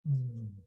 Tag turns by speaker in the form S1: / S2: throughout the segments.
S1: うん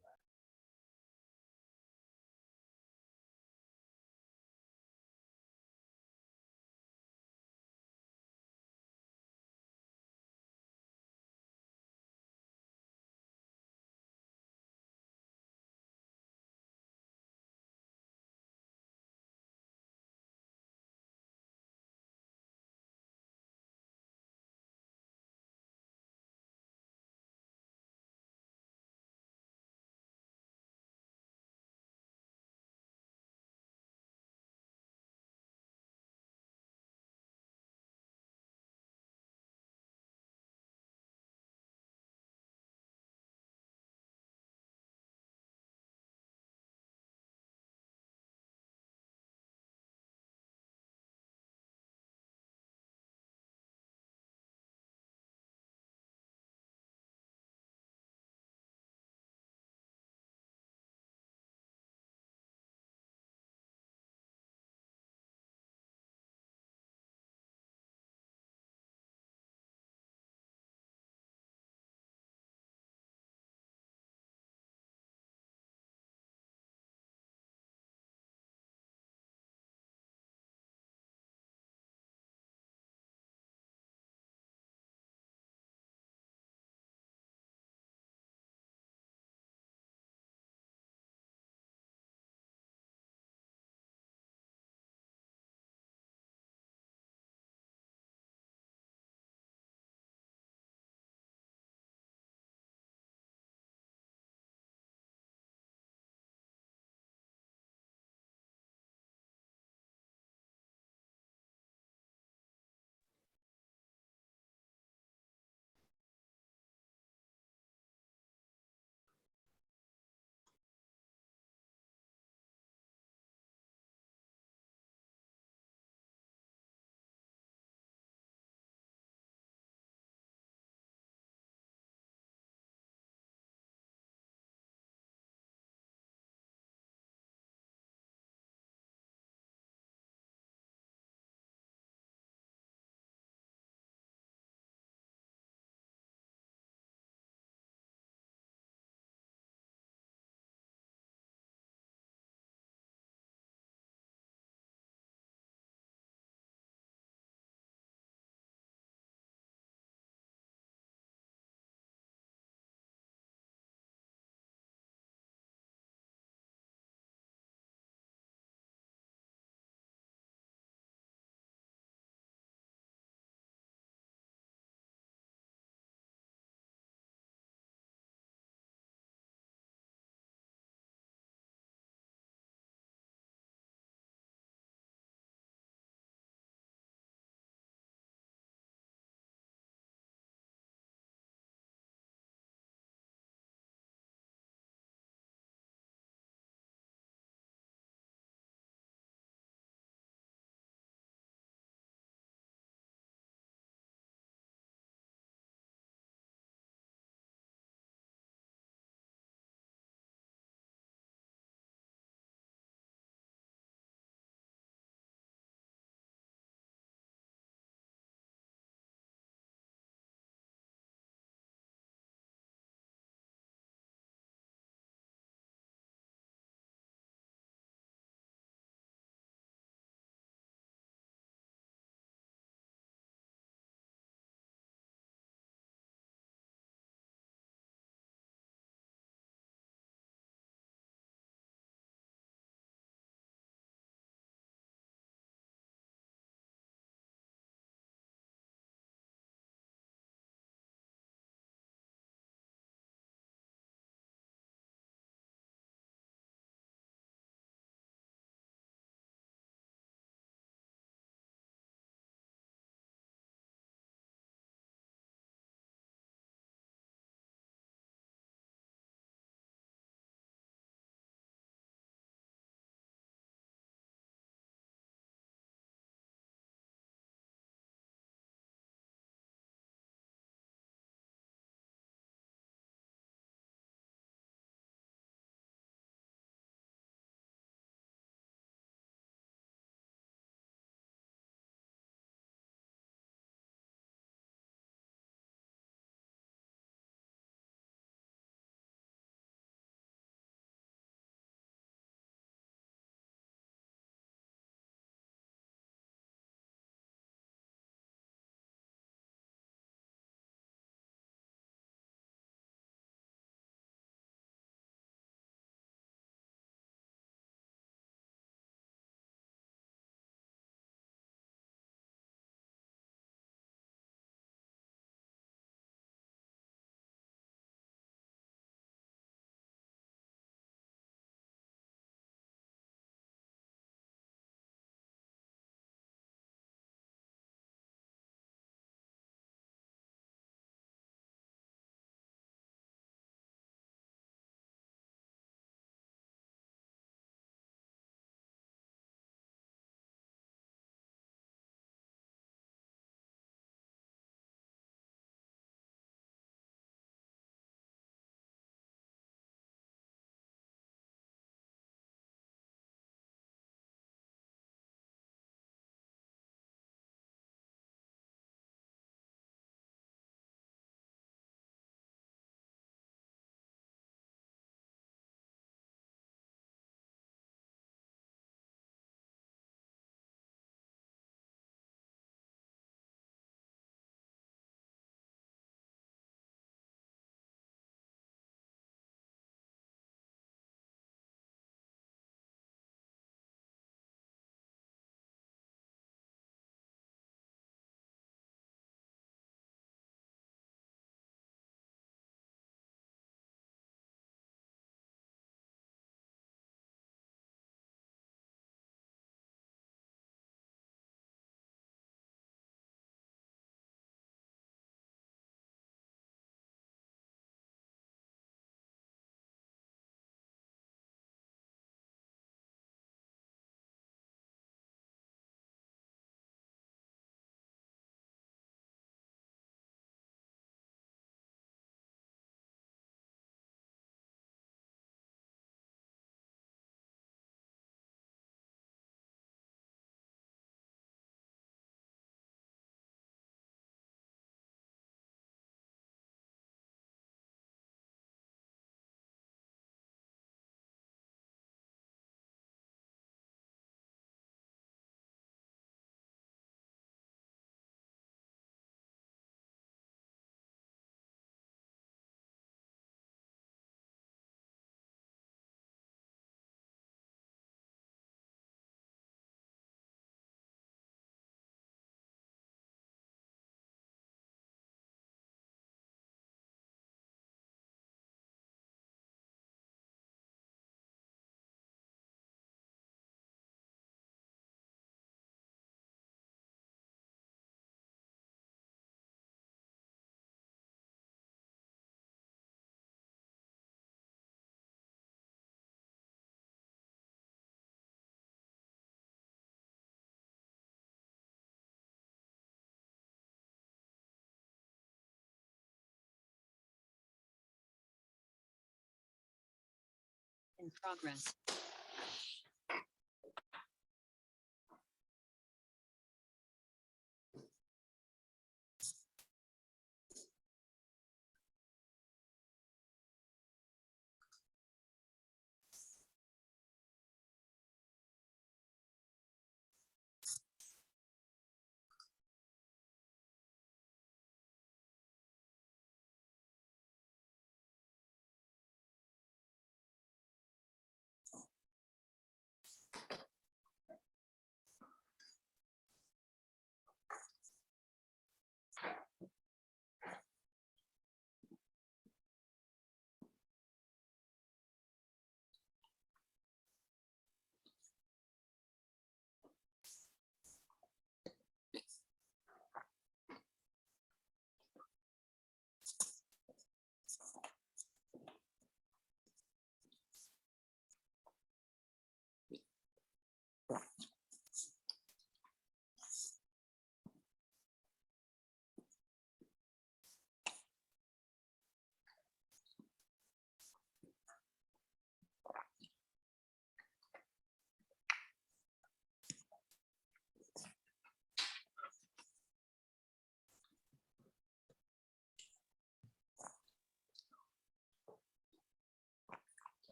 S1: In progress.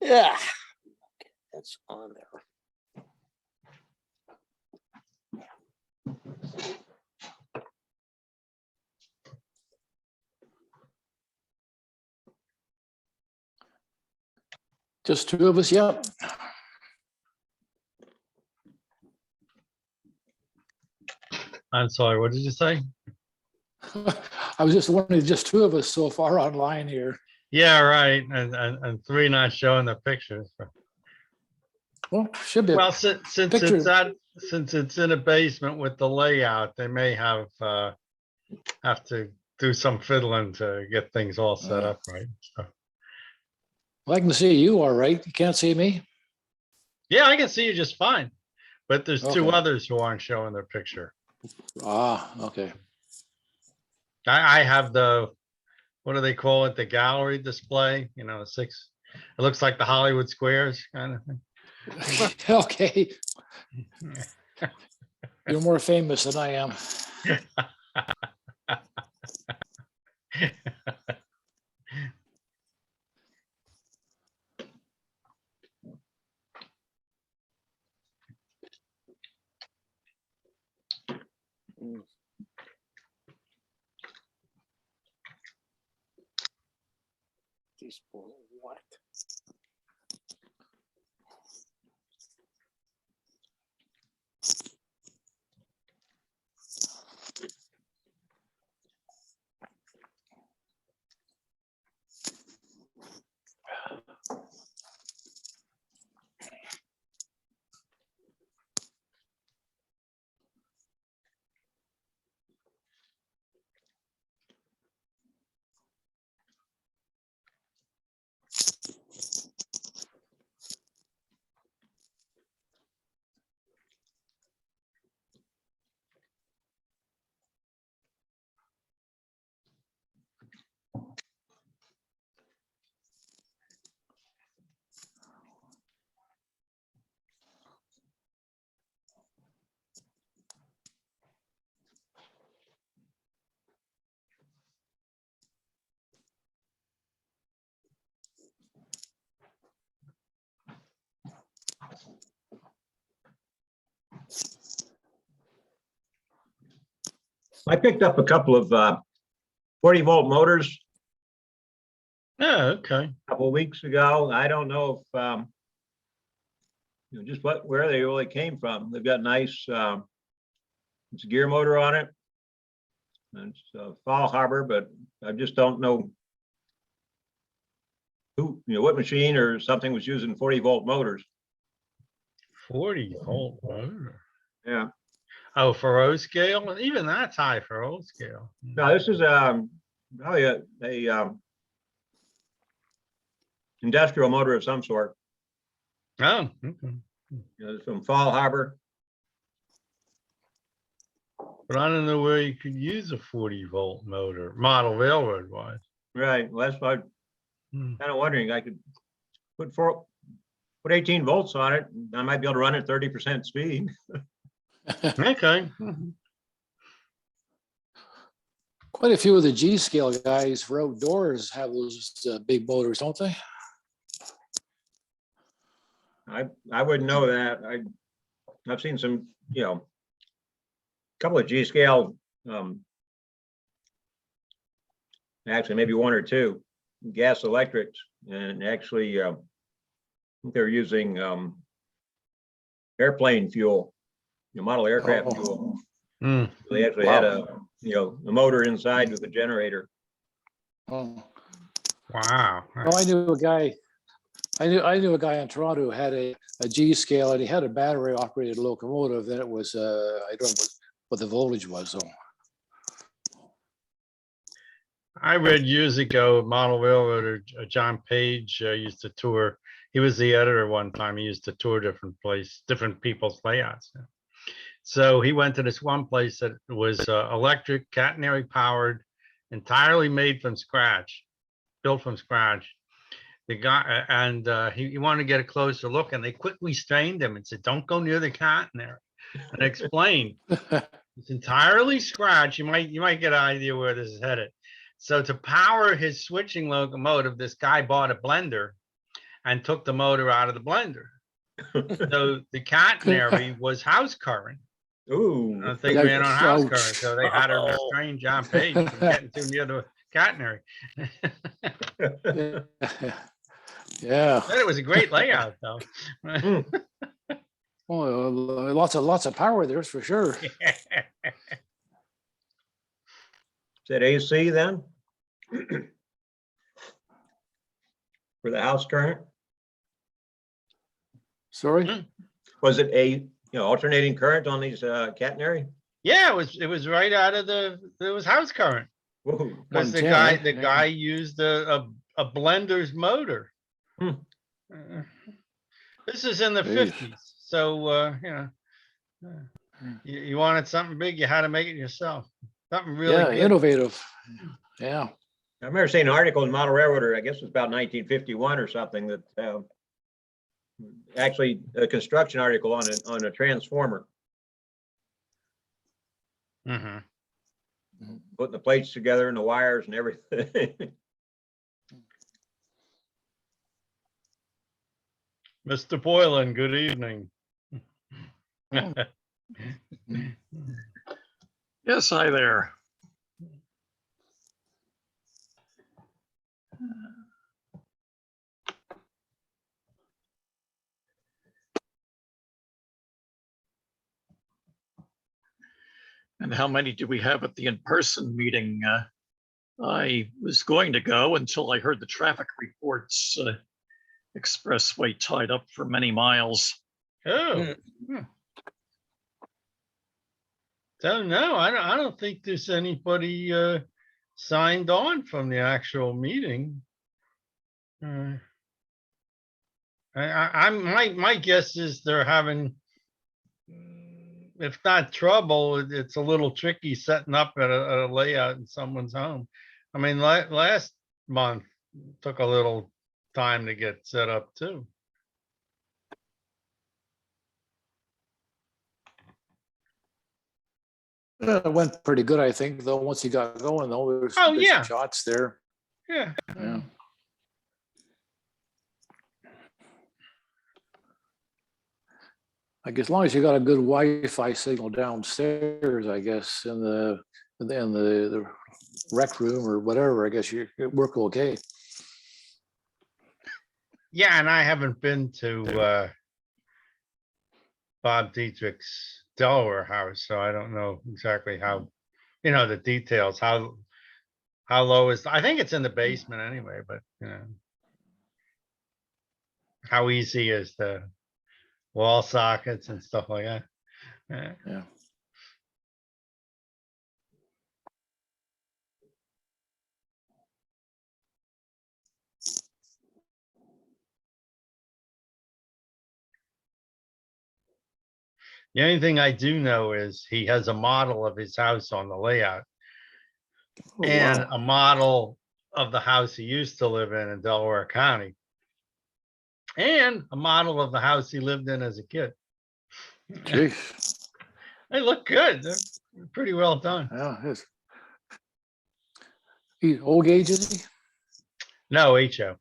S1: Yeah, that's on there. Just two of us, yep.
S2: I'm sorry, what did you say?
S1: I was just wondering, just two of us so far online here.
S2: Yeah, right, and three not showing the pictures.
S1: Well, should be.
S2: Well, since it's in a basement with the layout, they may have to do some fiddling to get things all set up right. So.
S1: Well, I can see you all right. You can't see me?
S2: Yeah, I can see you just fine. But there's two
S1: Okay.
S2: others who aren't showing their picture.
S1: Ah, okay.
S2: I have the, what do they call it? The gallery display, you know, it looks like the Hollywood Squares kind of thing.
S1: Okay. You're more famous than I am. Teaspoon of what?
S3: I picked up a couple of 40-volt motors
S2: Yeah, okay.
S3: a couple of weeks ago. I don't know if just where they really came from. They've got nice it's a gear motor on it. And it's Fall Harbor, but I just don't know who, what machine or something was using 40-volt motors.
S2: 40-volt motor.
S3: Yeah.
S2: Oh, for O scale? Even that's high for O scale.
S3: No, this is probably a industrial motor of some sort.
S2: Oh, okay.
S3: It's from Fall Harbor.
S2: But I don't know where you could use a 40-volt motor, model railroad wise.
S3: Right. Well, that's what I'm kind of wondering. I could put 18 volts on it. I might be able to run at 30% speed.
S2: Okay.
S1: Quite a few of the G scale guys for outdoors have those big motors, don't they?
S3: I wouldn't know that. I've seen some, couple of G scale, actually maybe one or two gas electrics, and actually I think they're using airplane fuel, model aircraft fuel. They actually had a motor inside with a generator.
S1: Oh.
S2: Wow.
S1: Oh, I knew a guy. I knew a guy in Toronto who had a G scale, and he had a battery operated locomotive. Then it was I don't know what the voltage was. So
S2: I read years ago, model railroader John Page used to tour. He was the editor one time. He used to tour different people's layouts. So he went to this one place that was electric, catenary powered, entirely made from scratch, built from scratch. The guy and he wanted to get a closer look, and they quickly strained him and said, "Don't go near the catenary." And explained it's entirely scratch. You might get an idea where this is headed. So to power his switching locomotive, this guy bought a blender and took the motor out of the blender. So the catenary was house current.
S3: Ooh.
S2: The thing
S1: Yeah,
S2: ran on house
S1: ouch.
S2: current, so they had to restrain John Page from getting too near the catenary.
S1: Yeah.
S2: But it was a great layout, though.
S1: Well, lots of power there's for sure.
S3: Is that AC then? For the house current?
S1: Sorry.
S3: Was it a, alternating current on these catenary?
S2: Yeah, it was right out of it was house current.
S3: Whoa.
S2: Because the
S1: 110,
S2: guy
S1: eh?
S2: guy used a blender's motor.
S3: Hmm.
S2: This is in the
S1: Jeez.
S2: 50s. So you wanted something big, you had to make it yourself. Something really
S1: Yeah,
S2: good.
S1: innovative. Yeah.
S3: I remember seeing an article in Model Railroader, I guess it was about 1951 or something, that actually a construction article on a transformer,
S2: Mhm.
S3: putting the plates together and the wires and everything.
S2: Mr. Boylan, good evening.
S4: Yes, hi there. And how many do we have at the in-person meeting? I was going to go until I heard the traffic reports. Expressway tied up for many miles.
S2: Oh. So no, I don't think there's anybody signed on from the actual meeting. My guess is they're having, if not trouble, it's a little tricky setting up at a layout in someone's home. I mean, last month took a little time to get set up too.
S1: It went pretty good, I think, though, once you got going, though. There's
S2: Oh,
S1: there's
S2: yeah.
S1: shots there.
S2: Yeah.
S1: Yeah. I guess as long as you got a good Wi-Fi signal downstairs, I guess, in the rec room or whatever, I guess you work okay.
S2: Yeah, and I haven't been to Bob Dietrich's Delaware house, so I don't know exactly how, the details, how low is, I think it's in the basement anyway, but how easy is the wall sockets and stuff like that.
S1: Yeah.
S2: The only thing I do know is he has a model of his house on the layout
S1: Oh,
S2: and
S1: wow.
S2: a model of the house he used to live in Delaware County and a model of the house he lived in as a kid.
S1: Jeez.
S2: They look good. They're pretty well done.
S1: Yeah, it's he old age, is he?
S2: No, HO.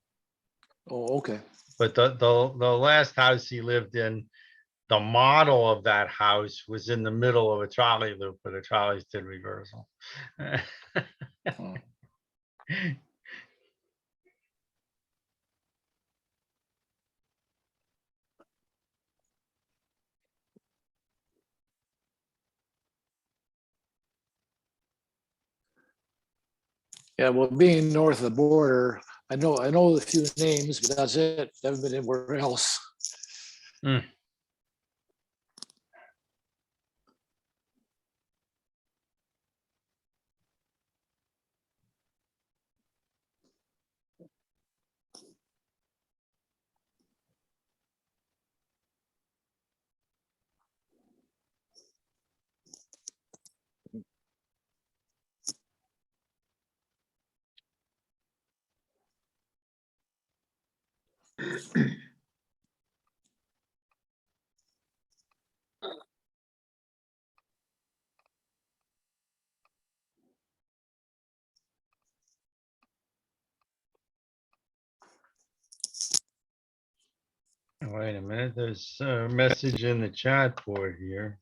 S1: Oh, okay.
S2: But the last house he lived in, the model of that house was in the middle of a trolley loop, but the trolleys did reversal.
S1: Oh. Yeah, well, being north of the border, I know a few names, but that's it. Haven't been anywhere else.
S2: Wait a minute, there's a message in the chat board here.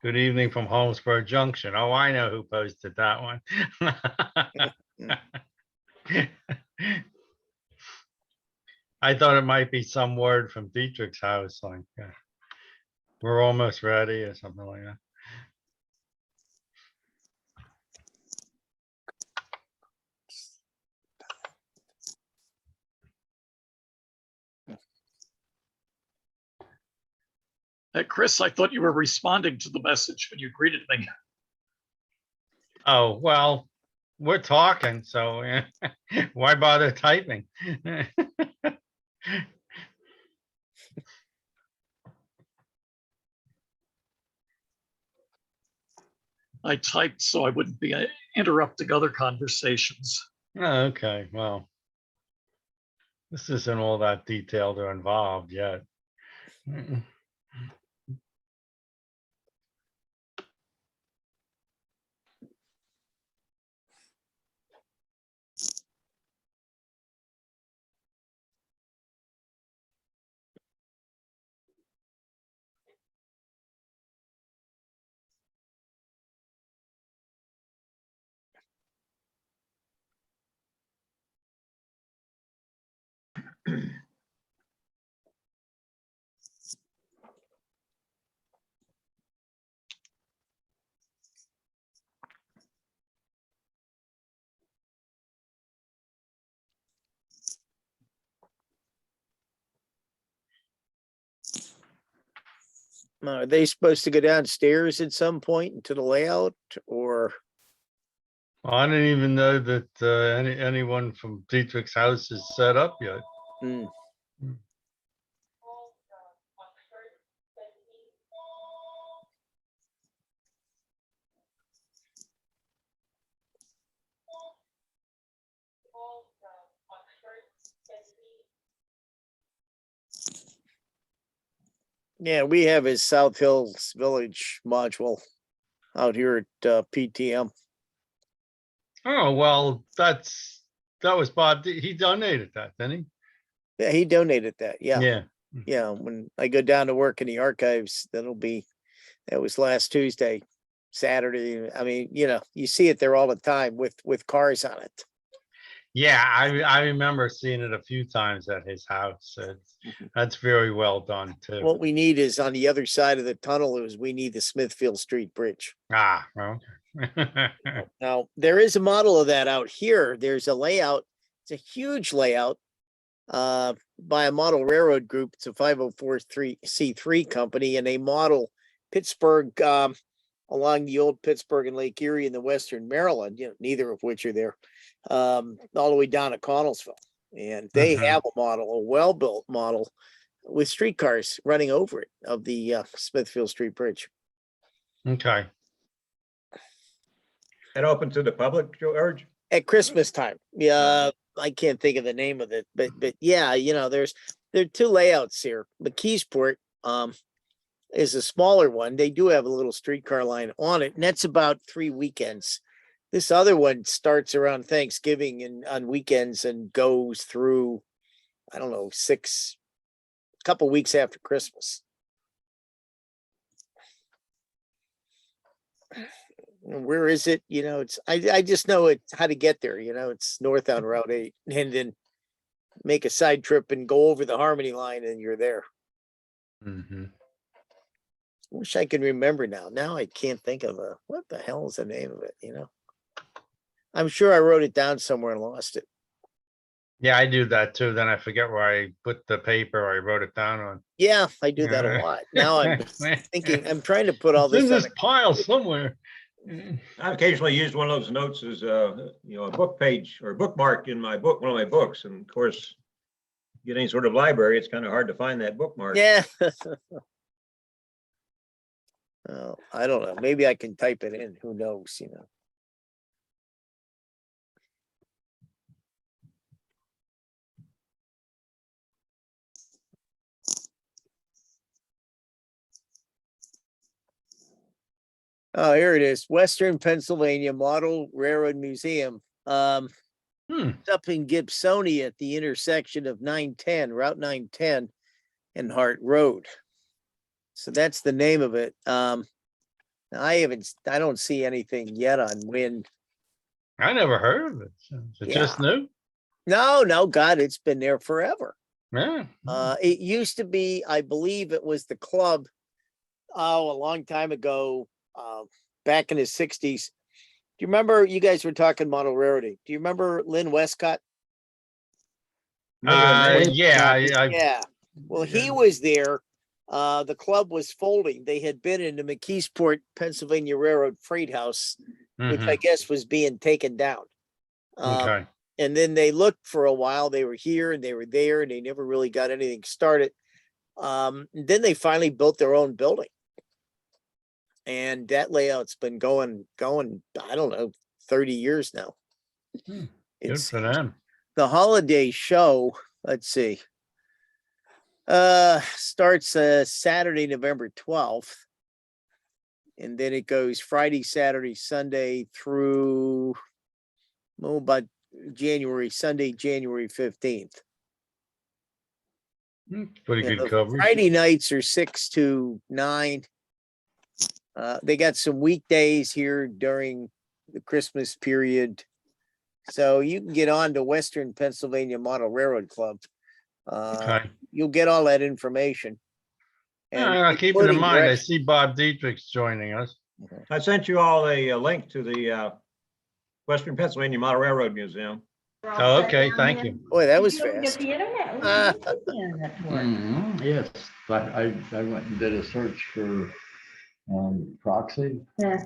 S2: Good evening from Holmesburg Junction. Oh, I know who posted that one. I thought it might be some word from Dietrich's house, like, we're almost ready or something like that.
S4: Chris, I thought you were responding to the message when you greeted me.
S2: Oh, well, we're talking, so why bother typing?
S4: I typed so I wouldn't be interrupting other conversations.
S2: Oh, okay, well, this isn't all that detailed or involved yet.
S5: Are they supposed to go downstairs at some point into the layout or?
S2: I didn't even know that anyone from Dietrich's house is set up yet.
S5: Hmm. Yeah, we have his South Hills Village module out here at PTM.
S2: Oh, well, that was Bob. He donated that, didn't
S5: Yeah, he donated that.
S2: he?
S5: Yeah.
S2: Yeah.
S5: Yeah. When I go down to work in the archives, that was last Tuesday, Saturday. I mean, you see it there all the time with cars on it.
S2: Yeah, I remember seeing it a few times at his house. That's very well done too.
S5: What we need is on the other side of the tunnel is we need the Smithfield Street Bridge.
S2: Ah, okay.
S5: Now, there is a model of that out here. There's a layout. It's a huge layout by a model railroad group. It's a 504c3 company, and they model Pittsburgh along the old Pittsburgh and Lake Erie in the Western Maryland, neither of which are there, all the way down to Connellsville. And they have a model, a well-built model with streetcars running over it of the Smithfield Street Bridge.
S2: Okay.
S3: That open to the public, George?
S5: At Christmas time. Yeah, I can't think of the name of it, but yeah, there are two layouts here. McKeesport is a smaller one. They do have a little streetcar line on it, and that's about 3 weekends. This other one starts around Thanksgiving and on weekends and goes through, I don't know, couple weeks after Christmas. Where is it? I just know how to get there. It's north on Route 8, and then make a side trip and go over the Harmony line, and you're there. Wish I could remember now. Now I can't think of what the hell is the name of it? I'm sure I wrote it down somewhere and lost it.
S2: Yeah, I do that too. Then I forget where I put the paper I wrote it down on.
S5: Yeah, I do that a lot. Now I'm thinking, I'm trying to put all
S2: It's in
S5: this
S2: this pile somewhere.
S3: I've occasionally used one of those notes as a book page or bookmark in my book, one of my books. And of course, get any sort of library, it's kind of hard to find that bookmark.
S5: Yeah. Oh, I don't know. Maybe I can type it in. Who knows, Oh, here it is. Western Pennsylvania Model Railroad Museum. It's up in Gibsonia at the intersection of Route 910 and Hart Road. So that's the name of it. I don't see anything yet on when.
S2: I never heard of it. So is it just new?
S5: No, God, it's been there forever.
S2: Yeah.
S5: It used to be, I believe it was the club, a long time ago, back in the 60s. Do you remember, you guys were talking model railroading? Do you remember Lynn Westcott?
S2: Yeah.
S5: Yeah. Well, he was there. The club was folding. They had been in the McKeesport, Pennsylvania Railroad Freight House, which I guess was being taken down.
S2: Okay.
S5: And then they looked for a while. They were here and they were there, and they never really got anything started. Then they finally built their own building. And that layout's been going, I don't know, 30 years now.
S2: Good
S5: It's
S2: for them.
S5: the holiday show. Let's see. Starts Saturday, November 12th. And then it goes Friday, Saturday, Sunday through about Sunday, January 15th.
S2: Pretty
S5: And
S2: good
S5: the
S2: coverage.
S5: Friday nights are 6 to 9. They got some weekdays here during the Christmas period. So you can get on to Western Pennsylvania Model Railroad Club.
S2: Okay.
S5: You'll get all that information.
S2: Keep it in
S5: including
S2: mind, I
S5: directions.
S2: see Bob Dietrich's joining us.
S3: I sent you all a link to the Western Pennsylvania Model Railroad Museum.
S2: Oh, okay, thank you.
S5: Boy, that was
S6: You don't get
S5: fast.
S6: the internet.
S7: Yes, I went and did a search for proxy
S6: Yeah.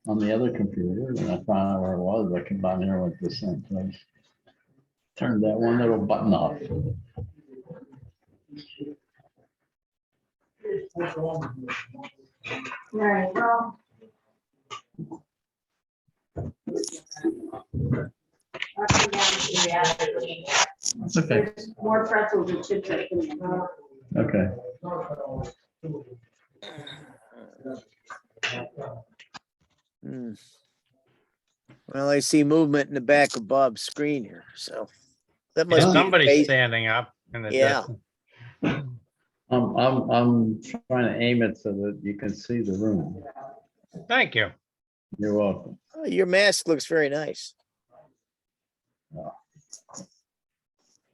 S7: on the other computer, and I found out where it was. I came down here and went to the same place. Turned that one little button off.
S6: Right, well. I'll come down to the reality.
S7: It's okay.
S6: There's more pretzels and chips.
S7: Okay.
S5: Hmm. Well, I see movement in the back of Bob's screen here, so that must be
S2: Somebody's
S5: face-
S2: standing up in the
S5: Yeah.
S2: distance.
S7: I'm trying to aim it so that you can see the room.
S2: Thank you.
S7: You're welcome.
S5: Oh, your mask looks very nice.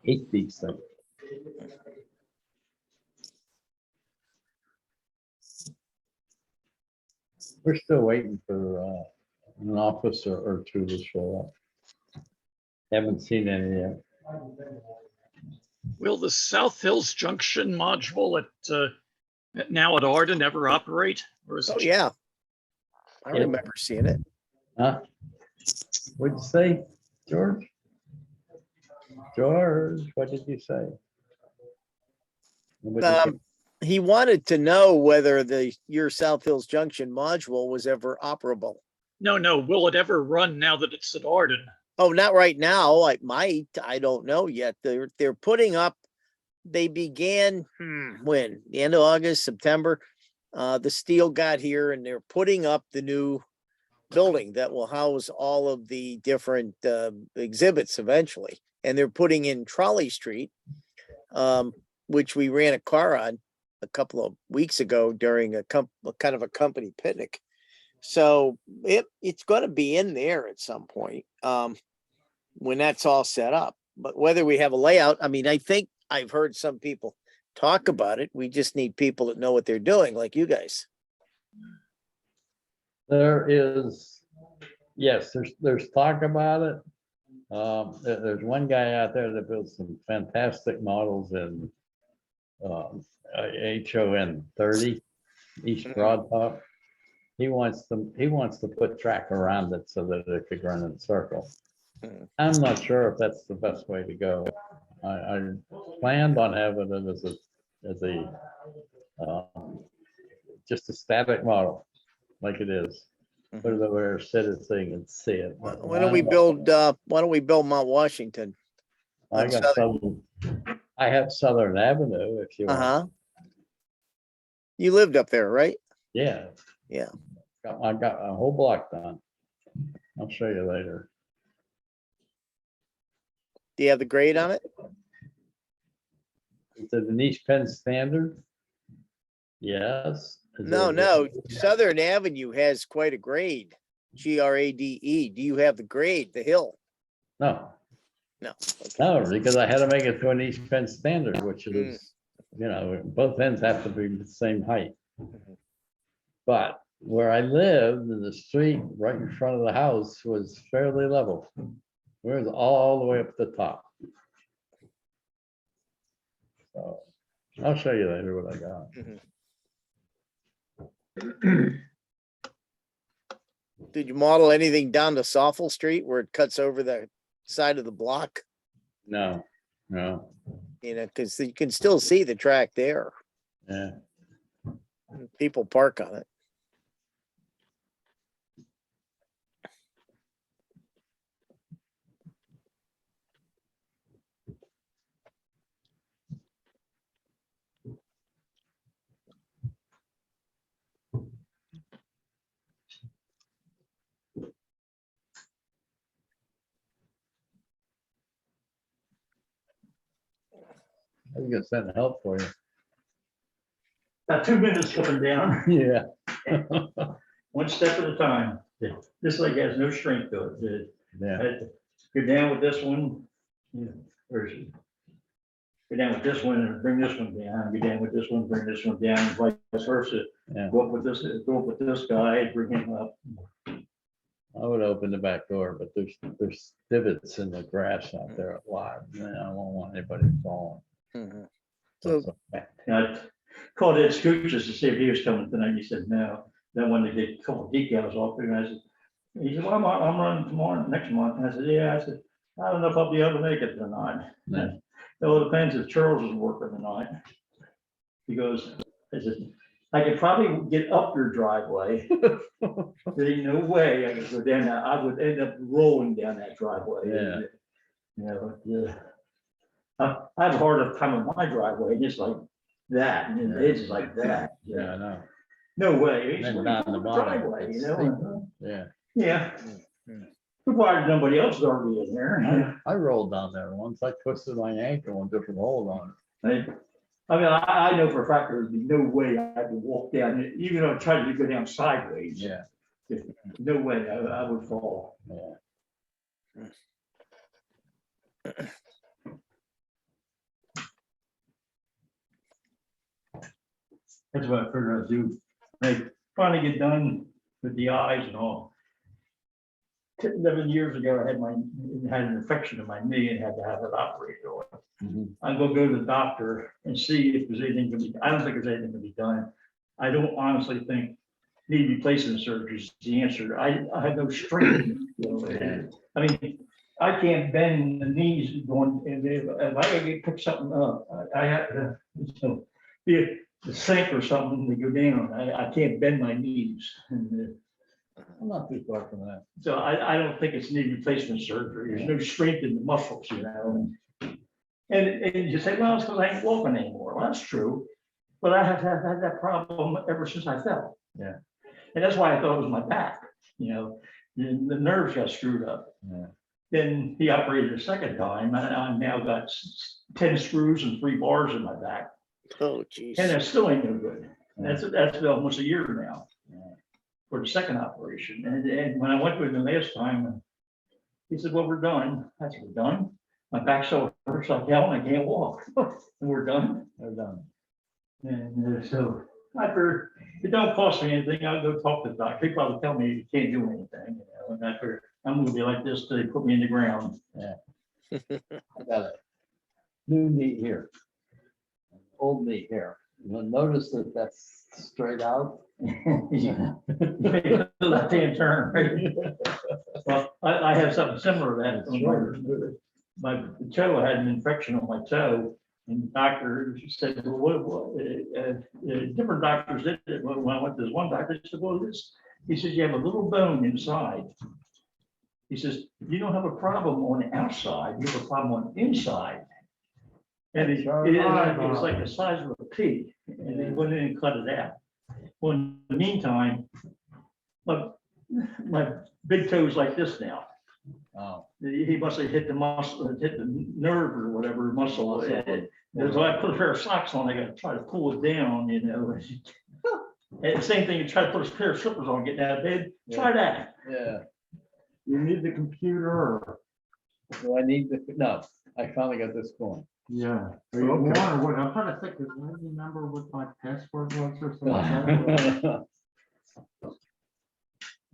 S7: Hate these things. We're still waiting for an officer or two to show up. Haven't seen any yet.
S4: Will the South Hills Junction module now at Arden ever operate? Or is
S5: Oh,
S4: it
S5: yeah. I
S7: Yeah.
S5: remember seeing it.
S7: Huh? What'd you say, George? George, what did you say? What did you-
S5: He wanted to know whether your South Hills Junction module was ever operable.
S4: No, will it ever run now that it's at Arden?
S5: Oh, not right now. It might. I don't know yet. They're putting up. They began when? The end of August, September. The steel got here, and they're putting up the new building that will house all of the different exhibits eventually. And they're putting in Trolley Street, which we ran a car on a couple of weeks ago during a kind of a company picnic. So it's going to be in there at some point when that's all set up. But whether we have a layout, I mean, I think I've heard some people talk about it. We just need people that know what they're doing, like you guys.
S7: There is, yes, there's talk about it. There's one guy out there that builds some fantastic models in HON 30, East Broad Top. He wants to put track around it so that it could run in a circle. I'm not sure if that's the best way to go. I planned on having it as a just a static model, like it is. Put it over, sit it, thing, and see it.
S5: Why don't we build Mount Washington?
S7: I got I have Southern Avenue if you want.
S5: Uh-huh. You lived up there, right?
S7: Yeah.
S5: Yeah.
S7: I got a whole block done. I'll show you later.
S5: Do you have the grade on it?
S7: Is it an East Penn standard? Yes. Is
S5: No,
S7: it-
S5: no. Southern Avenue has quite a grade. GRADE. Do you have the grade, the hill?
S7: No,
S5: No. Okay.
S7: no, because I had to make it to an East Penn standard, which
S5: Mm.
S7: is, you know, both ends have to be the same height.
S5: Mhm.
S7: But where I lived, the street right in front of the house was fairly level. It was all the way up the top. So I'll show you later what I got.
S5: Did you model anything down to Soffel Street where it cuts over the side of the block?
S7: No, no,
S5: You know, because you can still see the track there.
S7: yeah.
S5: People park on it.
S7: I was gonna send help for you.
S8: About 2 minutes coming down,
S7: Yeah.
S8: one step at a time. This leg has no strength to it.
S7: Yeah,
S8: Go down with this one, or go down with this one and bring this one down, go down with this one, bring this one down, and vice versa.
S7: yeah.
S8: Go up with this guy, bring him up.
S7: I would open the back door, but there's divots in the grass out there a lot. Man, I don't want anybody falling.
S5: Mhm. So-
S8: And I called Ed Scooches to see if he was coming tonight. He said, no. Then when they did a couple decals off, and I said, he said, well, I'm running tomorrow, next month. And I said, yeah, I said, I don't know if I'll be able to make it tonight.
S7: Yeah.
S8: Well, it depends if Charles is working tonight. He goes, I said, I could probably get up your driveway. There ain't no way I could go down that. I would end up rolling down that driveway.
S7: Yeah.
S8: You know, yeah. I have a hard time with my driveway, just like that, and it's like that.
S7: Yeah, I know.
S8: No way. It's
S7: And
S8: like
S7: down the
S8: a
S7: bottom,
S8: driveway, you
S7: it's
S8: know?
S7: Yeah,
S8: Yeah.
S5: Mhm.
S8: Provided nobody else is already in there.
S7: I rolled down there once. I twisted my ankle and took a hold on it.
S8: I mean, I know for a fact there would be no way I could walk down it, even though I tried to go down sideways.
S7: Yeah,
S8: No way I would fall.
S7: yeah.
S8: That's what I figured I'd do. I finally get done with the eyes and all. 11 years ago, I had an infection in my knee and had to have it operated on.
S7: Mhm.
S8: I'm gonna go to the doctor and see if there's anything to be, I don't think there's anything to be done. I don't honestly think knee replacement surgery is the answer. I have no strength. You know, I mean, I can't bend the knees going, and if I get pick something up, I have to, you know, be it the sink or something to go down. I can't bend my knees. And,
S7: I'm not too far from that.
S8: so I don't think it's knee replacement surgery. There's no strength in the muscles, you know. And you say, well, it's because I ain't walking anymore. Well, that's true. But I have had that problem ever since I fell.
S7: Yeah.
S8: And that's why I thought it was my back, you know, the nerves got screwed up.
S7: Yeah.
S8: Then he operated a second time. I now got 10 screws and 3 bars in my back.
S5: Oh, geez.
S8: And that still ain't no good. That's almost a year now.
S7: Yeah.
S8: For the second operation. And when I went with him the last time, he said, well, we're done. I said, we're done? My back so hurts like hell and I can't walk. And we're done.
S7: They're done.
S8: And so I figured, it don't cost me anything. I'll go talk to the doctor. He probably tell me you can't do anything, you know, and I figured I'm gonna be like this till they put me in the ground.
S7: I got a new knee here. Old knee here. You'll notice that that's straight out.
S8: Left-hand turn, right? Well, I have something similar to that. My toe, I had an infection on my toe, and the doctor said, well, different doctors did it. When I went to this one doctor, he said, well, he says, you have a little bone inside. He says, you don't have a problem on the outside, you have a problem on the inside. And it was like the size of a pea, and they went in and cut it out. Well, in the meantime, my big toe's like this now.
S7: Oh,
S8: He must have hit the muscle, hit the nerve or whatever muscle. So I put a pair of socks on, I gotta try to pull it down, you know. And the same thing, you try to put a pair of slippers on, getting out of bed, try that.
S7: yeah.
S9: You need the computer or?
S7: Do I need the, no, I finally got this going.
S9: Yeah. Are you on or what? I'm trying to think, because I remember what my password was or something.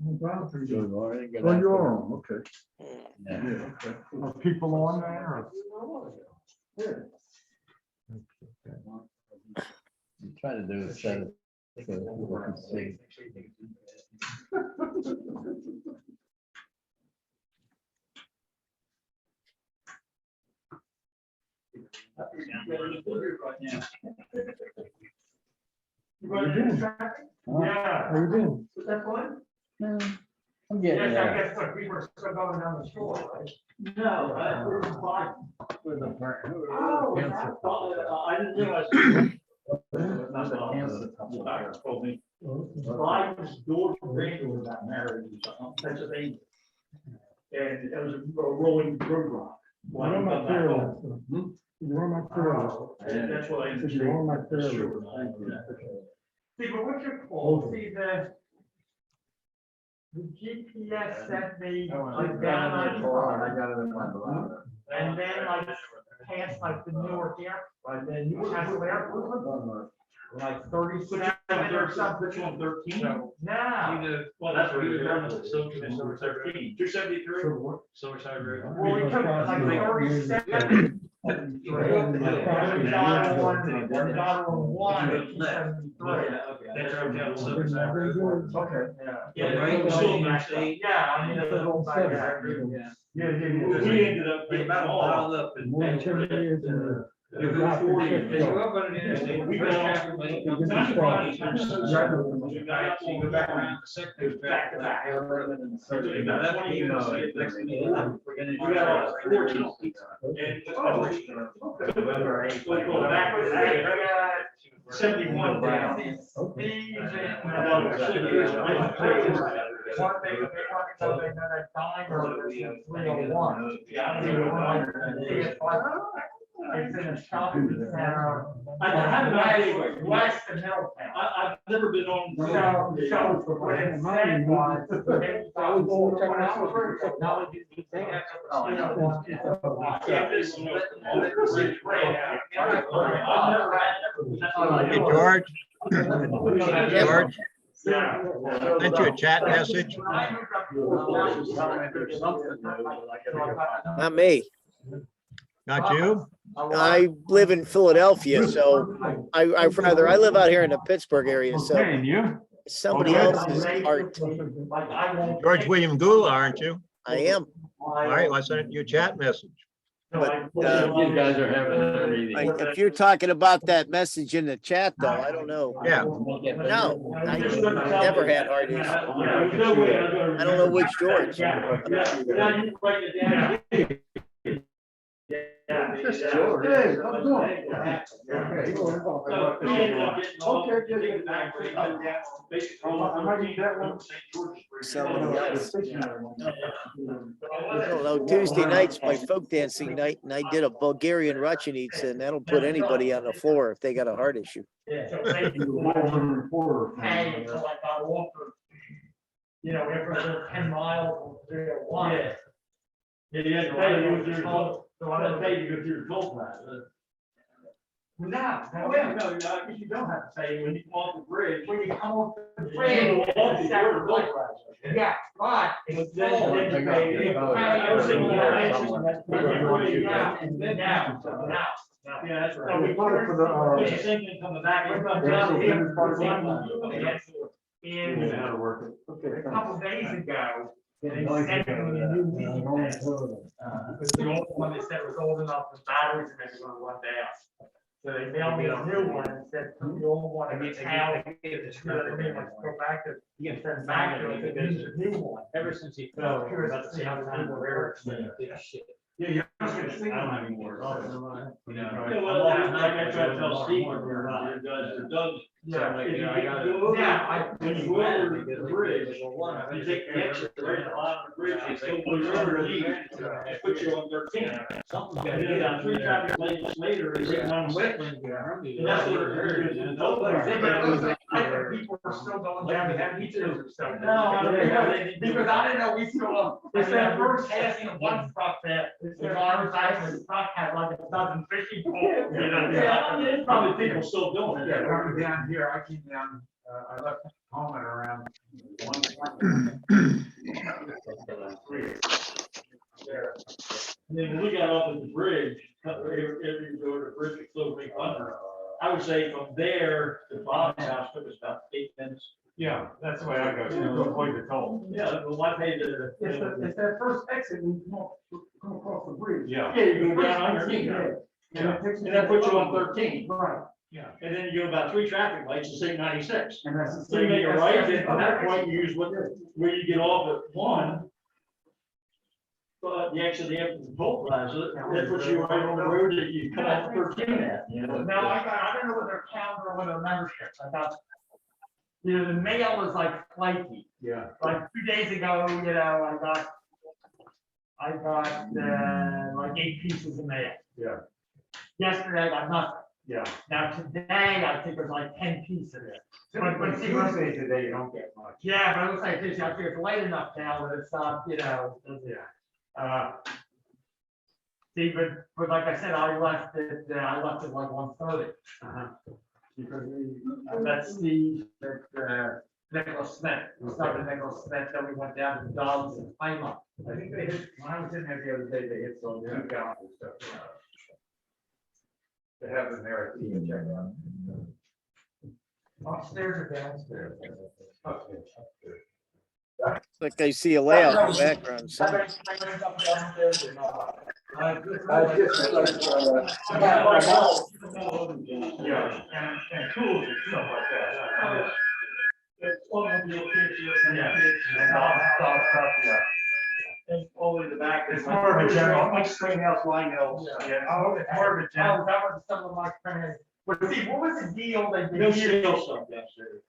S9: Well, pretty good. Oh, you're on, okay.
S7: Yeah.
S9: Yeah, okay. Are people on there or?
S7: I'm trying to do is set it so that people can see.
S9: Yeah. How you doing?
S6: Was that fun?
S7: I'm getting there.
S6: guess like we were still going down the shore, right?
S8: No,
S7: With the part- who-
S6: Oh,
S7: cancer.
S8: I didn't realize.
S7: Not the cancer.
S8: The doctor told me. Biden's daughter granddaughter got married in Pennsylvania. And it was a rolling roadblock.
S9: You're on my prayer list. You're on my prayer list.
S8: And that's what I.
S9: You're on my prayer list.
S8: Sure.
S9: Thank you.
S6: See, but what's your call? See, the GPS sent me like down on
S9: I got it in my bladder.
S6: and then like past like the Newark airport, like the Newcastle airport, like 37 or something.
S8: Which one, 13?
S6: No,
S8: Well, that's where you're going with the Silver 13. 273. Silverside Road.
S6: well, we took like 37. And we got on one, 273.
S8: That's right down Silverside Road.
S9: Okay.
S8: Yeah, right, Silverside.
S6: Yeah, I mean, it's a little bit.
S9: Yeah,
S8: He ended up getting
S9: About
S8: all
S9: piled
S8: up and.
S9: More than 10 years in the-
S8: We go up on the interstate. We go off. That's why it's so simple. You got to go back around the sector. Back to back. We got 20 years. We got all 14. And
S9: November 8th.
S6: Back with that,
S8: 71 down.
S6: Steve and, one thing that they talked about, they had a timer, 301. It's in a shopping center.
S8: I haven't actually-
S6: West of Middletown.
S8: I've never been on.
S6: So what it said was, technology.
S10: Hey, George. George, sent you a chat message.
S5: Not me.
S10: Not you?
S5: I live in Philadelphia, so I live out here in the Pittsburgh area, so
S9: you?
S5: somebody else's art.
S10: George William Gould, aren't you?
S5: I am.
S10: All right, well, I sent you a chat message.
S5: But
S7: You guys are having a meeting.
S5: if you're talking about that message in the chat, though, I don't know.
S10: Yeah.
S5: No, I never had art issues. I don't know which George.
S9: Hey, I'm doing. I might need that one.
S5: Somebody else. I don't know. Tuesday night's my folk dancing night, and I did a Bulgarian Ruchinits, and that'll put anybody on the floor if they got a heart issue.
S6: You know, after 10 miles, 301.
S8: Yeah. Yeah, you had to pay to go through the toll. So I had to pay to go through the toll plaza.
S6: No,
S8: You don't have to pay when you come off the bridge.
S6: when you come off the
S8: You
S6: bridge,
S8: go off the
S6: it's separate.
S8: toll plaza.
S6: Yeah, but it's
S8: Then-
S6: full.
S8: then you pay- Yeah, that's right.
S9: So we put it for the,
S8: It's the same thing coming back.
S6: We're
S8: It
S6: going
S8: comes
S6: down
S8: down
S6: here.
S8: here.
S6: And
S9: how to work it. Okay.
S6: a couple days ago, they sent me a new meeting pass. Because the old one they said was old enough, the batteries and they were gonna run down. So they mailed me a new one and said, put the old one in the town. You know what I mean? Let's go back to, send back to it, and use the new one.
S8: Ever since he.
S6: So curious to see how the new one works.
S8: Yeah, you're not gonna see them anymore. Yeah, well, like I tried to tell Steve, Doug.
S6: Yeah,
S8: If you
S6: yeah,
S8: when you go over the bridge, you take the exit right at the bottom of the bridge, Put you on 13. And then about 3 traffic lanes later, it's at 1 And that's what
S6: I think people are still going down to have each other stuff.
S8: No,
S6: Because I didn't know we still, it's that first passing of one truck that, the arms, the truck had like a dozen fishing poles.
S8: Yeah, it's probably people still doing it.
S9: Yeah, coming down here, I came down, I left home at around 1.
S8: And then when we got off at the bridge, every go to the bridge at Clover Lake Under, I would say from there to Bob's house took us about 8 minutes.
S9: Yeah, that's the way I go, to avoid the toll.
S8: Yeah, well, I paid the.
S6: It's that first exit, we come across the bridge.
S9: Yeah.
S8: Yeah, you go down underneath.
S6: Yeah.
S8: And that puts you on 13.
S6: Right.
S9: Yeah.
S8: And then you go about 3 traffic lights to say 96.
S6: And that's the
S8: So you
S6: same.
S8: make a right, and at that point, you use where you get off at 1. But you actually have to toll plaza, that puts you right on the road that you come off 13 at, you know?
S6: Now, I don't know what their calendar or what their memberships, I got, the mail is like flaky.
S9: Yeah.
S6: Like 2 days ago, I got, like 8 pieces of mail.
S9: Yeah.
S6: Yesterday, I got nothing.
S9: Yeah.
S6: Now today, I think there's like 10 pieces of it. But see,
S9: Tuesdays today, you don't get much.
S6: yeah, but it looks like this, I figure it's late enough now that it's not, see, but like I said, I left it like 1:30. Because that's Steve, Nicholas Smith, we started Nicholas Smith, then we went down to Dobbs and Klamath.
S9: I think they hit, when I was in there the other day, they hit some 2,000 stuff. They have them there at the check out.
S6: Upstairs or downstairs?
S9: Upstairs.
S5: Like I see a layout in the background. somewhere.
S6: Yeah, and tools and stuff like that.
S8: It's automobile pictures.
S6: Yeah.
S8: And all the way to the back.
S6: It's more of a general-
S8: Like Springhouse, Linehouse.
S6: Yeah, oh, it's more of a general, that was some of my friends. But see, what was the deal they
S8: No
S6: did
S8: sales stuff downstairs.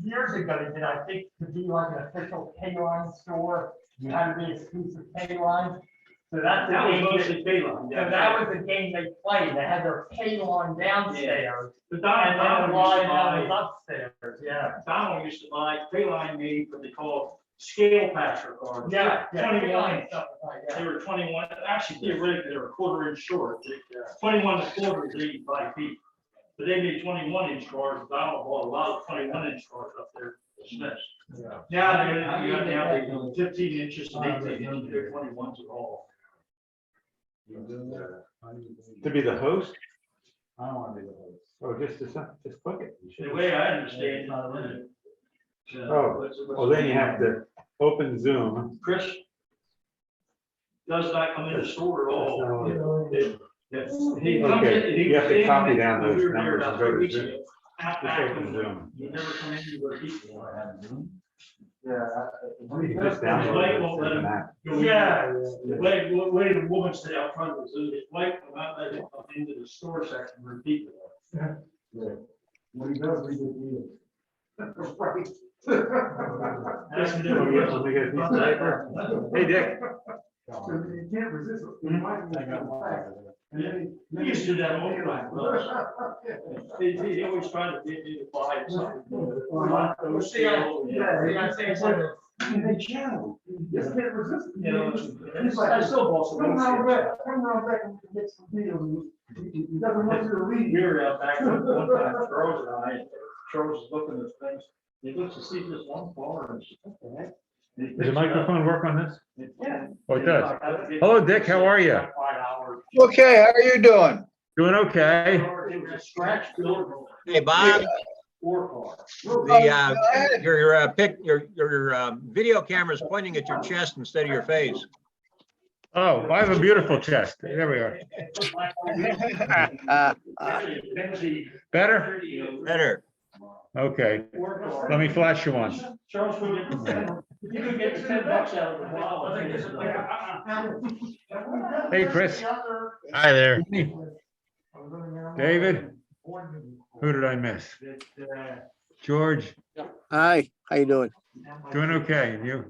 S6: years ago? They did, I think, to be like an official K-line store, you had to be exclusive K-line. So that's the
S8: That was
S6: game.
S8: mostly K-line.
S6: So that was the game they played. They had their K-line downstairs.
S8: But
S6: And then the
S8: Donald
S6: line
S8: used to
S6: was
S8: buy,
S6: upstairs, yeah.
S8: Donald used to buy K-line made what they call scale patcher cars.
S6: Yeah.
S8: 21.
S6: K-line stuff like that.
S8: They were 21, actually theoretically, they were 1/4 inch short. 21 1/4 is 85 feet. But they made 21-inch cars. Donald bought a lot of 21-inch cars up there. at Smith's.
S6: Yeah,
S8: You got now 15 inches and 18 inches, they're 21s at all.
S9: To be the host? I don't want to be the host. Oh, just book it. You should.
S8: The way I understand it.
S9: Oh, then you have to open Zoom.
S8: Chris does not come in the store at all. He comes
S9: Okay,
S8: in- he
S9: you have to
S8: came
S9: copy
S8: in-
S9: down those
S8: we were there
S9: numbers
S8: about
S9: and go
S8: 3
S9: to
S8: weeks
S9: Zoom.
S8: ago.
S9: Just open Zoom.
S8: You never come in where people are.
S6: Yeah.
S9: You can just download it. It's an app.
S6: Yeah.
S8: The way the woman said out front was, his wife will not let him come into the store section where people are.
S6: When he does, we get deals. Right.
S8: That's the
S9: Oh, yes, let me get a piece of paper. Hey, Dick.
S6: So you can't resist it. You might be like, and then
S8: We used to do that all the time. He always tried to get me to buy something.
S6: Well, see, I say it's like, they channel. You just can't resist it.
S8: You know,
S6: It's like,
S8: I still bought some.
S6: come around back and get some deals. He doesn't want you to read.
S8: We were out back one time, Charles and I, Charles was looking at things, he looks to see this one car and says, what the heck?
S9: Does the microphone work on this?
S8: Yeah.
S9: Oh, it does. Hello, Dick, how are you?
S11: Okay, how are you doing?
S9: Doing okay.
S8: It was a scratch build.
S10: Hey, Bob,
S8: Four car.
S10: your video camera is pointing at your chest instead of your face.
S9: Oh, I have a beautiful chest. There we are. Better?
S10: Better.
S9: Okay, let me flash you one.
S8: Charles, if you could get $10 out of the bottle, I think it's.
S9: Hey, Chris.
S2: Hi there.
S9: David? Who did I miss? George,
S5: Hi, how you doing?
S9: doing okay, and you?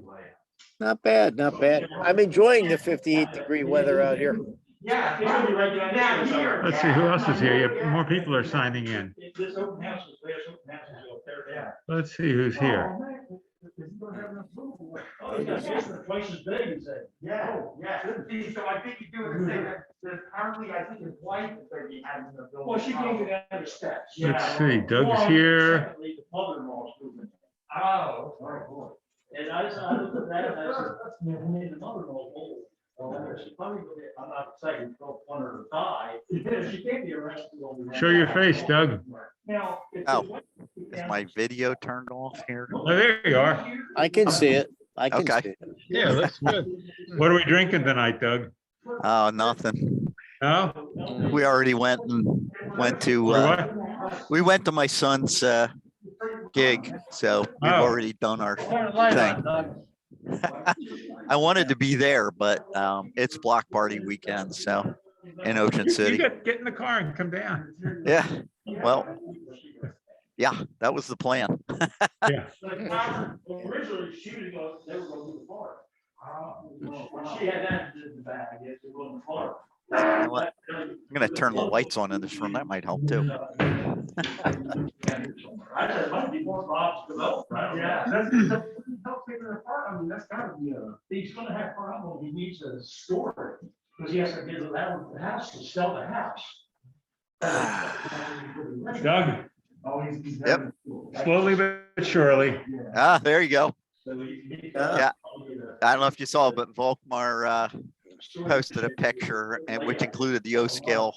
S5: Not bad, not bad. I'm enjoying the 58-degree weather out here.
S6: Yeah, it's gonna be right down here.
S2: Let's see, who else is here? Yeah, more people are signing in.
S8: This open house is, there's open houses out there, yeah.
S2: Let's see who's here.
S8: Oh, he's got a basement twice as big, he said.
S6: Yeah, yeah. So I think he's doing the thing that currently, I think his wife is gonna be having the building.
S8: Well, she can't get down the steps.
S2: Let's see, Doug's here.
S8: Secondly, the mother-in-law's moving.
S6: Oh, oh, boy.
S8: And I looked at that and I said, "Man, we made the mother-in-law old." She's probably, I'm not saying don't want her to die. She can't be arrested.
S2: Show your face, Doug.
S8: Now.
S12: Oh, is my video turned off here?
S2: Oh, there you are.
S5: I can see it. I can
S12: Okay.
S5: see it.
S2: Yeah, that's good. What are we drinking tonight, Doug?
S12: Oh, nothing.
S2: No?
S12: We already went to,
S2: What?
S12: we went to my son's gig, so we've
S2: Oh.
S12: already done our thing. I wanted to be there, but it's block party weekend, so in Ocean
S2: You
S12: City.
S2: get in the car and come down.
S12: Yeah, well, yeah, that was the plan.
S2: Yeah.
S8: Originally shooting, they were going to the park. She had that in the bag, I guess, they were going to the park.
S12: You know what? I'm gonna turn the lights on in this room. That might help too.
S8: I said, might be more Bob's developed, right?
S6: Yeah, that's, help figure it apart. I mean, that's gotta be
S8: He's gonna have problems, he needs to store it, because he has to get it out of the house to sell the house.
S2: Doug,
S12: Yep.
S2: slowly but surely.
S12: Ah, there you go. Yeah. I don't know if you saw, but Volkmar posted a picture and which included the O scale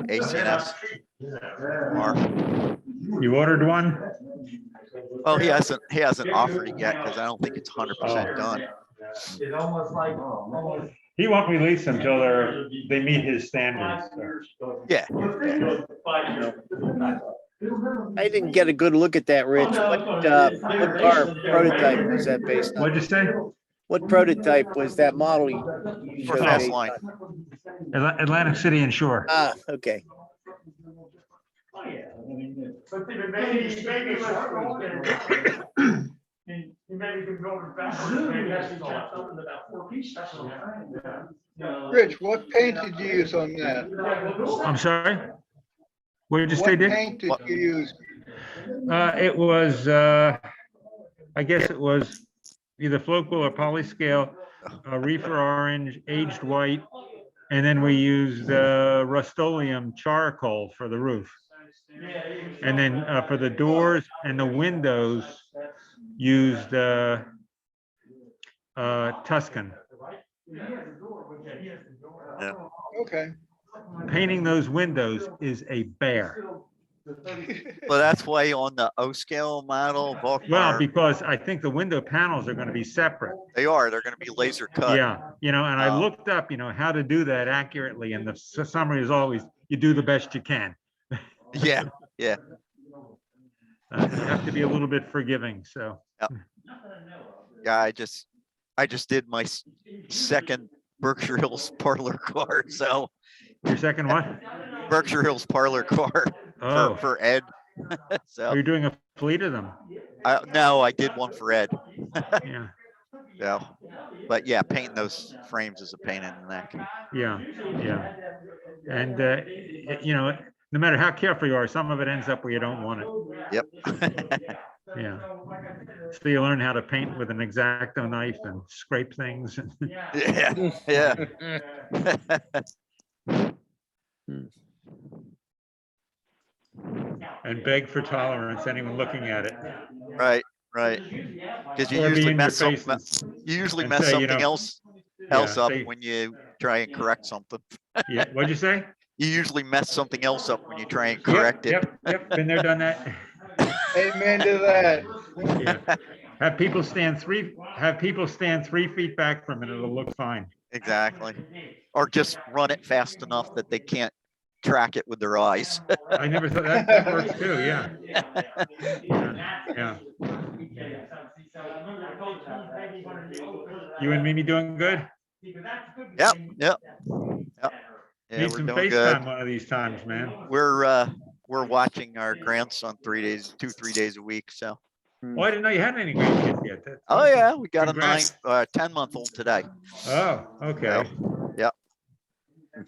S12: ACNS.
S2: You ordered one?
S12: Well, he hasn't offered it yet because I don't think it's 100% done.
S6: It's almost like, almost.
S2: He won't release until they meet his standards.
S12: Yeah.
S5: I didn't get a good look at that, Rich. What car prototype was that based on?
S2: What'd you say?
S5: What prototype was that model you
S12: For
S5: showed
S12: Fast
S5: based
S12: Line.
S5: on?
S2: Atlantic City and Shore.
S5: Ah, okay.
S6: But maybe let's go and maybe can go back. Maybe that's
S8: about 4 pieces.
S11: Rich, what paint did you use on that?
S2: I'm sorry? What did you say,
S11: What
S2: Dick?
S11: paint did you use?
S2: It was, I guess it was either Floquil or Polyscale, reefer orange, aged white, and then we used Rust-Oleum charcoal for the roof. And then for the doors and the windows, used Tuscan.
S12: Yeah.
S11: Okay.
S2: Painting those windows is a bear.
S12: Well, that's why on the O scale model,
S2: Well,
S12: Volkmar,
S2: because I think the window panels are going to be separate.
S12: they're going to be laser cut.
S2: Yeah, and I
S12: Oh.
S2: looked up, how to do that accurately, and the summary is always, you do the best you can.
S12: Yeah. Yeah.
S2: You have to be a little bit forgiving, so.
S12: Yeah. I just did my second Berkshire Hills parlor car. So
S2: Your second what?
S12: Berkshire Hills parlor car
S2: Oh,
S12: for Ed. So
S2: you're doing a fleet of them.
S12: no, I did one for Ed.
S2: Yeah,
S12: Yeah. But yeah, painting those frames is a pain in the neck.
S2: yeah. And, no matter how careful you are, some of it ends up where you don't want it.
S12: Yep.
S2: Yeah. So you learn how to paint with an X-Acto knife and scrape things.
S12: Yeah. Yeah.
S2: And beg for tolerance, anyone looking at it.
S12: Right. Right. Because you
S2: Or be
S12: usually
S2: in your
S12: mess
S2: face
S12: usually
S2: and
S12: mess
S2: say,
S12: something else up
S2: say-
S12: when you try and correct something.
S2: Yeah, what'd you say?
S12: You usually mess something else up when you try and correct it.
S2: Yep, been there, done that.
S11: Amen to that.
S2: Yeah. Have people stand 3 feet back from it, it'll look fine.
S12: Exactly. Or just run it fast enough that they can't track it with their eyes.
S2: I never thought that works too, yeah. Yeah. You and Mimi doing good?
S12: Yep. Yeah,
S2: Need
S12: we're
S2: some
S12: doing good.
S2: FaceTime one of these times, man.
S12: We're watching our grandson 2, 3 days a week. So
S2: Oh, I didn't know you had any grandkids yet.
S12: Oh, yeah, we got a
S2: Congrats.
S12: 10-month-old today.
S2: Oh, okay.
S12: yeah.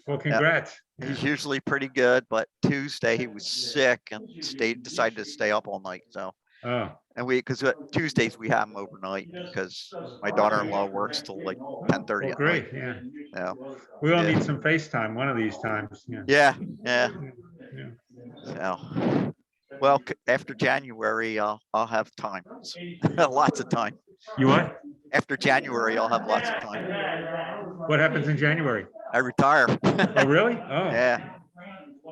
S2: Well, congrats.
S12: He's usually pretty good, but Tuesday he was sick and decided to stay up all night. So,
S2: Oh,
S12: and because Tuesdays we have him overnight because my daughter-in-law works till like 10:30
S2: well,
S12: at
S2: great.
S12: night.
S2: Yeah.
S12: Yeah.
S2: We all
S12: Yeah.
S2: need some FaceTime one of these times. Yeah.
S12: Yeah. Yeah.
S2: Yeah.
S12: So, well, after January, I'll have time. Lots of time.
S2: You what?
S12: After January, I'll have lots of time.
S2: What happens in January?
S12: I retire.
S2: Oh, really? Oh.
S12: Yeah.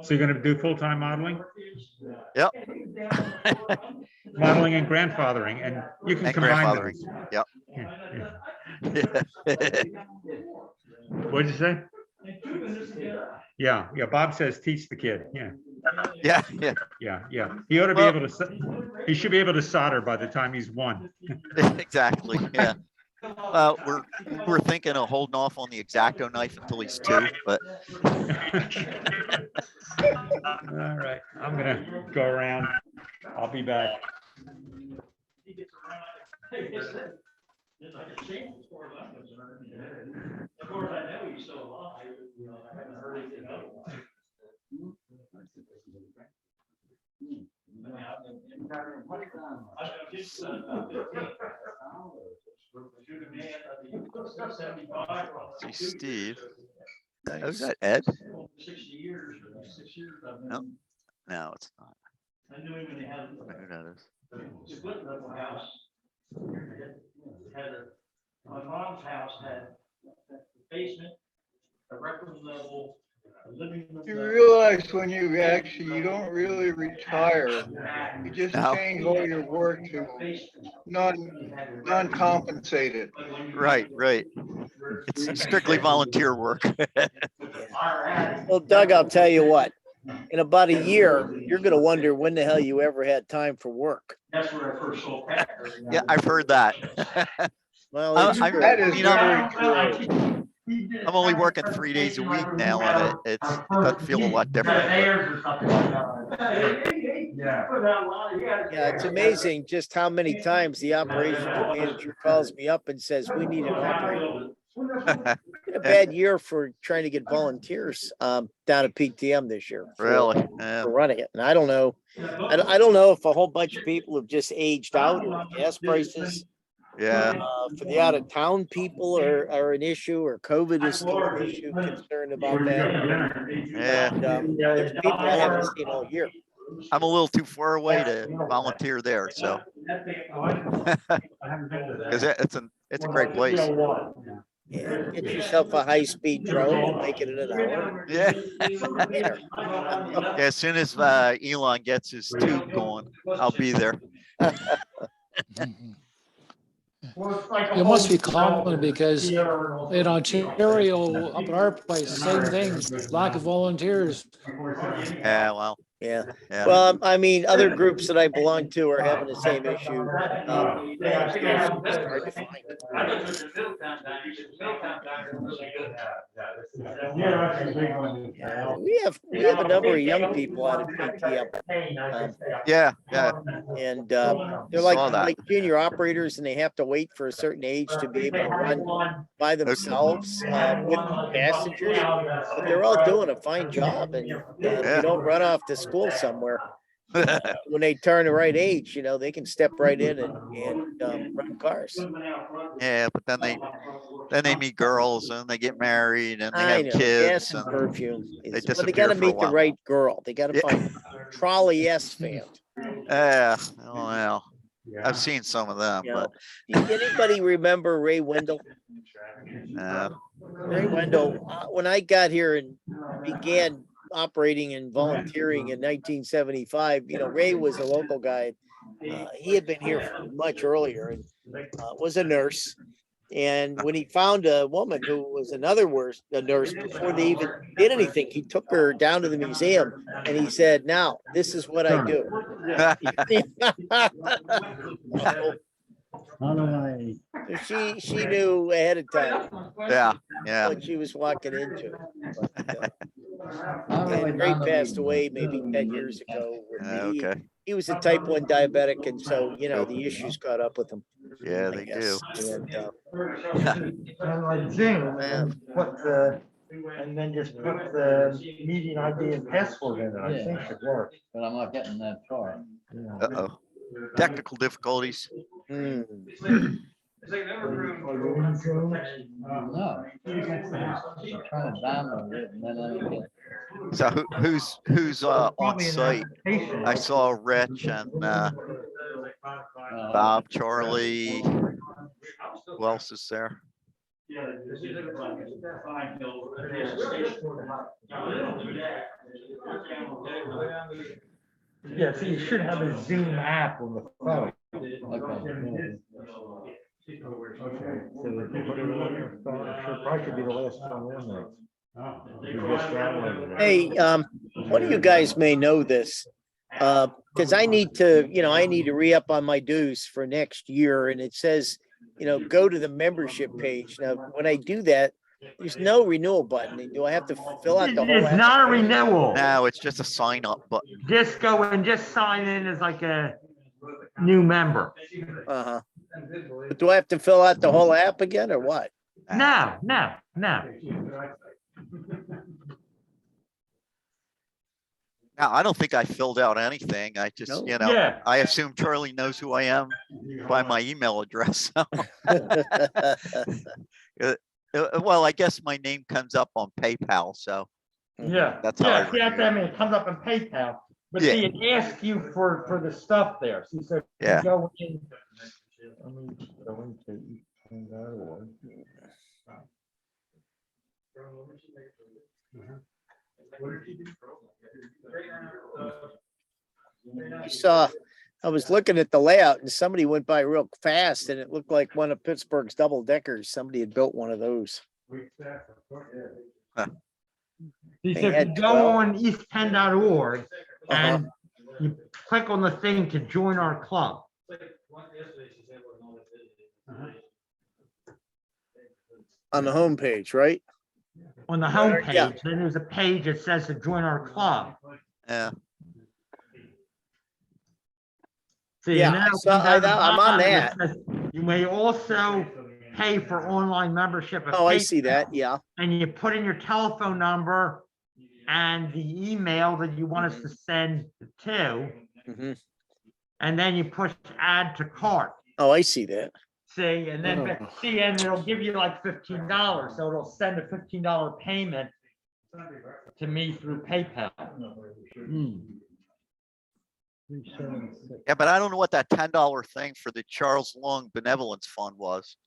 S2: So you're going to do full-time modeling?
S12: Yep.
S2: Modeling and grandfathering, and you can
S12: And
S2: combine
S12: grandfathering.
S2: those.
S12: Yep.
S2: Yeah. What'd you say? Yeah, yeah. Bob says teach the kid. Yeah.
S12: Yeah. Yeah.
S2: Yeah, yeah. He ought to be
S12: Well-
S2: able to. He should be able to solder by the time he's 1.
S12: Exactly. Yeah. Well, we're thinking of holding off on the X-Acto knife until he's 2, but
S2: All right, I'm gonna go around. I'll be back.
S12: see Steve. Is that Ed? No, no, it's not. I don't know who that is.
S8: My mom's house had a basement, a record level, a living room.
S11: You realize when you don't really retire, you just
S12: No.
S11: change all your work to non-compensated.
S12: Right, right. It's strictly volunteer work.
S5: Well, Doug, I'll tell you what, in about a year, you're gonna wonder when the hell you ever had time for work.
S8: That's where I first saw Pat.
S12: Yeah, I've heard that.
S5: Well, it's
S12: I'm-
S5: true.
S11: That is
S12: You know,
S11: very true.
S12: I'm only working 3 days a week now, and it doesn't feel a lot different.
S5: Yeah, it's amazing just how many times the operations manager calls me up and says, we need an operator. Been a bad year for trying to get volunteers down at PTM this year.
S12: Really? Yeah.
S5: For running it. And I don't know. I don't know if a whole bunch of people have just aged out or gas prices
S12: Yeah.
S5: for the out of town people are an issue, or COVID is still an issue, concerned about that.
S12: Yeah.
S5: And, there's people I haven't seen all year.
S12: I'm a little too far away to volunteer there, so. Because it's a great place.
S5: Yeah, get yourself a high-speed drone and make it in an hour.
S12: Yeah.
S5: There.
S12: Yeah, as soon as Elon gets his tube going, I'll be there.
S1: It must be common because in Ontario, up at our place, same thing, lack of volunteers.
S12: Yeah, well,
S5: Yeah.
S12: yeah.
S5: Well, I mean, other groups that I belong to are having the same issue. Volunteers are just hard to find. Yeah, we have a number of young people out of PTM.
S12: Yeah, yeah.
S5: And they're
S12: Saw that.
S5: like junior operators, and they have to wait for a certain age to be able to run by themselves with passengers. But they're all doing a fine job, and they don't run off to school somewhere. When they turn the right age, they can step right in and run cars.
S12: Yeah, but then they meet girls and they get married and they
S5: I
S12: have
S5: know,
S12: kids.
S5: gas and
S12: And
S5: perfume.
S12: they
S5: But they
S12: disappear
S5: gotta
S12: for a
S5: meet the
S12: while.
S5: right girl. They gotta
S12: Yeah.
S5: find trolley S fan.
S12: Yeah, oh well. I've seen some of them,
S5: You
S12: but
S5: know, anybody remember Ray Wendell?
S12: uh,
S5: Ray Wendell, when I got here and began operating and volunteering in 1975, Ray was a local guy. He had been here for much earlier and was a nurse. And when he found a woman who was a nurse, before they even did anything, he took her down to the museum and he said, "Now, this is what I do." She knew ahead of time
S12: yeah.
S5: what she was walking into. But, and Ray passed away maybe 10 years ago. He
S12: Okay.
S5: he was a type 1 diabetic, and so, you know, the issues caught up with him.
S12: Yeah,
S5: I
S12: they
S5: guess.
S12: do.
S5: And,
S9: And like Zoom,
S5: Man.
S9: and put the, and then just put the meeting ID and password in it, I think should work.
S7: But I'm not getting that far.
S12: Uh-oh. Technical difficulties.
S5: hmm.
S7: No. I'm trying to download it and then I get.
S12: So who's on
S9: Probably an
S12: site?
S9: application.
S12: I saw Rich and Bob, Charlie. Who else is there?
S9: Yeah, so you should have a Zoom app on the phone.
S7: Okay.
S9: Okay, so they can put it on your phone. It should, probably should be the last one in there. You just downloaded it.
S5: Hey, one of you guys may know this. Because I need to, you know, I need to re-up on my dues for next year, and it says, you know, go to the membership page. Now, when I do that, there's no renewal button. Do I have to fill out the whole?
S9: It's not a renewal.
S12: No, it's just a sign up button.
S9: Just go and just sign in as like a new member.
S5: Uh-huh. But do I have to fill out the whole app again, or what?
S9: No.
S12: Now, I don't think I filled out anything. I just,
S5: No?
S12: you know,
S9: Yeah.
S12: I assume Charlie knows who I am by my email address. Well, I guess my name comes up on PayPal, so
S9: Yeah.
S12: That's how I
S9: Yeah, see, that's, I mean, it comes up in PayPal, but
S12: Yeah.
S9: see, it asks you for the stuff there. See, so if you
S12: Yeah.
S9: go in. Let me go into ePenn.org.
S5: You saw, I was looking at the layout and somebody went by real fast and it looked like one of Pittsburgh's double deckers. Somebody had built one of those.
S9: See,
S5: They
S9: so if
S5: had
S9: you go
S5: 12.
S9: on eastpenn.org
S5: Uh-huh.
S9: and you click on the thing to join our club.
S5: On the homepage, right?
S9: On the
S5: Yeah.
S9: homepage, then there's a page that says to join our club.
S12: yeah.
S9: See,
S5: Yeah,
S9: and then
S5: I
S9: it'll
S5: saw-
S9: come down the
S5: I'm on
S9: bottom and it
S5: that.
S9: says, You may also pay for online membership. at
S5: Oh, I see
S9: PayPal.
S5: that. Yeah.
S9: And you put in your telephone number and the email that you want us to send to,
S5: Mhm.
S9: and then you push add to cart.
S5: Oh, I see that.
S9: See, and then,
S1: Oh.
S9: see, and it'll give you like $15, so it'll send a $15 payment to me through PayPal.
S12: Yeah, but I don't know what that $10 thing for the Charles Long Benevolence Fund was.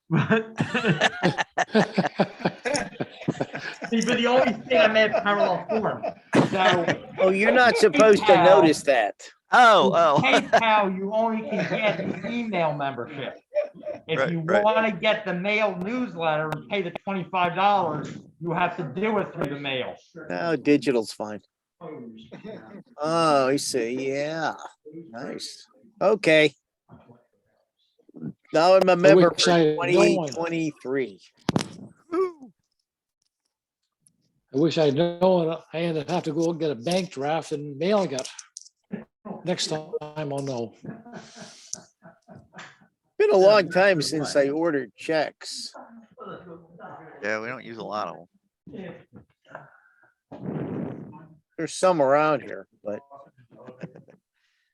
S9: See, but the only thing I made parallel form, so.
S5: Oh, you're not supposed to
S9: PayPal-
S5: notice that.
S12: Oh,
S9: PayPal, you only can get the email membership. If
S12: Right,
S9: you
S12: right.
S9: want to get the mail newsletter and pay the $25, you have to do it through the mail.
S5: No, digital's fine. Oh, I see. Yeah. Nice. Okay. Now I'm a member
S1: wish
S5: for
S1: I had known.
S5: 2023.
S1: I wish I'd known. I had to have to go and get a bank draft and mailing it. Next time I'll know.
S5: Been a long time since I ordered checks.
S12: yeah, we don't use a lot of them.
S5: There's some around here, but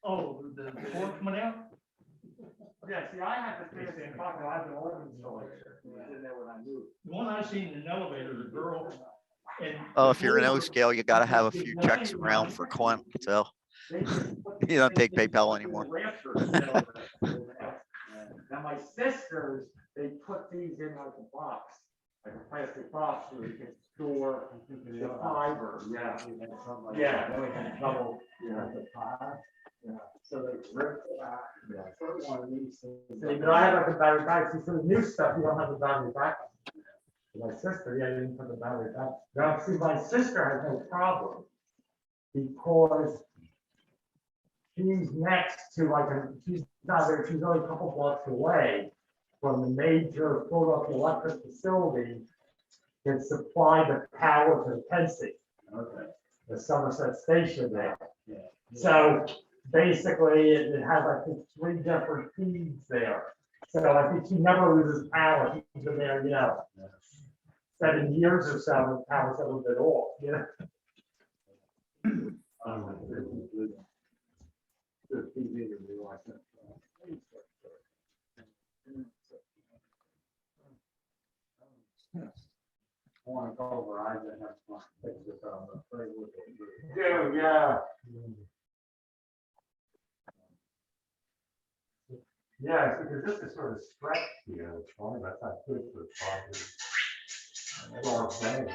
S9: Oh, the board coming out? Yeah, see, I had to stay at the pocket, I had an old installation. The one I seen in the elevator, the girl. and
S12: Oh, if you're an
S9: the
S12: O
S9: door-
S12: scale, you gotta have a few checks around for Quint, so you don't take PayPal anymore.
S6: Now, my sisters, they put these in like a box, like a plastic box, so you can store the fiber, yeah. Yeah, then we had trouble, so they ripped it out. But I have like a battery back, see, for the new stuff, you don't have the battery back. My sister, yeah, you didn't put the battery back. Now, see, my sister has no problem, because she's next to like she's not there, she's only a couple blocks away from the major Philadelphia electric facility that supplied the power to the Penn Station. Okay. The Somerset Station there. So basically it has like the 3 different feeds there. So I think she never loses power. She's been there, 7 years or so, the power's a little bit off, Yeah. Yeah, because this is sort of stretched here, it's fine, that's not good for the property. That's all I'm saying,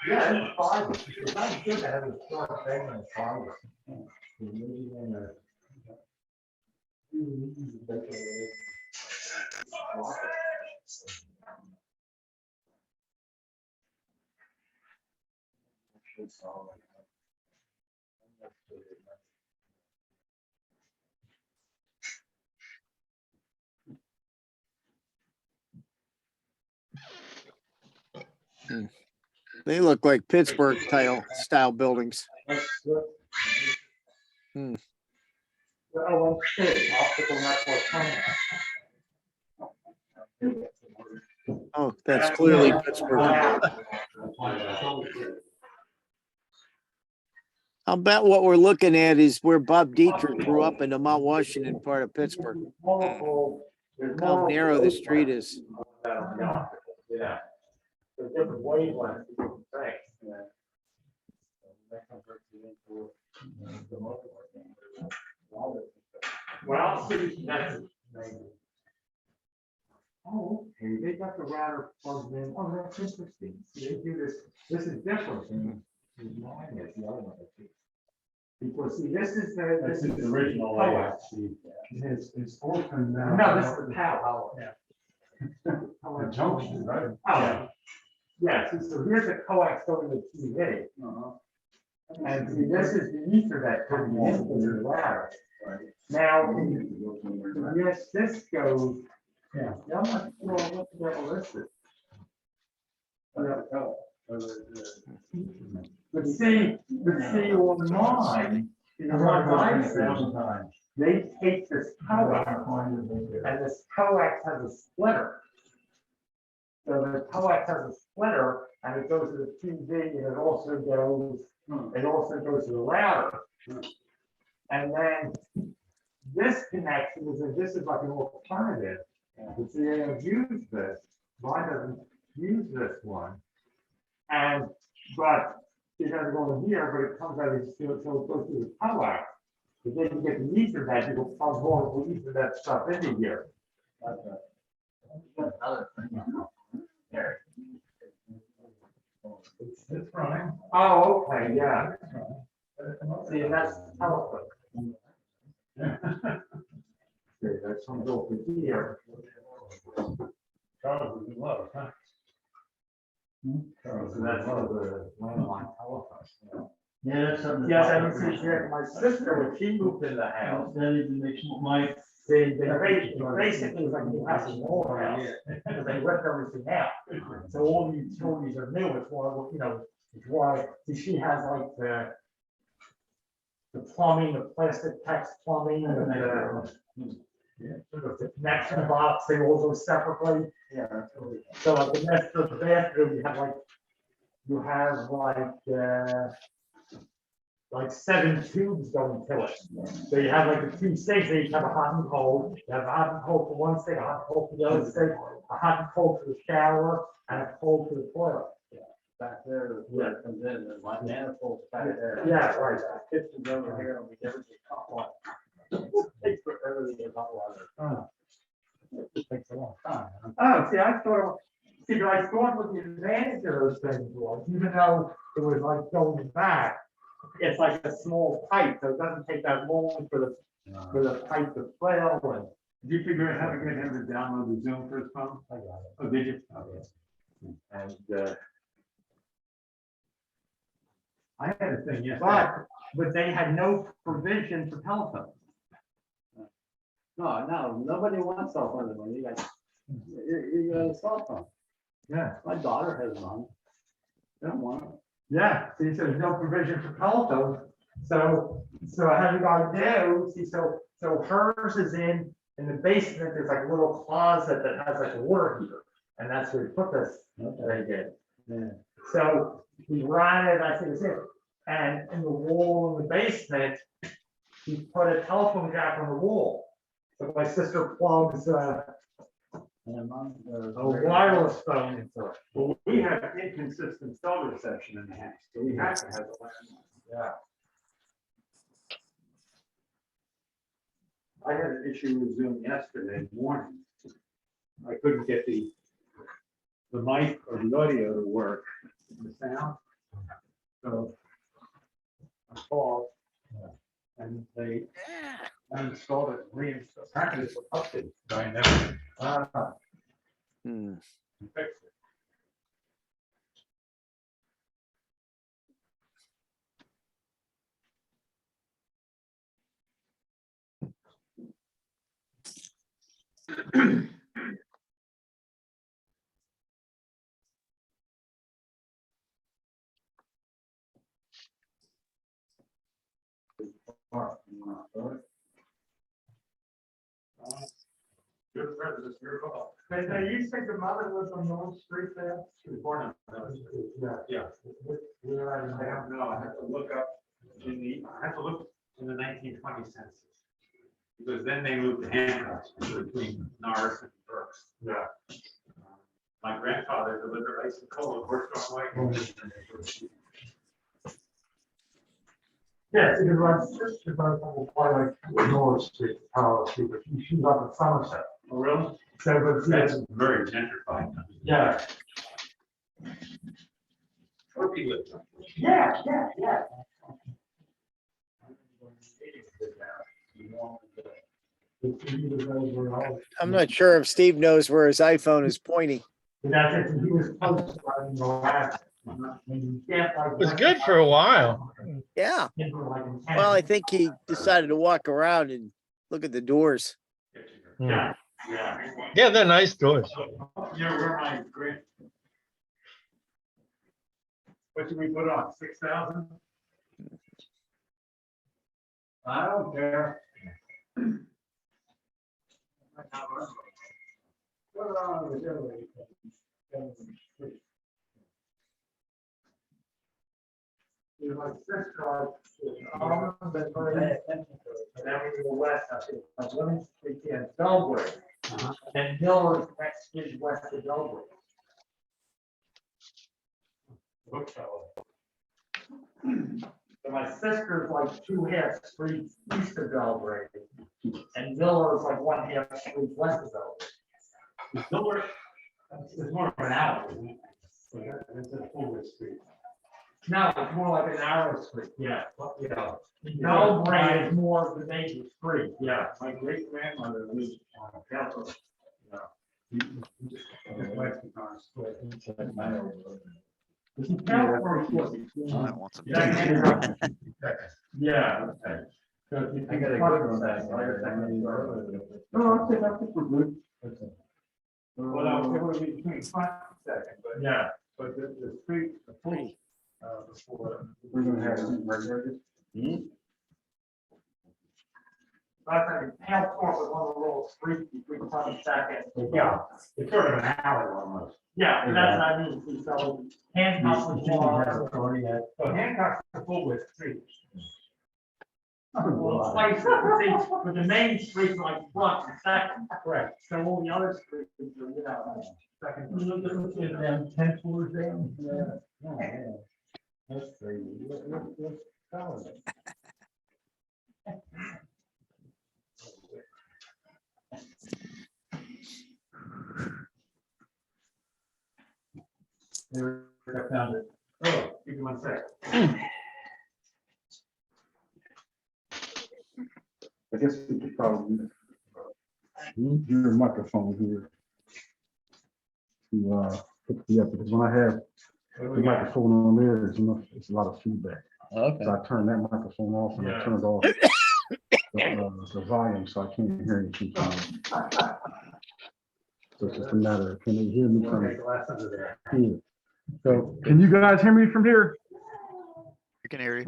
S6: Yeah, it's fine, it's not good to have a short thing in fiber.
S5: They look like Pittsburgh style buildings. Hmm.
S6: Well, optical network tunnel.
S5: Oh, that's clearly Pittsburgh. I'll bet what we're looking at is where Bob Dietrich grew up in the Mount Washington part of Pittsburgh. Look how narrow the street is.
S6: Yeah. The different wavelengths, different things. Well, that's. Oh, okay, they got the router plugged in. Oh, that's interesting. They do this, this is different than mine is, the other one. Because see, this is the. This is the original layout. It's open now. No, this is the power. Yeah. The junction, right? Oh, yeah, so here's the coax going to TV. And see, this is the Ethernet coming into the router. Now, yes, this goes. Yeah. I'm not sure what the hell this is. But see on mine, they take this coax, and this coax has a splitter. So the coax has a splitter, and it goes to the TV, and it also goes to the router. And then this connection this is like an alternative. But see, they don't use this. Mine doesn't use this one. But it doesn't go in here, but it comes out of so it goes through the coax. But then you get the Ethernet, you can plug more Ethernet stuff into here. It's running. Oh, okay, yeah. See, that's telephone. Okay, that's comes over here. So that's the landline telephone.
S8: Yeah, that's something.
S6: Yes, I can see here, my sister, when she moved in the house,
S8: That even makes my.
S6: they basically it's like you have a whole house, because they ripped everything out. So all the utilities are new, it's why, it's why, see, she has like the plumbing, the plastic text plumbing, and the connection box, they all go separately.
S8: Yeah.
S6: So like the next to the bathroom, you have like 7 tubes going to it. So you have like the 2 sinks, so you have a hot and cold. You have a hot and cold for one sink, a hot and cold for the other sink, a hot and cold for the shower, and a cold for the toilet.
S8: Back there, where it comes in, there's like manifolds back there.
S6: Yeah, right.
S8: Kitchen's over here, and we never get hot water. They put everything in hot water.
S6: It takes a long time. Oh, see, I thought what the advantage of those things was, even though it was like going back, it's like a small pipe, so it doesn't take that long for the pipe to fail,
S9: Did you figure out how to get him to download the Zoom for his phone? I got it. Oh, did you? Okay. And, I had a thing, yes. But they had no provision for telephone.
S7: No, nobody wants cell phone anymore. You got a cell phone.
S9: Yeah.
S7: My daughter has one. They don't want it.
S9: Yeah, see, so there's no provision for telephone. So how do you guys do? See, so hers is in the basement, there's like a little closet that has like a water heater. And that's where we put this, they did.
S7: Yeah.
S9: So we ran it, I think it's it. And in the wall in the basement, he put a telephone jack on the wall. So my sister plugs a wireless phone into it.
S13: Well, we have inconsistent cell reception in the house, so we have to have the landline.
S9: Yeah.
S13: I had an issue with Zoom yesterday morning. I couldn't get the mic or the audio to work, the sound. So I called and they uninstalled it, reinstalled, apparently it's updated by now.
S5: Hmm.
S13: Fixed it.
S9: Good president, your call. And now you think the mother was on North Street there?
S13: She was born on Another Street. Yeah.
S9: I
S13: I don't know, I have to look up I have to look in the 1920 census. Because then they moved to Hancock between Norris and Berks.
S9: Yeah.
S13: My grandfather delivered ice and cola, horse on white.
S9: Yes, because my sister goes on like North Street, Powell Street, but she's up in Somerset.
S13: Oh, really?
S9: So, but
S13: That's very gentrified.
S9: yeah,
S13: Where we live.
S9: yeah.
S5: I'm not sure if Steve knows where his iPhone is pointing.
S9: That's it, he was close to running the last.
S2: It was good for a while.
S5: Yeah. Well, I think he decided to walk around and look at the doors.
S9: Yeah.
S2: Yeah, they're nice doors.
S13: You know where my grand.
S9: What should we put on, 6,000?
S13: I don't care.
S9: My sister, but and then we go west, I think, like Lemon Street and Belgrade. And Miller's next street west of Belgrade. So my sister's like 2.5 streets east of Belgrade. And Miller's like 1.5 streets west of Belgrade.
S13: Miller, it's more of an alley. It's a full street.
S9: No, it's more like an arrow street, yeah. Belgrade is more of the major street, yeah.
S13: My great grandmother lived on a castle.
S12: I want some.
S9: Yeah.
S13: I got a good one back there.
S9: No, I think we're good.
S13: Well, it would be between 5 seconds, but.
S9: Yeah.
S13: But the street, the full, before.
S9: We're gonna have some burgers. I think Hale Court was one of the little streets between 22nd.
S13: Yeah, it's sort of an alley almost.
S9: Yeah, and that's what I mean, see, so Hancock was more.
S13: So Hancock's a full width street.
S9: Well, it's like, see, but the main street's like front and second.
S13: Correct.
S9: So all the other streets are, you know, second.
S13: Look at them 10 floors down. Yeah. That's crazy.
S9: There, I found it. Oh, give me 1 sec.
S13: I guess we could probably. your microphone here. To pick me up, because when I have the microphone on there, it's a lot of feedback.
S7: Okay.
S13: So I turn that microphone off and I turn it off the volume, so I can't hear anything. So it's just a matter of, can they hear me from here? So can you guys hear me from here?
S12: We can hear you.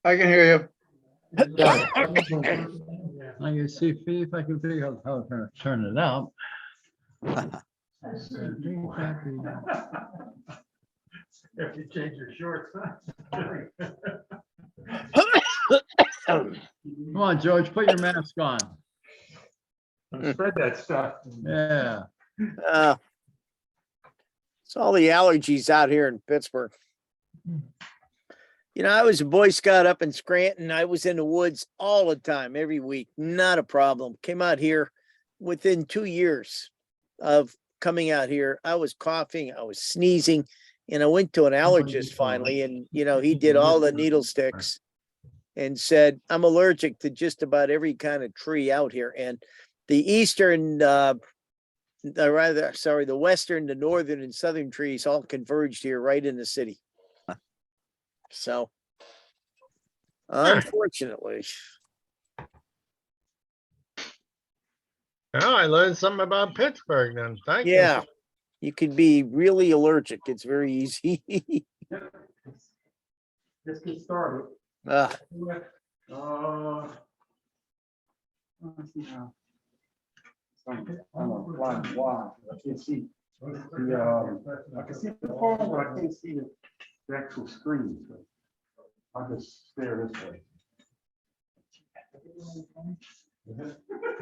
S11: I can hear you.
S7: I can see if I can figure out how to turn it out.
S13: If you change your shorts.
S7: Come on, George, put your mask on.
S13: Spread that stuff.
S7: Yeah.
S5: It's all the allergies out here in Pittsburgh. You know, I was a Boy Scout up in Scranton. I was in the woods all the time, every week, not a problem. Came out here within 2 years of coming out here. I was coughing, I was sneezing, and I went to an allergist finally. And, you know, he did all the needle sticks and said, I'm allergic to just about every kind of tree out here. And the eastern, the western, the northern and southern trees all converged here right in the city. So, unfortunately.
S2: Oh, I learned something about Pittsburgh then. Thank you.
S5: Yeah, you could be really allergic. It's very easy.
S13: Let's get started.
S5: Ah,
S13: Let's see now. I don't know why. I can't see. I can see the phone, but I can't see the actual screen. So I'll just stare this way.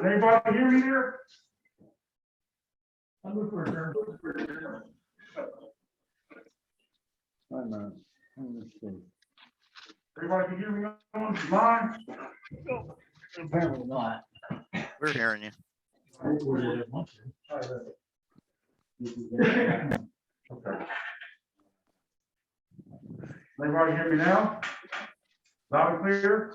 S13: Anybody hear me there? I'm looking for a Everybody can hear me on mine?
S7: Apparently not.
S12: We're hearing you.
S13: Okay. Everybody hear me now? Loud and clear?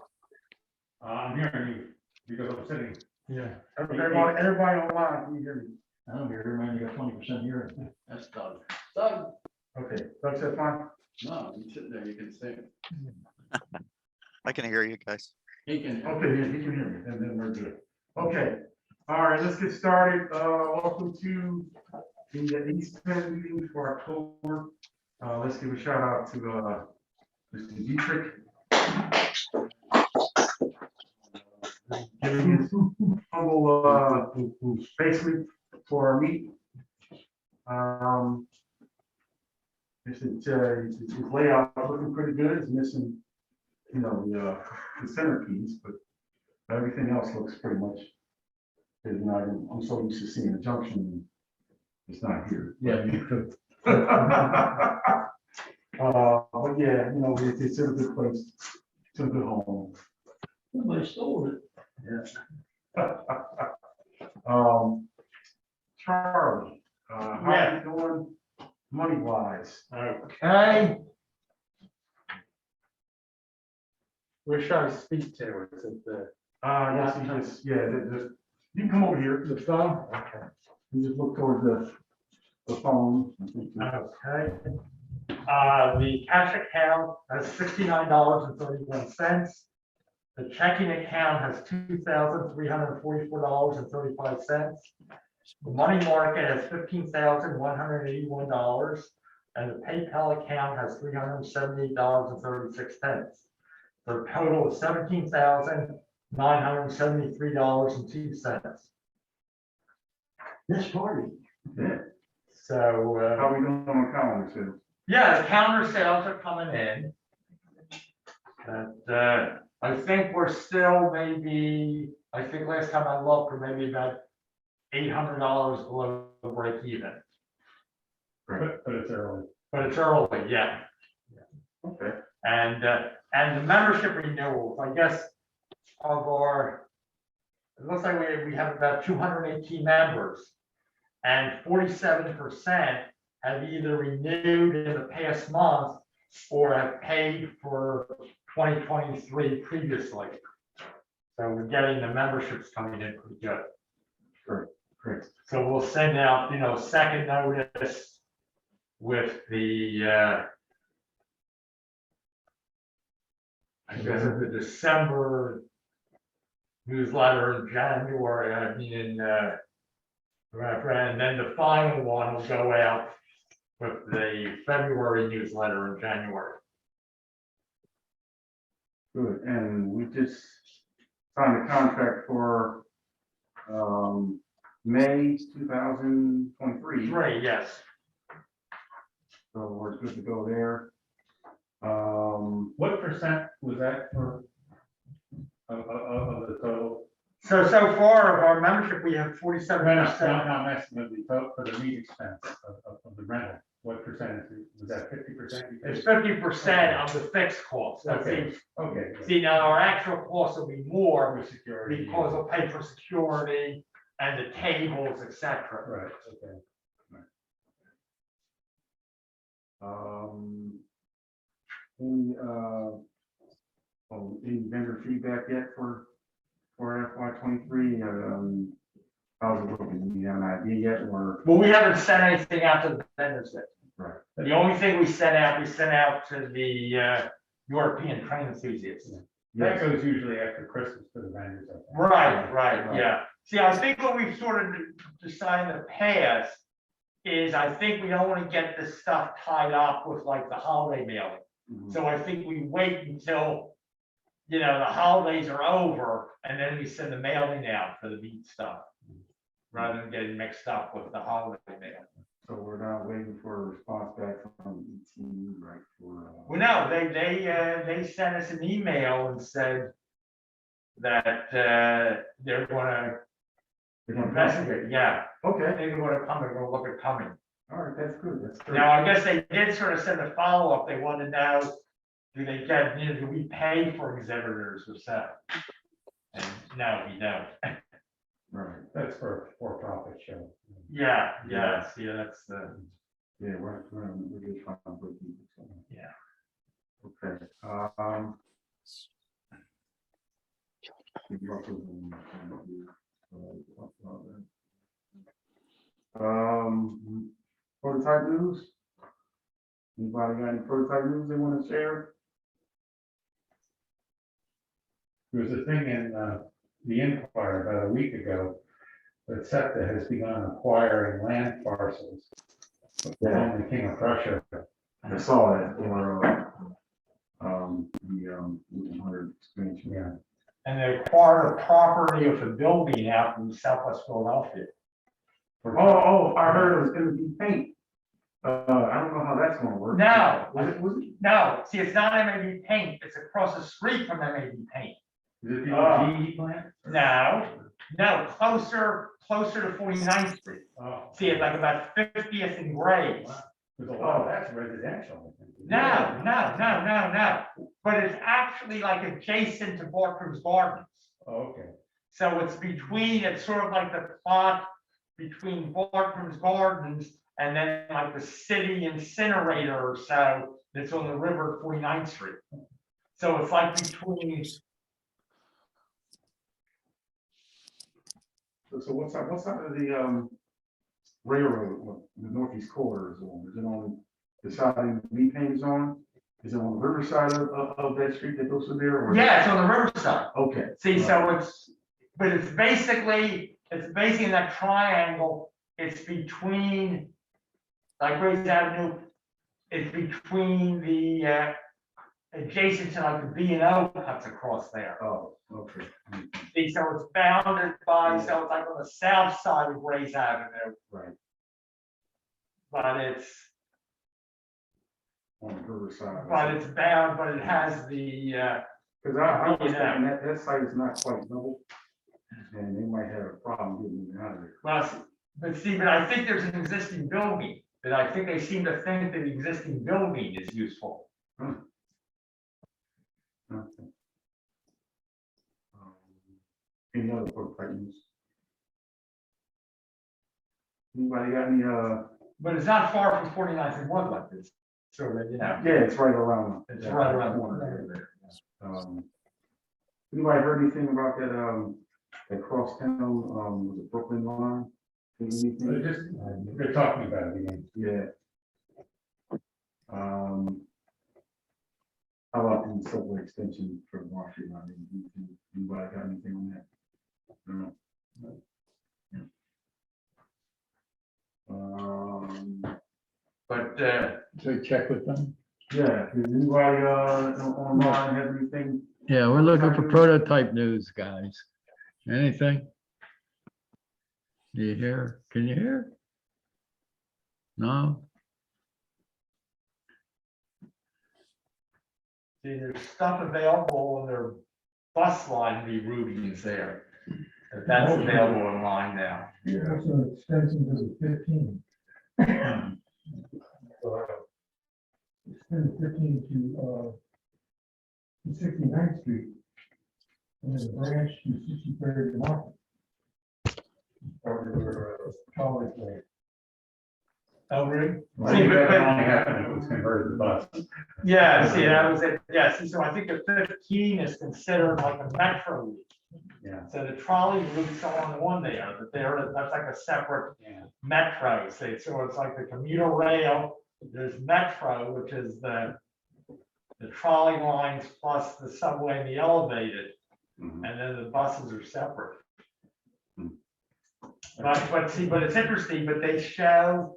S13: I'm hearing you because I'm sitting. Yeah. Everybody online, can you hear me?
S8: I don't hear, man, you got 20% hearing.
S7: That's Doug. Doug.
S13: Okay, Doug said fine.
S7: No, you sit there, you can see.
S12: I can hear you guys.
S7: He can.
S13: Okay, yeah, he can hear me, and then we're good. Okay, all right, let's get started. Welcome to the East Penn meeting for October. Let's give a shout out to Mr. Dietrich. Giving his humble basically for our meeting. His layout looking pretty good. It's missing, you know, the centerpiece, but everything else looks pretty much. I'm so used to seeing a junction. It's not here.
S8: Yeah.
S13: But yeah, you know, it's in a good place. It's a good home.
S8: Somebody stole it.
S13: Yeah. Charlie, how are you doing money wise?
S9: Okay. Where should I speak to? Is it the?
S13: Yes, you can come over here.
S9: The phone? Okay.
S13: You just look toward the phone.
S9: Okay. The cash account has $69.31. The checking account has $2,344.35. The money market has $15,181, and the PayPal account has $378.36. So a total of $17,973.02.
S13: This party. Yeah.
S9: So
S13: How are we doing on calendar sales?
S9: yeah, the counter sales are coming in. And I think we're still maybe, I think last time I looked, we're maybe about $800 below the break even.
S13: But it's early.
S9: But it's early, yeah.
S13: Okay.
S9: And the membership renewals, I guess, of our, it looks like we have about 218 members, and 47% have either renewed in the past month or have paid for 2023 previously. So we're getting the memberships coming in pretty good.
S13: Great.
S6: So we'll send out, second notice with the, I guess of the December newsletter in January, and then the final one will go out with the February newsletter in January.
S13: Good, and we just signed a contract for May 2023.
S6: Right, yes.
S13: So we're good to go there.
S14: What percent was that for of the total?
S6: So far of our membership, we have 47%.
S14: I'm asking of the total for the meat expense of the rental. What percentage was that? 50%?
S6: It's 50% of the fixed cost. That's
S14: Okay.
S6: it.
S14: Okay.
S6: See, now our actual cost will be more
S14: For security.
S6: because we'll pay for security and the tables, etc.
S14: Right, okay.
S13: Any vendor feedback yet for FY23? How's it looking? Do you have an idea yet, or?
S6: Well, we haven't sent anything out to the vendors yet.
S13: Right.
S6: The only thing we sent out to the European train enthusiasts.
S14: That goes usually after Christmas to the vendors. I think.
S6: Right, yeah. See, I think what we've sort of decided in the past is I think we don't want to get this stuff tied up with like the holiday mailing.
S13: Mhm.
S6: So I think we wait until, the holidays are over and then we send the mailing out for the meat stuff, rather than getting mixed up with the holiday mail.
S13: So we're not waiting for a response back from ET, right?
S6: Well, no, they sent us an email and said that they're gonna investigate, yeah.
S13: Okay,
S6: They're gonna come, they're gonna look at coming.
S13: all right, that's good, that's good.
S6: Now, I guess they did sort of send a follow-up. They want to know, do they get, do we pay for exhibitors or so? And no, we don't.
S13: Right,
S14: That's for a for-profit show.
S6: Yeah, that's the,
S13: yeah, we're just trying to break even. So.
S6: yeah.
S13: Okay, prototype news? Anybody got any prototype news they want to share?
S14: There was a thing in the Inquirer about a week ago that SEPTA has begun acquiring land parcels
S13: Yeah.
S14: from the King of Prussia.
S13: I saw that for, the 100 expansion.
S14: Yeah.
S6: And they acquired a property of a building out in Southwest Philadelphia.
S13: I heard it was gonna be paint. I don't know how that's gonna work.
S6: No.
S13: Was it?
S6: No, see, it's not MAB Paint. It's across the street from MAB Paint.
S14: Is it the GE plant?
S6: No, closer to 49th Street.
S14: Oh.
S6: See, it's like about 50th and Grays.
S14: There's a lot of that's residential. I think.
S6: No. But it's actually like adjacent to Bartram's Gardens.
S14: Oh, okay.
S6: So it's sort of like the plot between Bartram's Gardens and then like the city incinerator or so that's on the river at 49th Street. So it's like between.
S13: So what's up of the railroad, the northeast corridor is on? Is it on the side of the paint is on? Is it on the riverside of that street that goes through there? Or?
S6: Yeah, it's on the riverside.
S13: Okay.
S6: See, so it's basically in that triangle. It's between, like Grace Avenue, it's between the adjacent to like the B&O cuts across there.
S13: Oh, okay.
S6: See, so it's bounded by, so it's like on the south side of Grace Avenue,
S13: Right.
S6: but it's
S13: On the riverside.
S6: bound, but it has the,
S13: Because I was thinking that site is not quite level, and they might have a problem getting it out of there.
S6: well, but I think there's an existing building, that I think they seem to think that the existing building is useful.
S13: Okay. Any other prototype news? Anybody got any,
S6: But it's not far from 49th and Woodland, it's sort of,
S13: yeah, it's right around.
S6: it's right around the corner there.
S13: Anybody heard anything about that, across town, was it Brooklyn line?
S14: They're talking about it again.
S13: Yeah. How about the subway extension for Washington? I mean, anybody got anything on that? No.
S7: So check with them.
S13: Yeah, did anybody, online have anything?
S7: Yeah, we're looking for prototype news, guys. Anything? Do you hear? Can you hear? No?
S9: See, there's stuff available on their bus line reroutings there. If that's available online now.
S13: Yeah.
S9: Also extension to the 15. Extend 15 to 69th Street. And then branch to 63rd Market. Or College Way. Elbridge?
S14: I think that only happened if it was converted to bus.
S9: Yeah, see, that was it. Yeah, see, so I think the 15 is considered like a metro route.
S14: Yeah.
S9: So the trolley routes are on one there, but that's like a separate metro. So it's like the commuter rail, there's metro, which is the trolley lines plus the subway and the elevated.
S13: Mhm.
S9: And then the buses are separate. But it's interesting, but they show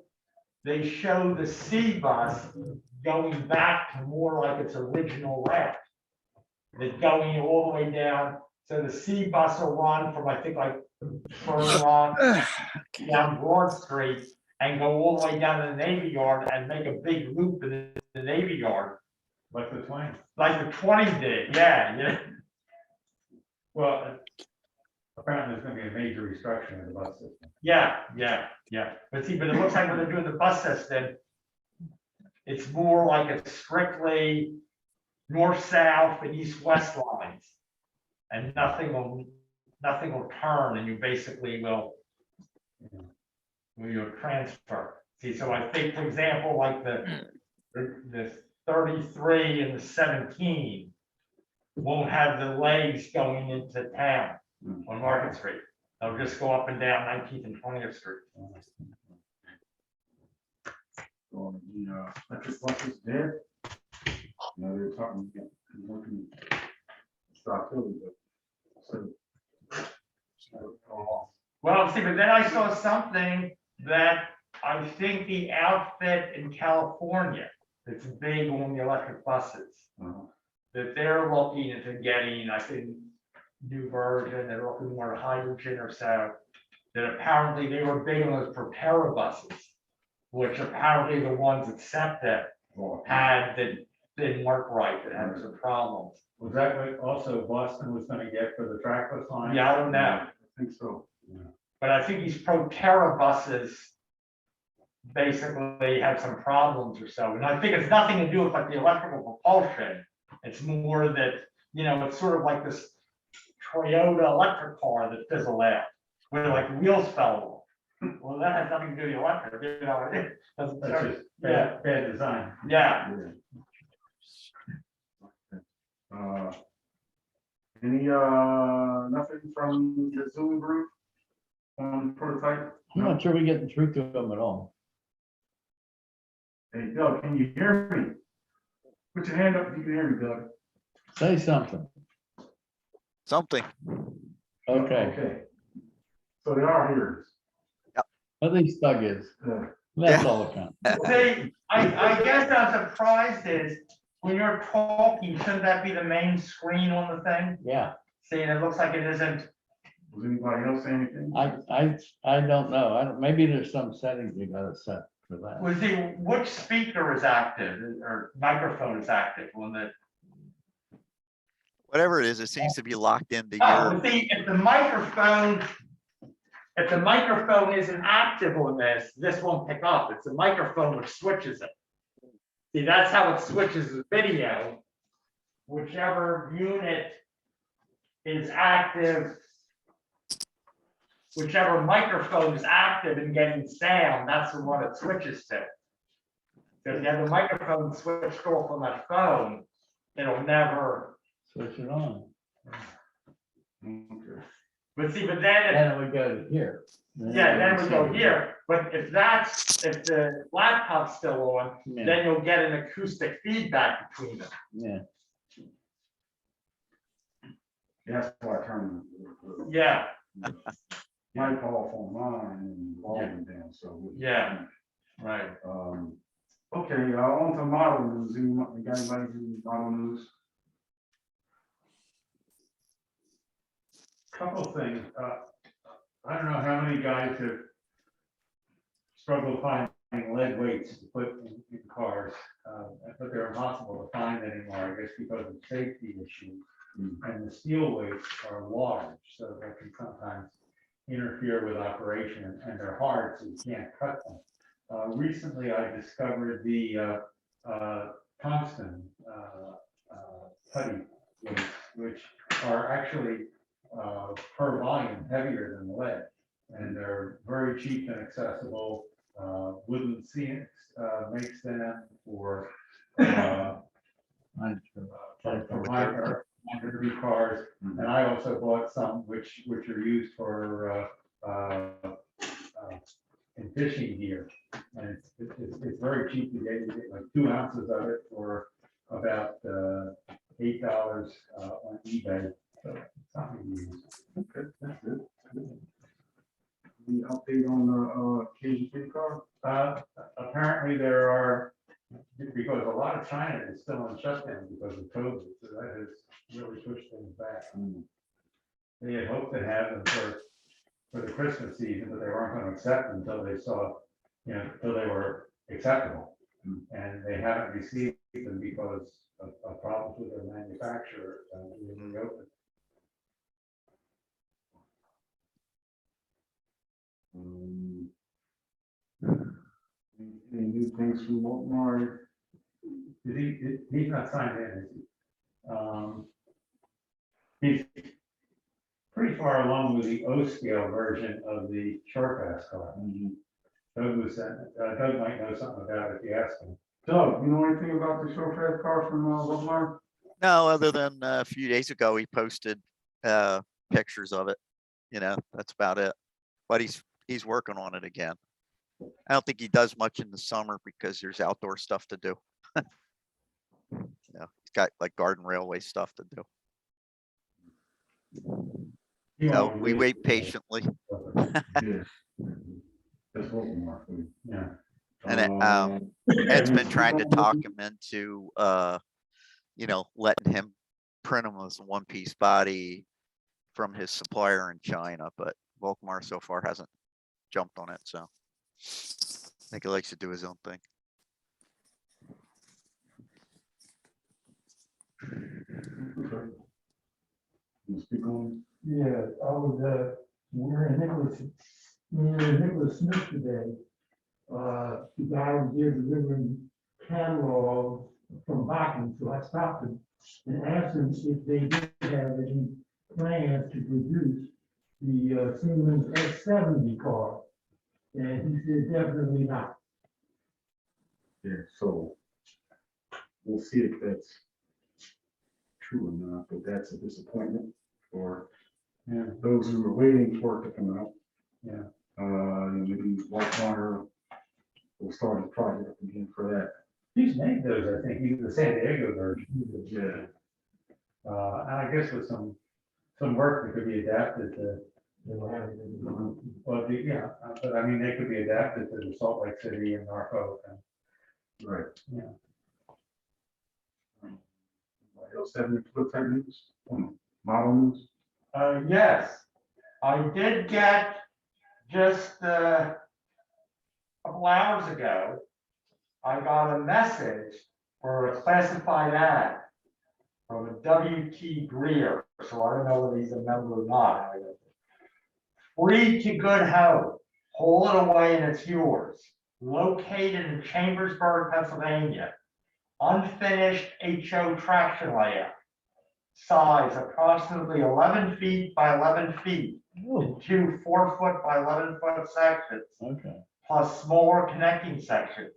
S9: the C bus going back to more like its original route. They're going all the way down, so the C bus will run from, I think, like further on down Broad Street and go all the way down to the Navy Yard and make a big loop in the Navy Yard.
S14: Like the 20.
S9: Like the 20 did, yeah.
S14: Well, apparently there's gonna be a major restructuring of the bus system.
S9: Yeah. But see, but it looks like when they're doing the bus system, it's more like it's strictly north-south and east-west lines. And nothing will turn, and you basically will transfer. See, so I think, for example, like the 33 and the 17 won't have the legs going into town on Market Street. They'll just go up and down 19th and 20th Street.
S13: The electric bus is dead. They're talking, working, stop building, but.
S9: Well, see, but then I saw something that I think the outfit in California that's big on the electric buses, that they're looking into getting, I think, new version, they're looking more hydrogen or so, that apparently they were big on those Proterra buses, which apparently the ones that SEPTA had that didn't work right, that had some problems.
S14: Was that what also Boston was gonna get for the trackless line?
S9: Yeah, I don't know.
S13: I think so.
S9: But I think these Proterra buses basically have some problems or so. And I think it's nothing to do with like the electrical propulsion. It's more that, it's sort of like this Toyota electric car that fizzled out, where like the wheels fell off. Well, that has nothing to do with the electric, it doesn't.
S14: That's just bad design.
S9: Yeah.
S13: Any, nothing from the Zoom group on prototype?
S7: I'm not sure we get the truth to them at all.
S13: Hey, Doug, can you hear me? Put your hand up if you can hear me, Doug.
S7: Say something.
S12: Something.
S7: Okay,
S13: So they are here.
S7: at least Doug is.
S13: Yeah.
S7: That's all that counts.
S9: See, I guess I'm surprised is when you're talking, shouldn't that be the main screen on the thing?
S7: Yeah,
S9: See, and it looks like it isn't.
S13: Was anybody else saying anything?
S7: I don't know. Maybe there's some settings you gotta set for that.
S9: Well, see, which speaker is active or microphone is active on the?
S12: Whatever it is, it seems to be locked into
S9: Oh,
S12: your,
S9: but see, if the microphone isn't active on this won't pick up. It's the microphone which switches it. See, that's how it switches the video. Whichever unit is active, whichever microphone is active and getting sound, that's the one it switches to. So if you have the microphone switched off on that phone, it'll never.
S7: Switch it on.
S13: Okay.
S9: But see, but then,
S7: Then it would go to here.
S9: yeah, then we go here, but if the laptop's still on,
S7: Yeah.
S9: then you'll get an acoustic feedback between them.
S7: Yeah.
S13: That's why I turned.
S9: Yeah,
S13: My call phone line and volume down, so.
S9: yeah, right.
S13: Okay, on to model news. You got anybody do model news?
S14: Couple of things. I don't know how many guys have struggled finding lead weights to put in cars, but they're impossible to find anymore, I guess, because of safety issues. And the steel weights are large, so they can sometimes interfere with operation, and they're hard, so you can't cut them. Recently, I discovered the tungsten putty weights, which are actually per volume heavier than lead, and they're very cheap and accessible. Woodland Scenics makes them for my derby cars, and I also bought some which are used for in fishing gear, and it's very cheap to get. You get like 2 ounces of it for about $8 on eBay. So it's something to use.
S13: Okay, that's good. The update on the KG3 car?
S14: Apparently there are, because a lot of China is still on shutdown because of COVID, so that has really pushed things back. They had hoped to have them for the Christmas season, but they weren't going to accept them until they saw, until they were acceptable. And they haven't received them because of problems with their manufacturer being reopened.
S13: Any new things from Walmart?
S14: He's not signed in, is he? He's pretty far along with the O-scale version of the short pass car. Doug might know something about it if you ask him.
S13: Doug, you know anything about the short pass car from Walmart?
S12: No, other than a few days ago, he posted pictures of it. That's about it. But he's working on it again. I don't think he does much in the summer because there's outdoor stuff to do. He's got like garden railway stuff to do. So we wait patiently.
S13: Yes. That's Walmart.
S14: Yeah.
S12: And Ed's been trying to talk him into, letting him print him as a one-piece body from his supplier in China, but Volkmar so far hasn't jumped on it, so I think he likes to do his own thing.
S13: Speak on.
S8: Yeah, I was, we're in Nicholas Smith today. The guy was there delivering catalogs from Bachman, so I stopped him and asked him if they did have any plans to produce the Siemens S70 car. And he said definitely not.
S13: Yeah, so we'll see if that's true or not, but that's a disappointment for those who are waiting for it to come out.
S14: Yeah.
S13: Maybe Walmart will start the project again for that.
S14: He's made those, I think, even the San Diego version.
S13: Yeah.
S14: And I guess with some work that could be adapted to. Well, but I mean, they could be adapted to the Salt Lake City and Norfolk. And,
S13: right.
S14: Yeah.
S13: Anybody else have any flip news? Model news?
S9: Yes, I did get just a couple hours ago, I got a message for a classified ad from a W.T. Greer, so I don't know whether he's a member or not. Free to good home, haul it away and it's yours. Located in Chambersburg, Pennsylvania. Unfinished HO traction layout. Size approximately 11 feet by 11 feet. In 2 4-foot by 11-foot sections.
S7: Okay.
S9: Plus smaller connecting sections.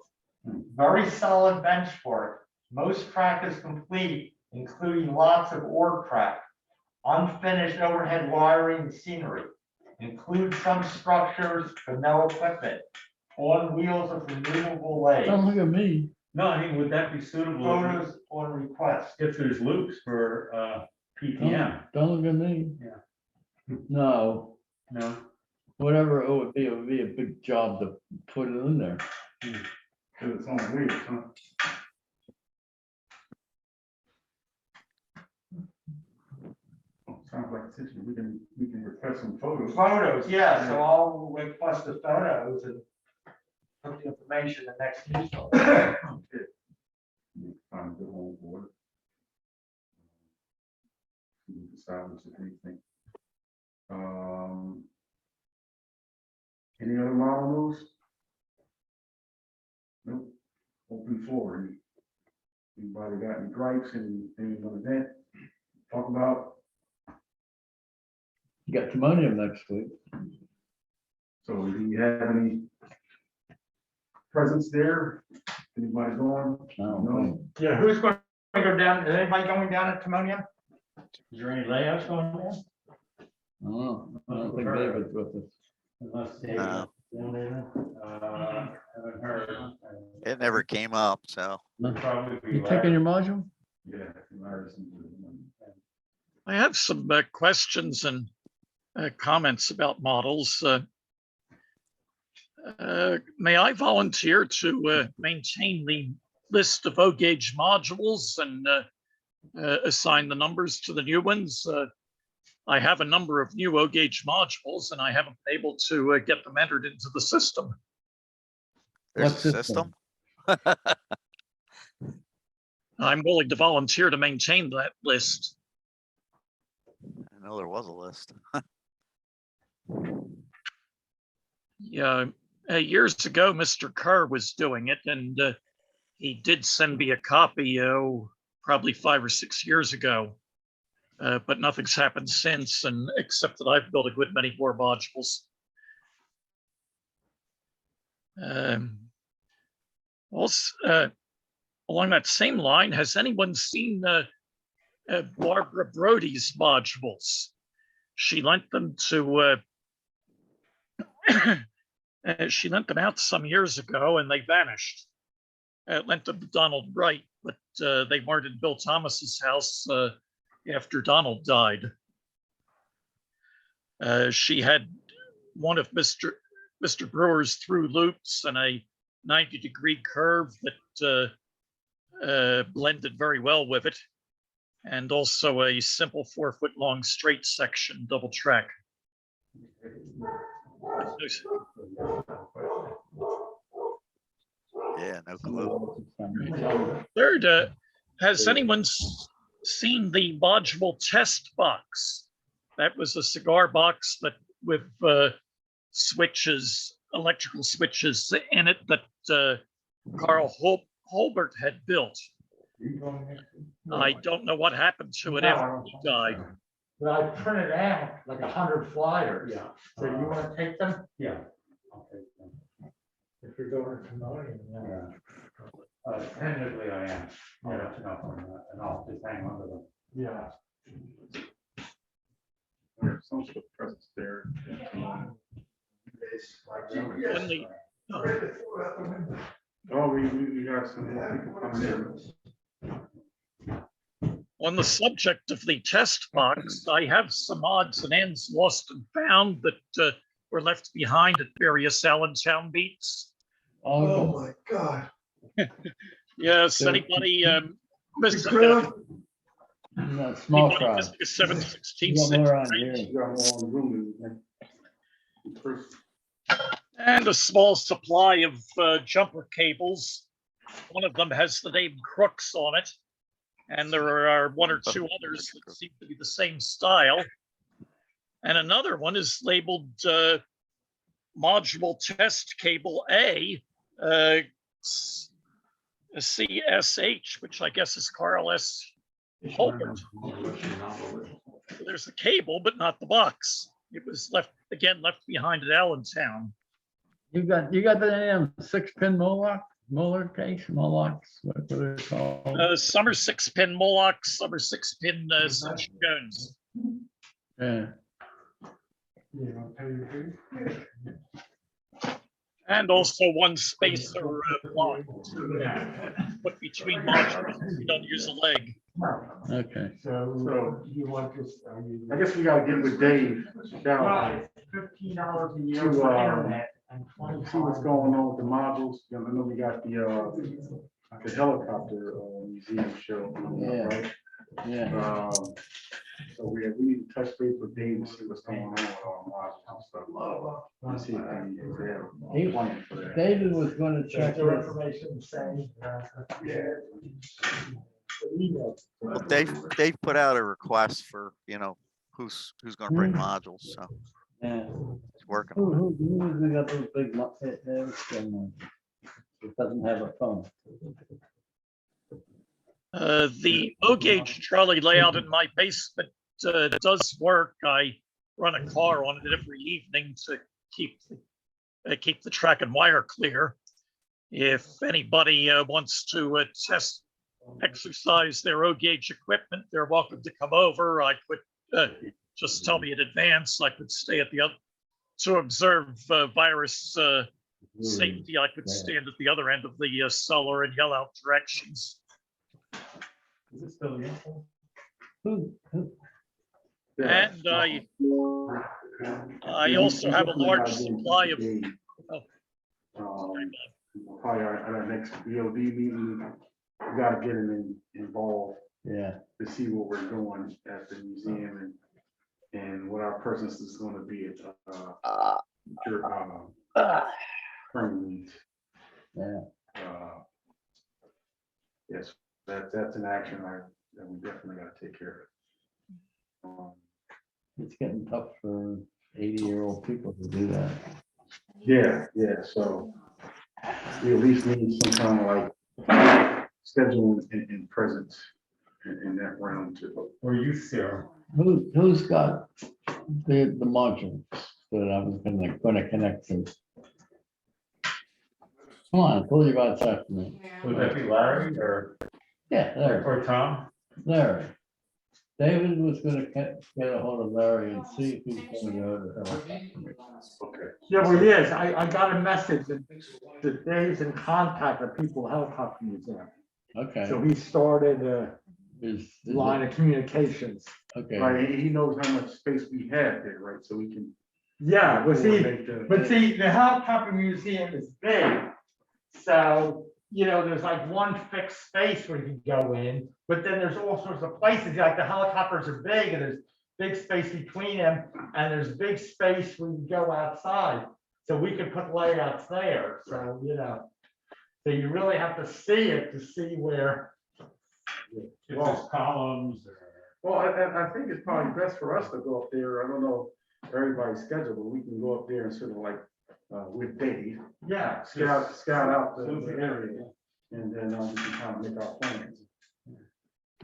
S9: Very solid bench work. Most track is complete, including lots of ore track. unfinished overhead wiring and scenery. Include some structures but no equipment. On wheels of removable legs.
S7: Don't look at me.
S14: No, I mean, would that be suitable
S9: Photos on request.
S14: if there's loops for PPM?
S7: Don't look at me.
S14: Yeah.
S7: No,
S14: No?
S7: whatever it would be a big job to put it in there.
S14: Because it's on wheels, huh? Sounds like a situation, we can request some photos.
S9: Photos, yeah, so I'll request the photos and put the information in the next newsletter.
S14: Find the whole board. Establish if anything. Any other model moves? Nope. Open floor. Anybody got any gripes, anything on the event? Talk about?
S7: You got Timonium next week.
S14: So do you have any presence there? Anybody going? No.
S9: Yeah, who's going to go down? Is anybody going down at Timonium?
S8: Is there any layouts going there?
S7: I don't think David's with us.
S14: Unless
S12: they- No.
S14: Haven't heard.
S12: It never came up, so.
S14: Probably be
S7: You taking your module?
S14: Yeah.
S4: I have some questions and comments about models. May I volunteer to maintain the list of O-gauge modules and assign the numbers to the new ones? I have a number of new O-gauge modules and I haven't been able to get them entered into the system.
S12: There's
S7: What
S12: a system.
S4: I'm willing to volunteer to maintain that list.
S12: I know there was a list.
S4: Yeah, years ago, Mr. Kerr was doing it and he did send me a copy, probably 5 or 6 years ago. But nothing's happened since, and except that I've built a good many more modules. Also, along that same line, has anyone seen Barbara Brody's modules? She lent them to, she lent them out some years ago and they vanished. Lent them to Donald Wright, but they weren't in Bill Thomas's house after Donald died. She had one of Mr. Brewer's through loops and a 90-degree curve that blended very well with it, and also a simple 4-foot long straight section double track.
S12: Yeah, no clue.
S4: Third, has anyone seen the module test box? That was a cigar box that with switches, electrical switches in it that Carl Holbert had built. I don't know what happened to it after he died.
S9: But I printed out like 100 flyers.
S14: Yeah.
S9: So you want to take them?
S14: Yeah. I'll take them.
S9: If you're going to Timonium, yeah.
S14: Tentatively I am. I'll let you know on that, and I'll just hang on to them.
S9: Yeah.
S14: There's some sort of presence there. Oh, we got some people coming in.
S4: On the subject of the test box, I have some odds and ends lost and found that were left behind at various Allentown beats.
S9: Oh my God.
S4: Yes, anybody missed
S7: Small crowd.
S4: 7/16.
S7: You got more on here.
S14: You got more on the room than-
S4: And a small supply of jumper cables. One of them has the name Crooks on it. And there are 1 or 2 others that seem to be the same style. And another one is labeled module test cable A, CSH, which I guess is Carl S. Holbert. There's the cable, but not the box. It was left behind at Allentown.
S7: You got the 6-pin Molar case, Molochs, what are they called?
S4: Some are 6-pin Molochs, some are 6-pin Jones.
S7: Yeah.
S4: And also one spacer block to put between modules. You don't use a leg.
S7: Okay.
S9: So you want to,
S13: I guess we gotta get with Dave.
S9: right, $15 a year
S13: To,
S9: for internet and
S13: See what's going on with the modules. I know we got the helicopter museum show coming up, right?
S7: Yeah.
S13: So we need to touch base with Dave to see what's going on with our modules and stuff. Let's see if they have a plan for that.
S7: David was gonna check
S9: Their
S7: with,
S9: information saying.
S12: Well, Dave put out a request for, who's gonna bring modules, so
S7: yeah.
S12: he's working
S7: Who,
S12: on it.
S7: who usually got those big, it doesn't have a phone.
S4: The O gauge trolley layout in my basement does work. I run a car on it every evening to keep the track and wire clear. If anybody wants to exercise their O gauge equipment, they're welcome to come over. I could just tell me in advance. I could stay at the other to observe virus safety. I could stand at the other end of the cellar and yell out directions.
S9: Is it still the
S7: Who?
S4: And I also have a large supply of.
S13: Probably our next BOD meeting, we gotta get him involved.
S7: Yeah.
S13: To see what we're doing at the museum and what our presence is gonna be at, permanent.
S7: Yeah.
S13: Yes, that's an action that we definitely gotta take care of.
S7: It's getting tough for 80-year-old people to do that.
S13: Yeah, so we at least need some kind of like schedule in presence in that realm too.
S14: Or you, Sarah.
S7: Who's got the modules that I was gonna connect to? Come on, I told you about this afternoon.
S14: Would that be Larry or
S7: Yeah, there,
S14: Tom?
S7: Larry. David was gonna get a hold of Larry and see if he's gonna go to helicopter.
S13: Okay.
S9: Yeah, well, yes, I got a message that Dave's in contact with people at Helicopter Museum.
S7: Okay.
S9: So he started a
S7: Is
S9: line of communications.
S7: Okay.
S13: Right, he knows how much space we have there, right, so we can.
S9: Yeah,
S13: coordinate the-
S9: but see, the Helicopter Museum is big. So, there's like one fixed space where you can go in, but then there's all sorts of places, like the helicopters are big and there's big space between them and there's big space where you go outside. So we could put layouts there, so, so you really have to see it to see where.
S14: If there's columns or.
S13: Well, I think it's probably best for us to go up there, I don't know everybody's schedule, but we can go up there and sort of like, with Dave.
S9: Yeah.
S13: Scout out the area, and then we can kind of make our plans.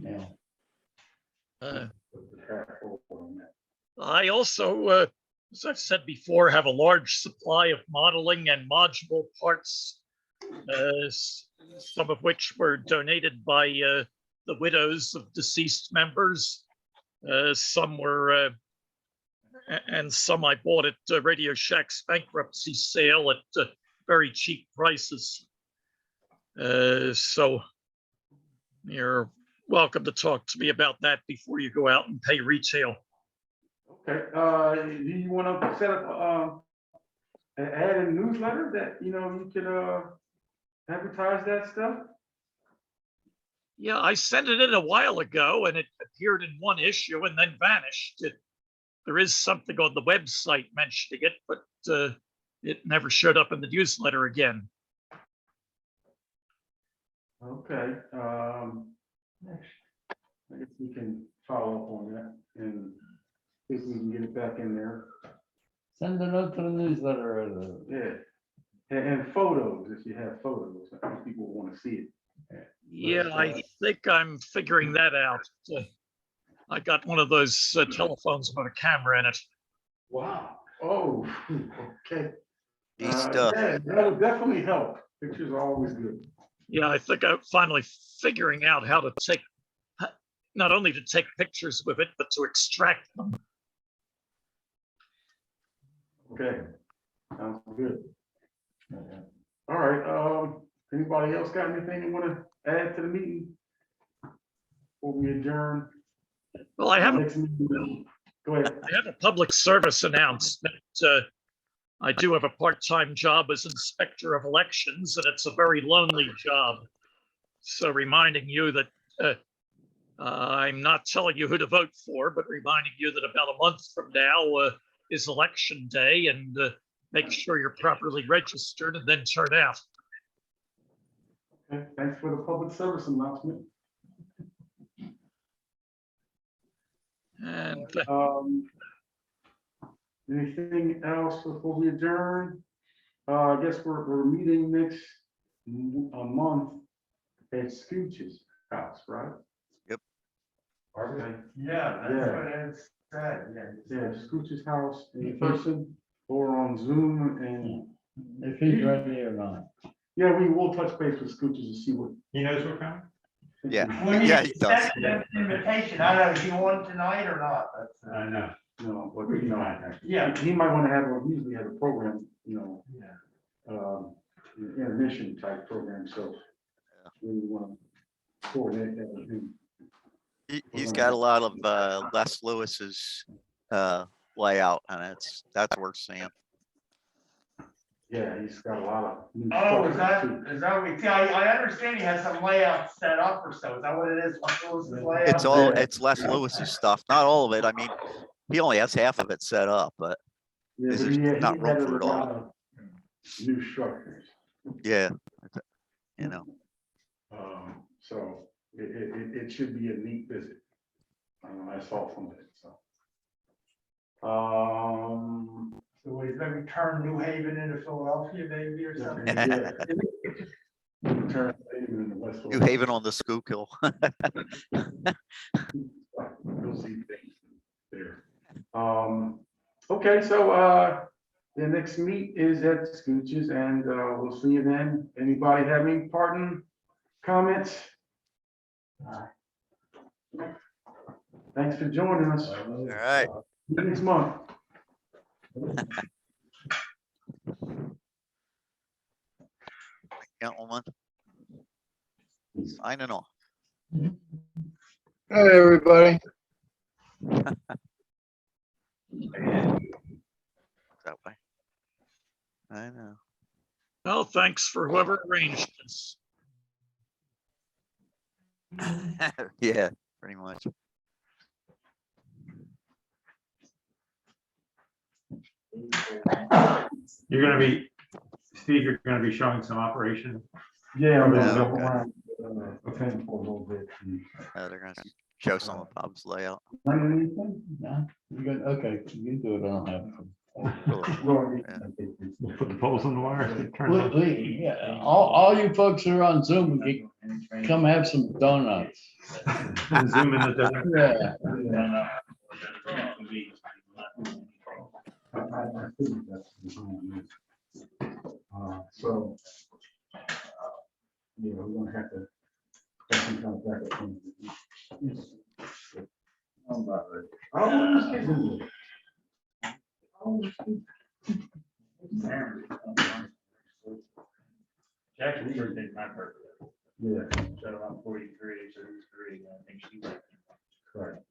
S7: Yeah.
S4: I also, as I've said before, have a large supply of modeling and module parts, some of which were donated by the widows of deceased members. Some were, and some I bought at Radio Shack's bankruptcy sale at very cheap prices. So you're welcome to talk to me about that before you go out and pay retail.
S13: Okay, do you want to set up an ad in newsletter that, you can advertise that stuff?
S4: Yeah, I sent it in a while ago and it appeared in one issue and then vanished. There is something on the website mentioning it, but it never showed up in the newsletter again.
S13: Okay, I guess we can follow up on that and see if we can get it back in there.
S7: Send a note to the newsletter.
S13: Yeah, and photos, if you have photos, I think people want to see it.
S4: Yeah, I think I'm figuring that out. I got one of those telephones with a camera in it.
S13: Wow. Oh, okay.
S12: Neat stuff.
S13: Yeah, that'll definitely help. Pictures are always good.
S4: Yeah, I think I'm finally figuring out how to take, not only to take pictures with it, but to extract them.
S15: Okay, sounds good. All right, anybody else got anything you want to add to the meeting? Before we adjourn?
S4: Well, I have a
S15: Next meeting. Go ahead.
S4: I have a public service announcement. I do have a part-time job as inspector of elections, and it's a very lonely job. So reminding you that I'm not telling you who to vote for, but reminding you that about a month from now is election day, and make sure you're properly registered and then turn out.
S15: Okay, thanks for the public service announcement.
S4: And
S15: Anything else before we adjourn? I guess we're meeting next month at Scooch's house, right?
S12: Yep.
S15: Okay.
S9: Yeah, that's
S15: Yeah.
S9: what it said, yeah.
S15: Yeah, Scooch's house in person or on Zoom, and
S7: If he's ready or not.
S15: yeah, we will touch base with Scooch's to see what.
S14: He knows we're coming?
S12: Yeah,
S9: When you
S12: yeah, he does.
S9: send them an invitation, I don't know, do you want tonight or not? That's,
S14: I know.
S15: No, but
S14: We
S15: you
S14: can
S15: know,
S14: contact.
S9: Yeah.
S15: he might want to have, or usually have a program, you know,
S9: Yeah.
S15: intermission type program, so we want to coordinate that with him.
S12: He's got a lot of Les Lewis's layout, and that's worth seeing.
S15: Yeah, he's got a lot of. new
S9: Oh, is
S15: stuff,
S9: that,
S15: too.
S9: is that what we, see, I understand he has some layouts set up or so, is that what it is? What was his layout?
S12: It's Les Lewis's stuff, not all of it. I mean, he only has half of it set up, but
S15: Yeah,
S12: there's
S15: but he
S12: not room
S15: had
S12: for it
S15: a lot
S12: all.
S15: of new structures.
S12: Yeah, you know.
S15: So it should be a neat visit. I saw some of it, so.
S9: So he's gonna turn New Haven into Philadelphia maybe or something?
S15: yeah. Turn Haven into West
S12: New Haven on the Schuylkill.
S15: You'll see things there. Okay, so the next meet is at Scooch's, and we'll see you then. Anybody have any parting comments? Thanks for joining us.
S12: All right.
S15: Next month.
S12: Gentlemen, signing off.
S11: Hi, everybody.
S12: That way. I know.
S4: well, thanks for whoever arranged this.
S12: Yeah, pretty much.
S14: You're gonna be, Steve, you're gonna be showing some operation.
S15: Yeah, I'm gonna
S12: Yeah,
S15: go
S12: okay.
S15: around, Penn for a little bit.
S12: They're gonna show some of Bob's layout.
S15: Learn anything?
S7: No, you good, okay, you can do it, I don't have.
S14: We'll put the poles on the wire. turn them.
S7: Yeah, all you folks who are on Zoom, come have some donuts.
S14: Zoom in the desert.
S7: Yeah.
S15: So, yeah, we're gonna have to. get some kind of backup plan. I'm about ready. Oh, this kid's in there. Oh, this kid.
S8: Jackson birthday, my birthday.
S15: Yeah,
S8: So I'm 43, so he's 3, I think she was.
S15: correct.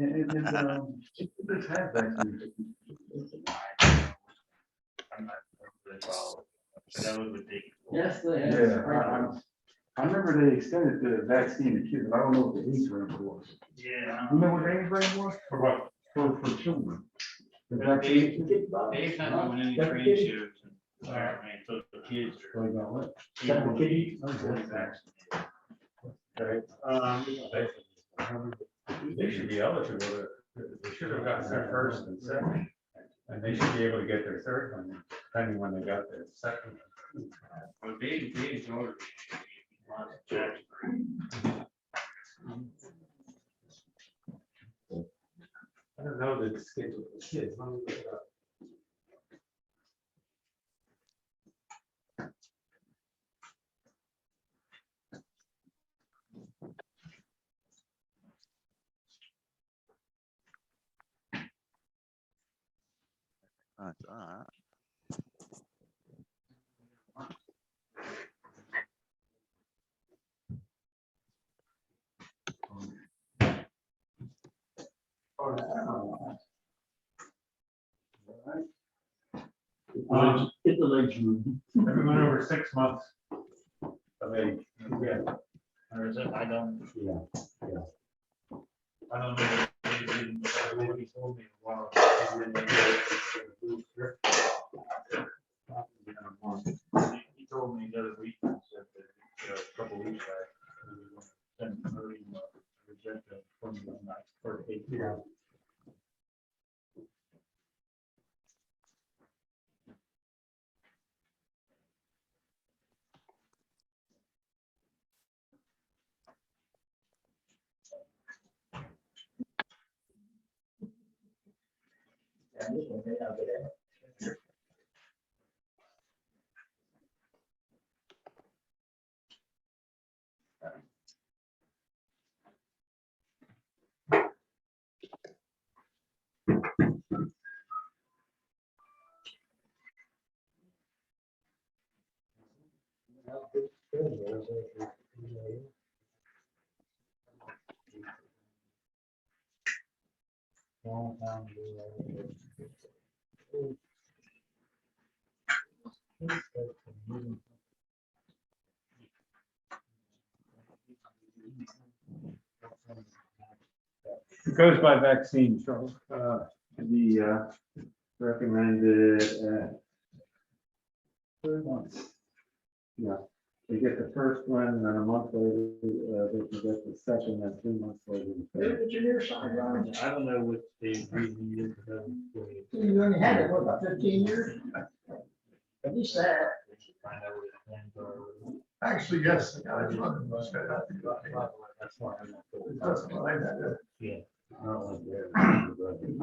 S15: It just had vaccine.
S8: I'm not really following, but that was with the.
S7: Yes, they have.
S15: Yeah, I remember they extended the vaccine to kids, but I don't know what the age range was.
S8: Yeah.
S15: You remember what the age range was?
S14: For what?
S15: For children. The
S8: But Dave-
S15: vaccine.
S8: Dave's not doing any
S15: That's
S8: trade
S15: good.
S8: shows. And so the kids
S15: So you got what?
S8: are.
S15: Kitty?
S14: Okay, they should be eligible to, they should have gotten their first and second. And they should be able to get their third one, depending when they got their second.
S8: Well, Dave's order.
S14: I don't know the schedule for kids. Let me look it up.
S12: That's all right.
S8: Get the legs moving.
S14: Everyone over 6 months of age. Yeah.
S8: Or is it, I don't.
S14: Yeah.
S8: I don't know. What he told me a while. He told me the other week, he said that a couple weeks back, he was going to send him rejected from the night for 8 years.
S14: It goes by vaccine, Charles. The recommended 3 months. Yeah, they get the first one, and then a month later, they can get the second, and 3 months later. the third.
S8: Engineer side, I don't know what the reason is.
S6: You only had it, what, about 15 years? At least that.
S8: Find out what his plans are.
S6: Actually, yes, the guy running was good.
S8: That's why I'm not.
S6: That's what I had.
S8: Yeah.
S14: I don't like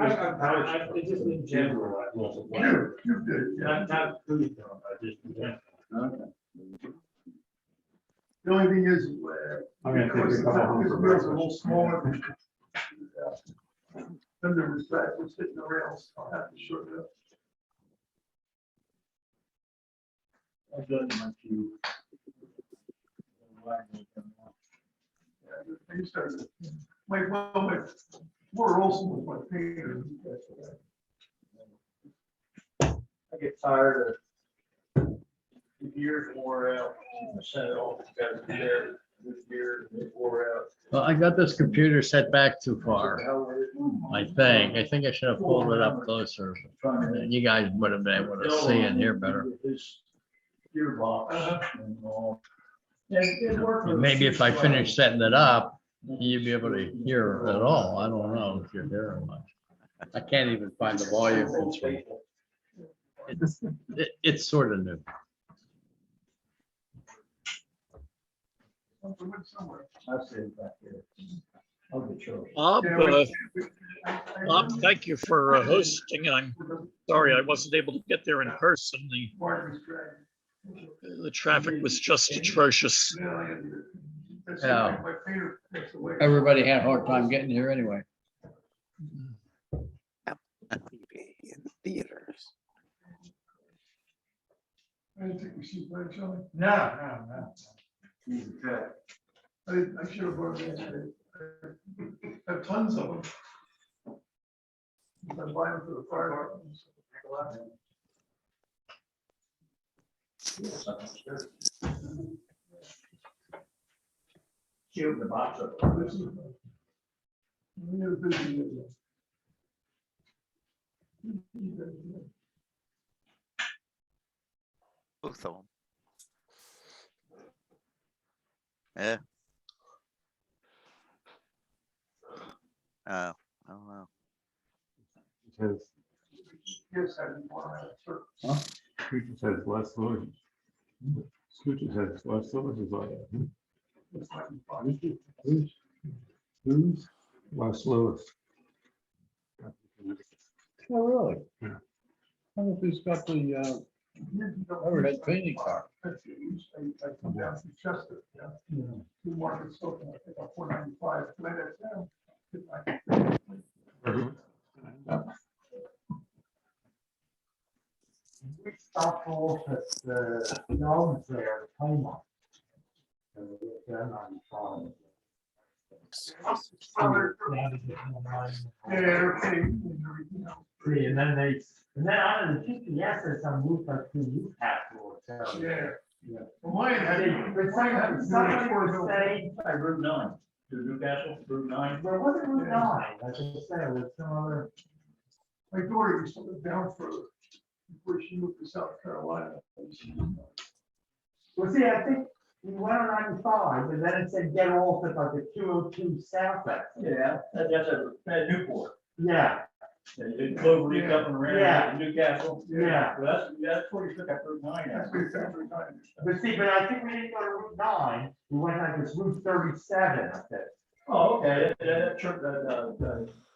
S14: that.
S8: It's just in general.
S6: You did, yeah.
S8: Not food, though, I just.
S14: Okay.
S6: The only thing is,
S14: I'm gonna take
S6: because
S14: a
S6: the
S14: couple
S6: wheels
S14: of
S6: are a little smaller. Then there was that, was hitting the rails, I'll have to shorten it up.
S8: I've done my few.
S6: Yeah, I used to, my poor Olson was my painter.
S8: I get tired of the years wore out. I sent it all together there. This year, it wore out.
S7: Well, I got this computer set back too far, I think. I think I should have pulled it up closer. You guys would have been able to see and hear better.
S8: Gearbox and all. And it worked.
S7: Maybe if I finish setting it up, you'd be able to hear it all. I don't know if you're hearing much. I can't even find the volume control. It's sort of new.
S8: I'll say it back there. I'll get yours.
S4: Bob, thank you for hosting. I'm sorry I wasn't able to get there in person. The traffic was just atrocious.
S7: Yeah. Everybody had a hard time getting here anyway.
S12: In theaters.
S6: I didn't think we should play Charlie.
S14: No.
S6: I should have brought it. I have tons of them. I buy them for the fire department.
S8: Shoot the box up.
S12: Both of them. Yeah. I don't know.
S6: Yes, I didn't want to.
S14: Huh? Scooter says West Lewis. Scooter says West Lewis is like. Who's? West Lewis.
S7: Oh, really?
S14: Yeah.
S7: I wonder if he's got the overhead painting car.
S6: I come down from Chester, yeah. Two markets open, I think, 495 minutes now.
S9: stopped off at the dogs there, home. They're not fine. See, and then on the GPS, there's some route like to Newcastle.
S8: Yeah. Well, mine had.
S9: But somebody was saying,
S8: Route 9 to Newcastle, Route 9.
S9: there wasn't Route 9, I just said, it was some other.
S8: My daughter used to live down further before she moved to South Carolina.
S9: Well, see, I think we went on 95, and then it said get off at like the 202 south exit.
S8: Yeah, that's at Newport.
S9: Yeah,
S8: Yeah, you did Clover Leaf up and around
S9: Yeah.
S8: to Newcastle.
S9: Yeah.
S8: Well, that's where you took that Route 9. That's where you took Route 9.
S9: but see, but I think we didn't go to Route 9, we went like this Route 37, I think.
S8: Oh, okay, that church,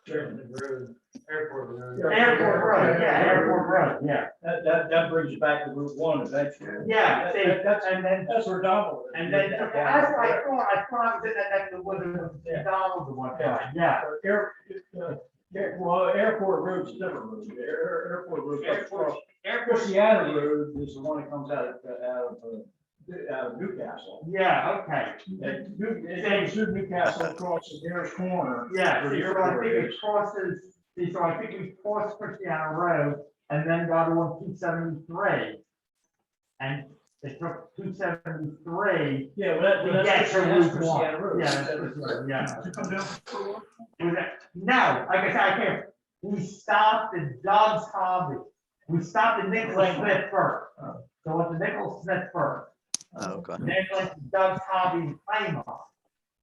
S8: Chairman Road, Airport Road.
S9: Airport Road, yeah, Airport Road, yeah.
S8: That brings you back to Route 1 eventually.
S9: Yeah, see,
S8: That's,
S9: and then,
S8: that's where Donald is.
S9: and then, that's what I thought I was in that neck of the woods with McDonald's at one time, yeah.
S8: Well, Airport Road's a different road. Airport Road. Christiana Road is the one that comes out of Newcastle.
S9: Yeah, okay.
S8: And it goes through Newcastle, crosses Harris Corner.
S9: Yeah,
S8: where the
S9: see, so I
S8: airport
S9: think it
S8: is.
S9: crosses, see, so I think we crossed Christiana Road and then got on 273. And it took 273
S8: Yeah, well,
S9: to
S8: that's
S9: get to
S8: Christiana
S9: Route 1.
S8: Road.
S9: Yeah, that's Christiana, yeah.
S8: Did you come down for a walk?
S9: No, like I said, I can't, we stopped at Doug's Hobby. We stopped at Nicholas Smith first. So went to Nicholas Smith first.
S12: Oh, okay.
S9: Then went to Doug's Hobby in Plymouth.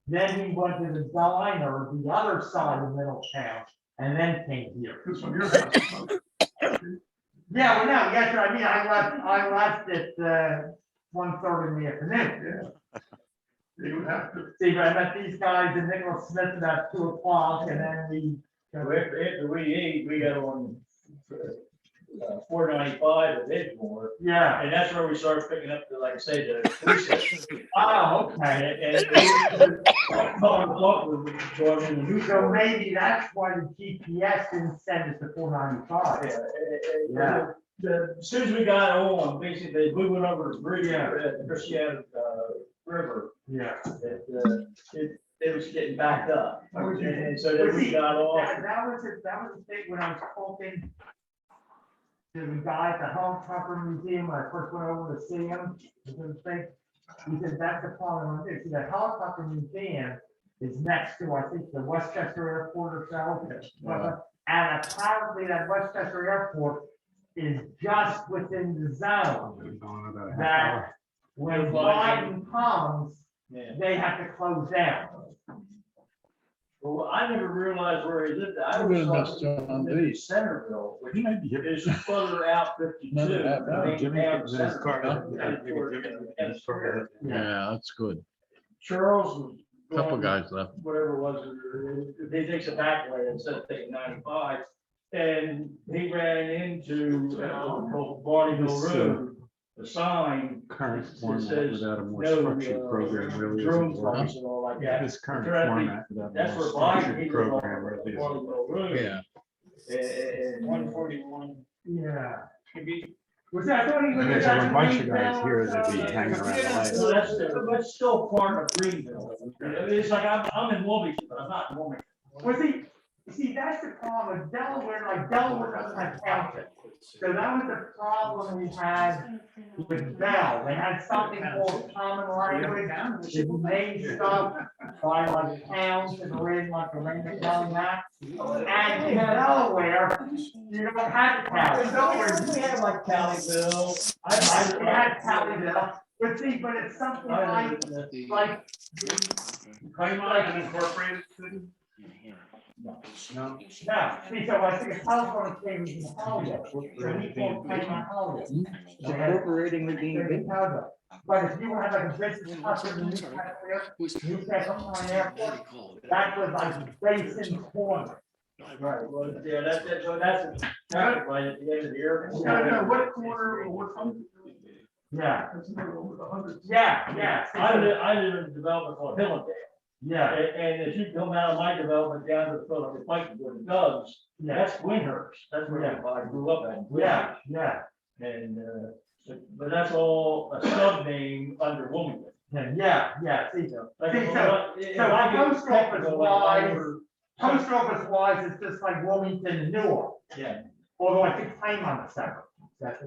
S9: Then we went to the diner, the other side of Middletown, and then came here.
S8: This from your house.
S9: Yeah, well, no, that's what I mean. I left at 1:30 in the afternoon.
S8: You would have to.
S9: See, but I met these guys in Nicholas Smith about 2 o'clock, and then we.
S8: After we ate, we got on 495 at Edgemore.
S9: Yeah.
S8: And that's where we started picking up the, like I say, the police station.
S9: Oh, okay.
S8: And Jordan, the new.
S9: So maybe that's why the GPS didn't send us to 495. Yeah.
S8: As soon as we got on, basically, we went over the bridge at the Christiana River.
S9: Yeah.
S8: It was getting backed up. And so then we got off.
S9: That was the thing when I was talking to the guy at the Helicopter Museum, when I first went over to see him. He said, that's the problem with this. See, the Helicopter Museum is next to, I think, the Westchester Airport or so. And apparently that Westchester Airport is just within the zone that when Biden comes, they have to close down.
S8: Well, I never realized where he lived. I was in Centerville, which is further out 52.
S7: Yeah, that's good.
S8: Charles was.
S7: Couple
S8: going,
S7: guys left.
S8: Whatever it was, he takes a back way instead of taking 95. And he ran into Barneyville Road, the sign.
S13: Current
S8: that
S13: format
S8: says
S13: without a more
S8: no,
S13: structured program really
S8: drone
S13: isn't
S8: flights
S13: working.
S8: and all like that.
S13: This current
S8: Apparently,
S13: format without a
S8: that's
S13: more
S8: where Biden,
S13: structured
S8: he
S13: program
S8: was
S13: really
S8: on
S13: isn't.
S8: Barneyville Road.
S7: Yeah.
S8: And 141.
S9: Yeah.
S8: Could be.
S9: Was that, I thought he was.
S13: And there's a bunch of guys here that be hanging around the lights.
S8: So that's still part of Greenville. It's like I'm in Wilmington, but I'm not in Wilmington.
S9: Well, see, that's the problem with Delaware, like Delaware doesn't have township. So that was the problem we had with Bell. They had something called common language. It made stuff by like towns that are in like the Raymond County map. And in Delaware, you don't have towns.
S8: In Delaware, we have like Countyville.
S9: I had Countyville, but see, but it's something like.
S8: Claim like an incorporated city?
S9: No, see, so I think a telephone exchange is in Holyoke, so we can't claim on Holyoke.
S7: Incorporating the
S9: They're Holyoke. But if you have like a business customer in Newcastle on airport, that was like Basin Corner.
S8: Right, well, yeah, that's traffic light at the end of the airport.
S9: I don't know
S8: what corner or what time?
S9: Yeah.
S8: That's another over the hundreds.
S9: Yeah.
S8: I live in a development called Hillendale.
S9: Yeah.
S8: And if you come out of my development down to the Philadelphia Pike, where the Doves, that's Windhurst. That's where I grew up at.
S9: Yeah.
S8: And, but that's all a sub name under Wilmington.
S9: Yeah, see,
S8: Like,
S9: See, so-
S8: if
S9: so
S8: I get
S9: post office
S8: technical,
S9: wise, post office wise, it's just like Wilmington and Newark,
S8: Yeah,
S9: although I think Claymont is separate.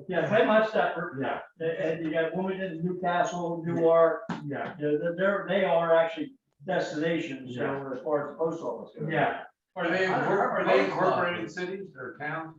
S8: yeah, Claymont separate,
S9: Yeah,
S8: and you got Wilmington, Newcastle, Newark,
S9: yeah,
S8: they are actually destinations, you know, as far as the post office goes.
S9: yeah.
S14: Are they incorporated cities or towns?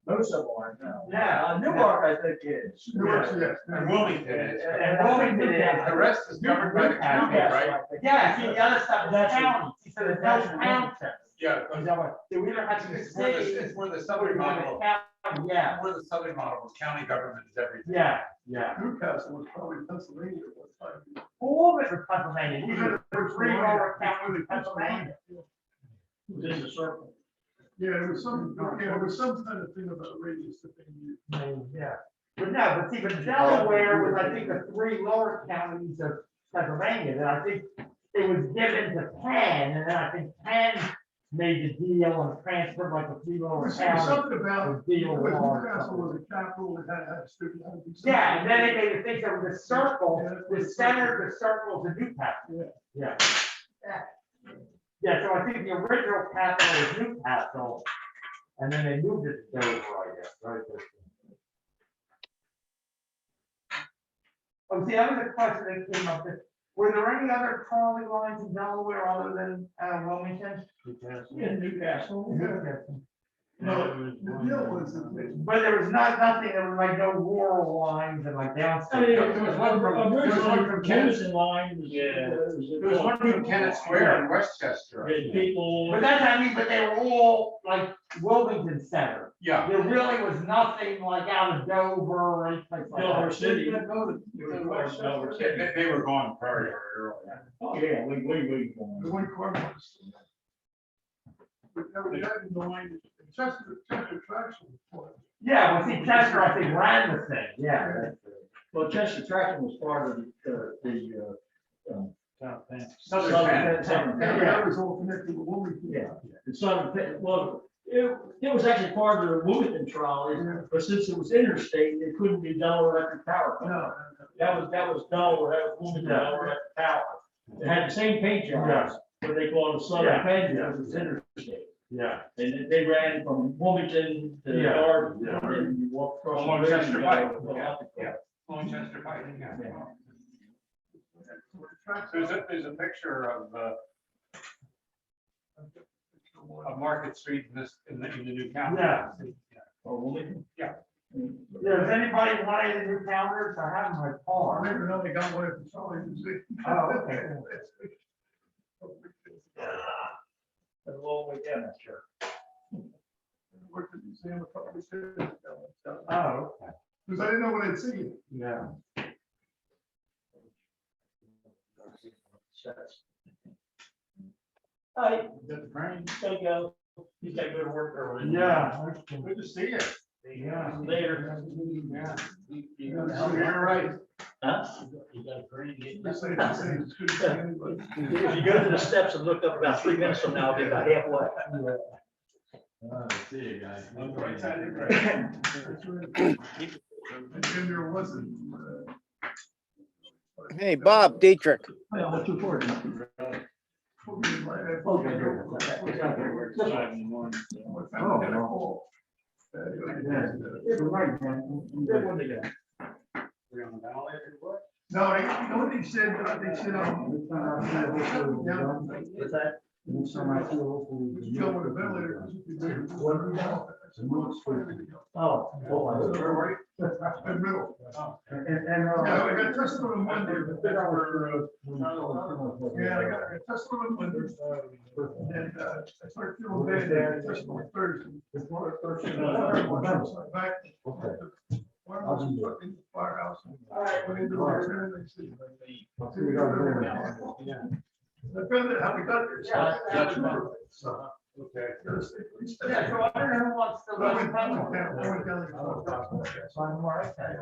S8: Most of them are, no.
S9: Yeah.
S8: Newark, I think is.
S9: Newark,
S14: yes. And Wilmington is.
S9: And Wilmington is.
S14: The rest is governed by the county, right?
S9: Yeah, see, the other stuff is
S8: That's-
S9: county, so there's no townships.
S14: Yeah.
S9: Is that what, they either have to be
S14: It's where the,
S9: city,
S14: it's where the
S9: or
S14: southern
S9: the
S14: model,
S9: county, yeah,
S14: where the southern model, where county government is everything.
S9: yeah, yeah.
S13: Newcastle was probably Pennsylvania at one time.
S9: All of it was Pennsylvania, even the three lower counties in Pennsylvania.
S8: Within the circle.
S13: Yeah, there was some kind of thing about radius that they used.
S9: Yeah, but no, but see, but Delaware was, I think, the three lower counties of Pennsylvania, and I think it was given to Penn, and then I think Penn made the deal and transferred like the three lower
S13: There was
S9: counties.
S13: something about,
S9: the deal
S13: because
S9: with all
S13: Newcastle
S9: that.
S13: was a capital, it had to distribute.
S9: Yeah, and then they made the thing that was the circle, the center of the circle is Newcastle. Yeah. Yeah, so I think the original capital was Newcastle, and then they moved it to Dover, I guess, right? Oh, see, that was a question that came up, were there any other trolley lines in Delaware other than, Wilmington?
S8: Yeah, Newcastle.
S13: No, the deal was that
S9: But there was nothing, there was like no rural lines and like
S8: I
S9: downstate.
S8: mean,
S14: There was one from- there was one from Kennett.
S8: line was.
S14: There was one from Kennett Square in Westchester.
S8: People.
S9: But that's, I mean, but they were all like Wilmington Center.
S14: Yeah.
S9: There really was nothing like out of Dover or any place like
S8: Dover
S9: that.
S8: City.
S14: They were gone very early.
S8: Oh, yeah, we.
S13: the one car was. But never had in the line, Chester Traction.
S9: Yeah, well, see, Chester, I think, ran the thing, yeah.
S8: Well, Chester Traction was part of
S14: Southern Penn.
S8: Southern
S13: Yeah,
S8: Penn.
S13: that was all connected with Wilmington.
S8: Yeah, the Southern Penn, well, it was actually part of the Wilmington trolley, but since it was interstate, it couldn't be Delaware Electric Power.
S13: No.
S8: That was Delaware, that was Wilmington Delaware Electric Power. It had the same paint jobs, but they called it Southern Penn because it's interstate.
S9: Yeah.
S8: And they ran from Wilmington to
S9: Yeah.
S8: Garden,
S9: Yeah.
S8: and then you walk across.
S14: Along
S8: the bridge
S14: Chester
S8: and
S14: Pike,
S8: go out the
S14: yeah. Long Chester Pike, yeah.
S8: Yeah.
S14: There's a picture of Market Street in the new county.
S9: Yeah.
S8: Or Wilmington.
S14: Yeah.
S9: Does anybody want any of the new calendars? I have them in my
S13: I
S9: car.
S13: never know they got one at the trolley.
S9: Oh, okay.
S8: That's a long way down, that's sure.
S13: Worked at the museum a couple of years ago.
S9: Oh, okay.
S13: Because I didn't know what I'd seen.
S9: Yeah.
S8: Hi,
S14: Is that the crane?
S8: gotta go. He's gotta go to work early.
S9: Yeah.
S14: Good to see you.
S9: Yeah.
S8: Later.
S14: Yeah. You're right.
S8: Huh?
S13: Just say it's good to see anybody.
S8: If you go to the steps and look up about 3 minutes from now, I'll be about halfway.
S7: See you guys.
S14: Right side of the crane.
S13: And then there wasn't.
S5: Hey, Bob, Dietrich.
S8: Yeah, what's your word?
S13: No, you know what they said, they said,
S8: What's that?
S13: Still with a ventilator.
S8: Oh.
S13: In middle.
S9: And,
S13: Yeah, I got tested on Monday. Yeah, I got tested on Monday. And I started feeling bad. I tested on Thursday. Back. Firehouse. Went into the return, they said, I found out how we got there. So,
S14: Okay.
S9: yeah, so I don't know who wants to.
S13: I went down to-
S9: So I'm all right then.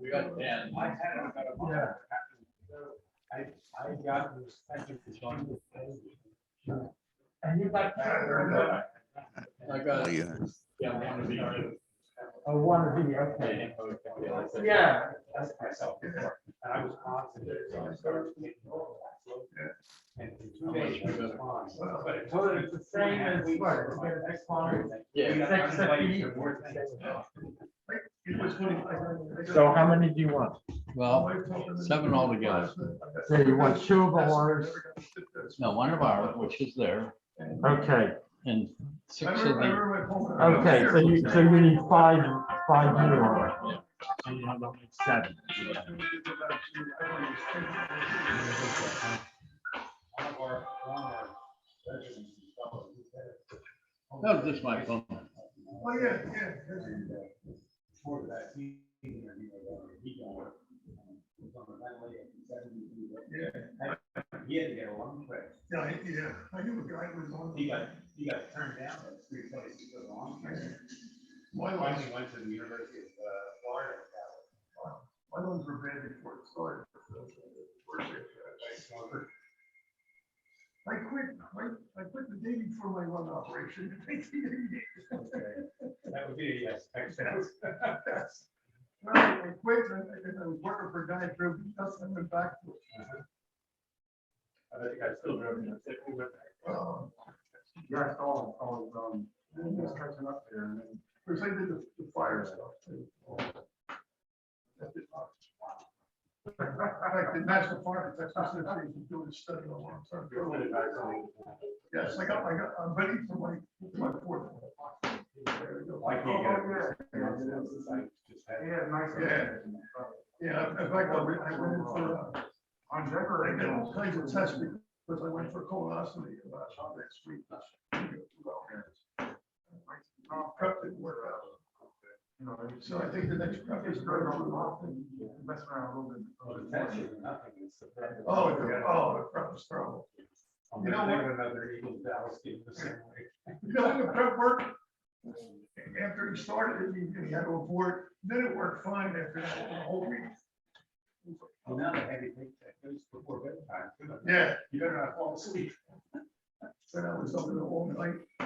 S7: We got 10.
S14: I had it about a month.
S13: Yeah.
S14: I got this. I think it's on.
S9: And you got.
S7: I got
S12: Oh,
S7: it.
S12: yeah.
S7: Yeah, I want to be.
S9: Oh, one of the, okay. Yeah.
S13: That's myself. And I was constantly, so I started taking over that. And in 2 days, we was on. But it
S9: So it's the same as what? Is that a next one?
S7: Yeah.
S9: 650. So how many do you want?
S7: Well, 7 altogether.
S9: So you want 2 of ours?
S7: No, 1 of ours, which is there,
S9: Okay,
S7: and 6 of the,
S9: okay, so you need five more. And you have to make 7.
S7: that was just my phone.
S13: Oh, yeah, yeah. For that, he he had to get along quick. Yeah, I knew a guy who was on. He got turned down at 3 places to go on. My finally went to the University of Florida. My ones were bad before it started. I quit the day before my lung operation. That would be a yes. Well, I quit and I was working for a guy at Grove, I went back to it. I think I still drove in the yeah, I saw just catching up there and then, because I did the fire stuff too. In fact, the National Fire Protection Association is doing a study on long-term. Yes, I'm ready for my 4th one. I can't get it. Yeah, nice. Yeah, in fact, I went in for, on Denver, I did all kinds of tests because I went for colonoscopy next week. Prep didn't work out. So I think the next prep is very often mess around a little bit. Oh, the prep is terrible. You know what? Another Eagles Dallas game the same way. You know when the prep worked? After he started, he had to abort. Then it worked fine after that the whole week. Well, now they have you take that goes before bedtime. Yeah, you better not fall asleep. So that was something all night. I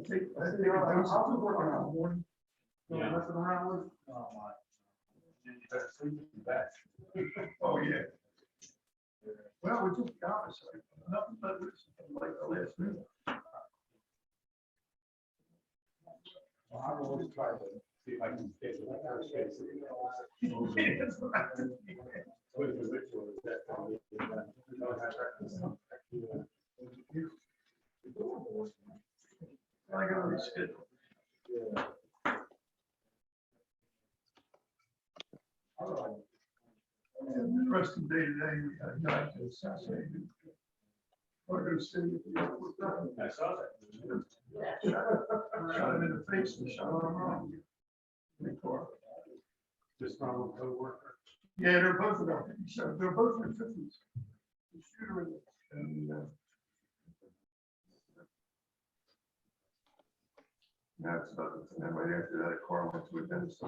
S13: think I was working on the morning.
S15: Yeah.
S13: Messing around with. Oh, my. You better sleep in bed. Oh, yeah. Well, we just got it, so nothing but this, like the last minute. Well, I've always tried to see if I can get to that first case. With the ritual is that. I gotta reschedule. The rest of the day today, we had a guy assassinated. Or go see if the airport. I saw that. Shot him in the face and shot him wrong. In the car. Just from a co-worker. Yeah, they're both in their 50s. They're both in their 50s. The shooter and that's about it. And then right after that, a car went to a dentist.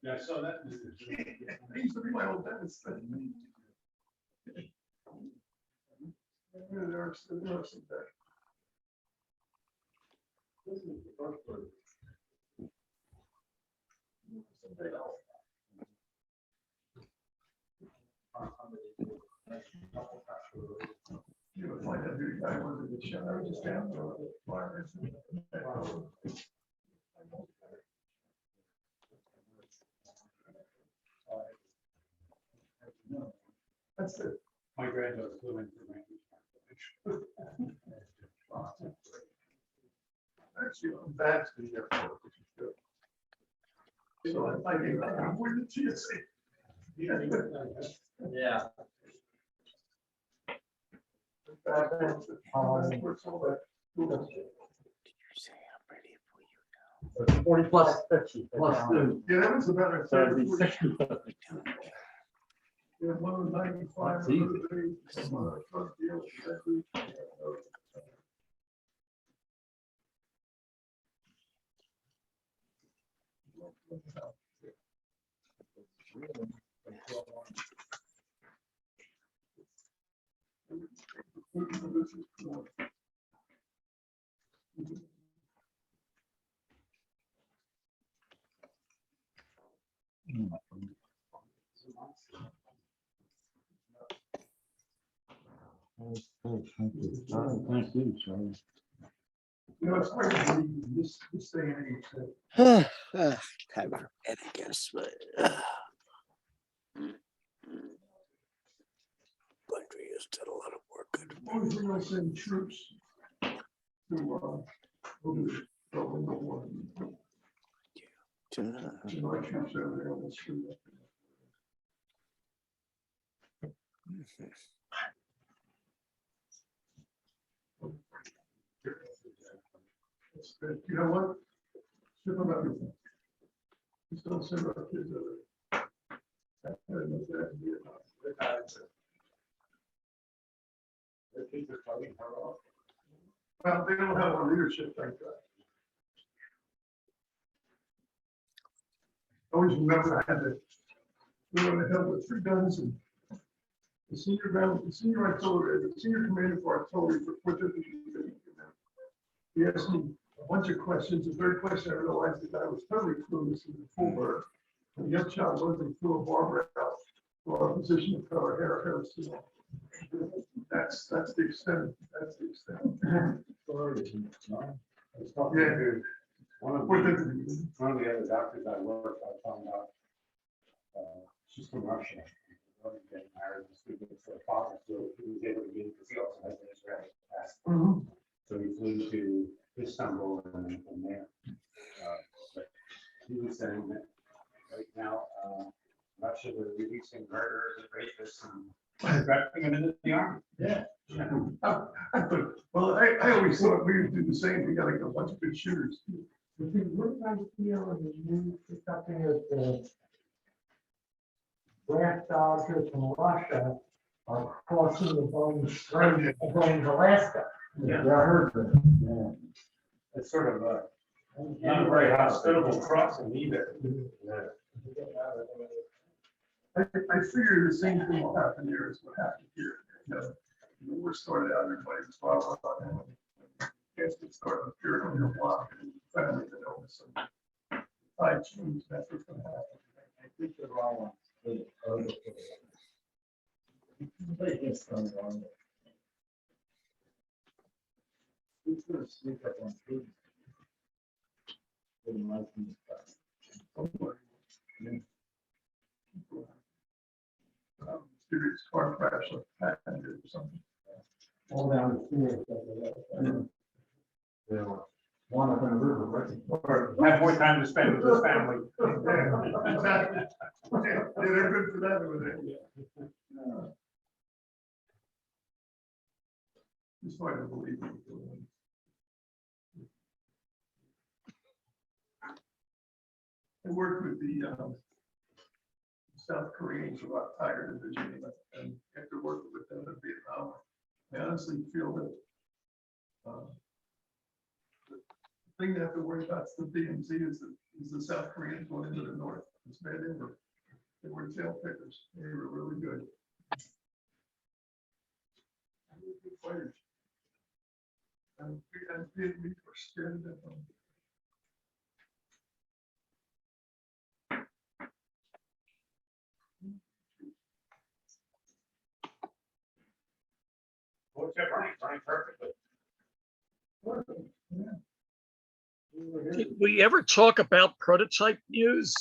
S13: Yeah, I saw that. He used to be my old dentist. There are some there. This is the first one. Something else. You would find out who the guy was at the show. I was just down there with the fire. That's it. My granddaughter flew in for language. Actually, I'm back to the airport, which is good. So I think I can avoid the TSA.
S7: Yeah.
S9: So it's 40 plus 50.
S13: Yeah, that was about a
S9: So it'd be
S13: 30.
S9: 60.
S13: Yeah, one was 95.
S7: That's easy.
S13: Drug deal.
S7: Thank you, Charlie.
S15: You know, it's hard to believe this day and age that
S5: Kind of forget, I guess, but. Country has done a lot of work.
S15: always when I send troops to, over the war. To my troops over there on the street. It's good. You know what? Ship them everything. Just don't send our kids over there. I don't know if that can be enough. Their kids are fighting her off. Well, they don't have a leadership like that. I always remember I had to go on the hill with 3 guns and the senior artillery, the senior commander for artillery for 4th. He asked me a bunch of questions. The third question I realized that I was totally clueless in the full bird. And the upshot was they threw a barber out for our position of color hair. That's the extent. That's the extent. Yeah, dude.
S13: One of the other doctors I work, I found out, she's from Russia. Getting married, speaking to her father, so he was able to get because he also has an Israeli passport. So he flew to Istanbul and then from there. But he was saying that right now, Russia is releasing murderers and rapists and drafting them into the army.
S15: Yeah. Well, I always thought we would do the same. We got like a bunch of good shooters.
S9: What did I feel when you picked up the draft dodgers from Russia are crossing the Bone Strait and going to Alaska?
S13: Yeah.
S9: I heard that.
S13: Yeah. It's sort of a not a very hospitable crossing either. Yeah.
S15: I figure the same thing will happen here as what happened here. You know, when we started out, everybody was wild about it. Guess it started appearing on your block and finally the illness and tide change. That's what's going to happen.
S13: I think the wrong one.
S9: Who's going to sneak up on food?
S15: Serious car crash or passenger or something.
S9: All down the field.
S13: Yeah. One up in the river, right? Or have more time to spend with his family.
S15: Yeah, exactly. Yeah, they're good for that over there. Just hard to believe. I worked with the South Koreans about Tiger Division, and after working with them in Vietnam, I honestly feel that the thing they have to worry about is the DMZ is the South Koreans going into the north. It's bad. They were tail pickers. They were really good. They were good fighters. And Vietnamese were scared of them.
S13: What's that running perfectly?
S4: Did we ever talk about prototype news?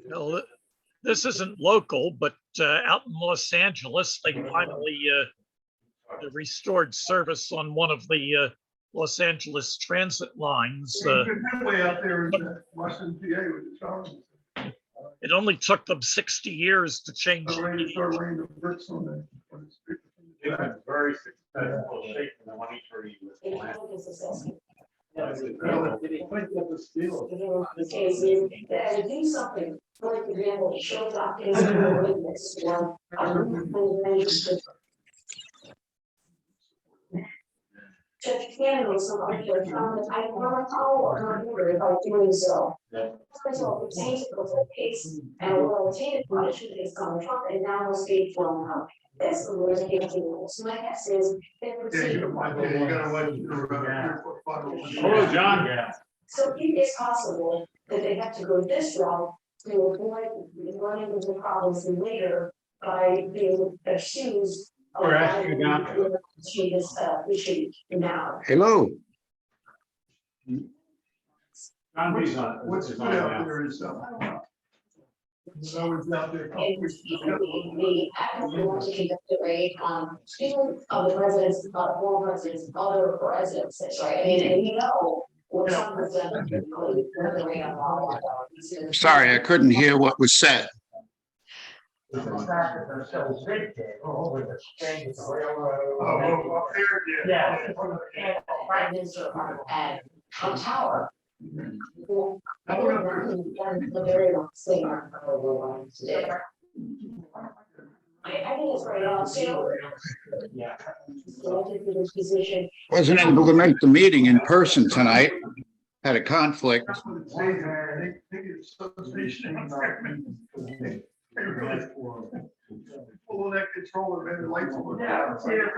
S4: No, this isn't local, but out in Los Angeles, they finally restored service on one of the Los Angeles transit lines.
S15: Way out there in Washington, PA with the Charles.
S4: It only took them 60 years to change.
S15: Start laying the bricks on the street.
S13: It was very successful shape in the 183 was planned.
S9: Did he quite get the steel?
S16: Do something, for example, show documents. Judge Cannon was somebody that found that I want to call on order by doing so. First of all, obtained the case and will obtain punishment is coming from and now will speak from now. This was getting so my guess is they proceed.
S15: You gotta watch your
S13: Hello, John. Yeah.
S16: So it is possible that they have to go this route to avoid running into problems later by being accused of
S13: We're asking about-
S16: violating this issue now.
S13: Hello.
S15: What's
S13: It's
S15: good
S13: on
S15: out
S13: now.
S15: there is, no one's out there.
S16: And the applicant wants to conduct a raid on two of the residents, former residents, other residences, right? I mean, and we know what some of them.
S13: Sorry, I couldn't hear what was said.
S9: The traffic are so big there, over the thing, the railroad.
S15: Oh, up there, yeah.
S9: Yeah.
S16: Prime Minister at a tower. The very last thing there. I think it's very on too.
S9: Yeah.
S16: Selected for this position.
S13: Wasn't able to make the meeting in person tonight. Had a conflict.
S15: That's what it says there. They think it's substation. They really pull that controller and the lights will.
S9: Yeah, see, the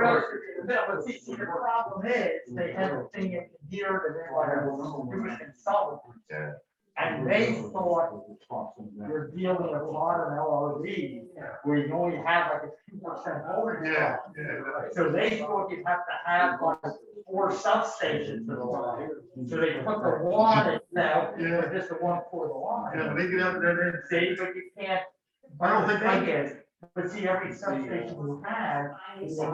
S9: problem is, they have a thing in here that they want to do it consolidate.
S15: Yeah.
S9: And they thought you're dealing with a lot of LRD, where you only have like a 2% ownership.
S15: Yeah, yeah.
S9: So they thought you'd have to have like 4 substations for the line. So they put the one now,
S15: Yeah.
S9: just the one for the line.
S15: Yeah, when they get out there,
S9: And see, but you can't.
S15: I don't think
S9: the thing is, but see, every substation you have. is a
S15: I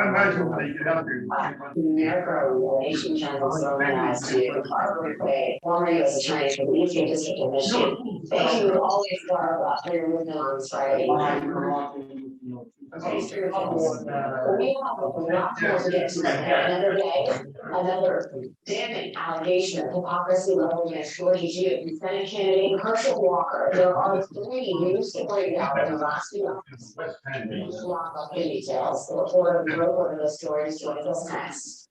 S15: imagine when they get out there.
S16: Nation channels organized to former U.S. attorneys for the Eastern District of Michigan. They would always talk about their witnesses, right? Okay, so we have not to get to another day, another damning allegation of hypocrisy level against Georgia Jew, Senate candidate Herschel Walker. There are 3 news to break out in the last few months. Lock up the details. The reporter who wrote the stories joins us next.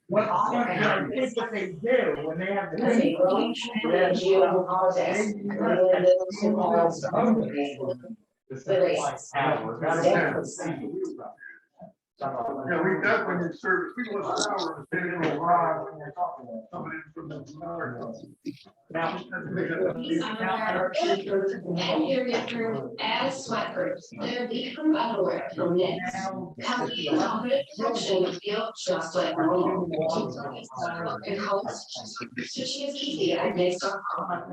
S9: What I think what they do when they have
S16: There's a growing trend in geopolitics. The race.
S15: Yeah, we got when you serve people in power, they don't arrive when you're talking about somebody from the America.
S16: And here we approve as sweaters, they're the approved underwear from knits. Healthy, confident protection with feel just like normal. And colors. Stitching is easy at knits.com.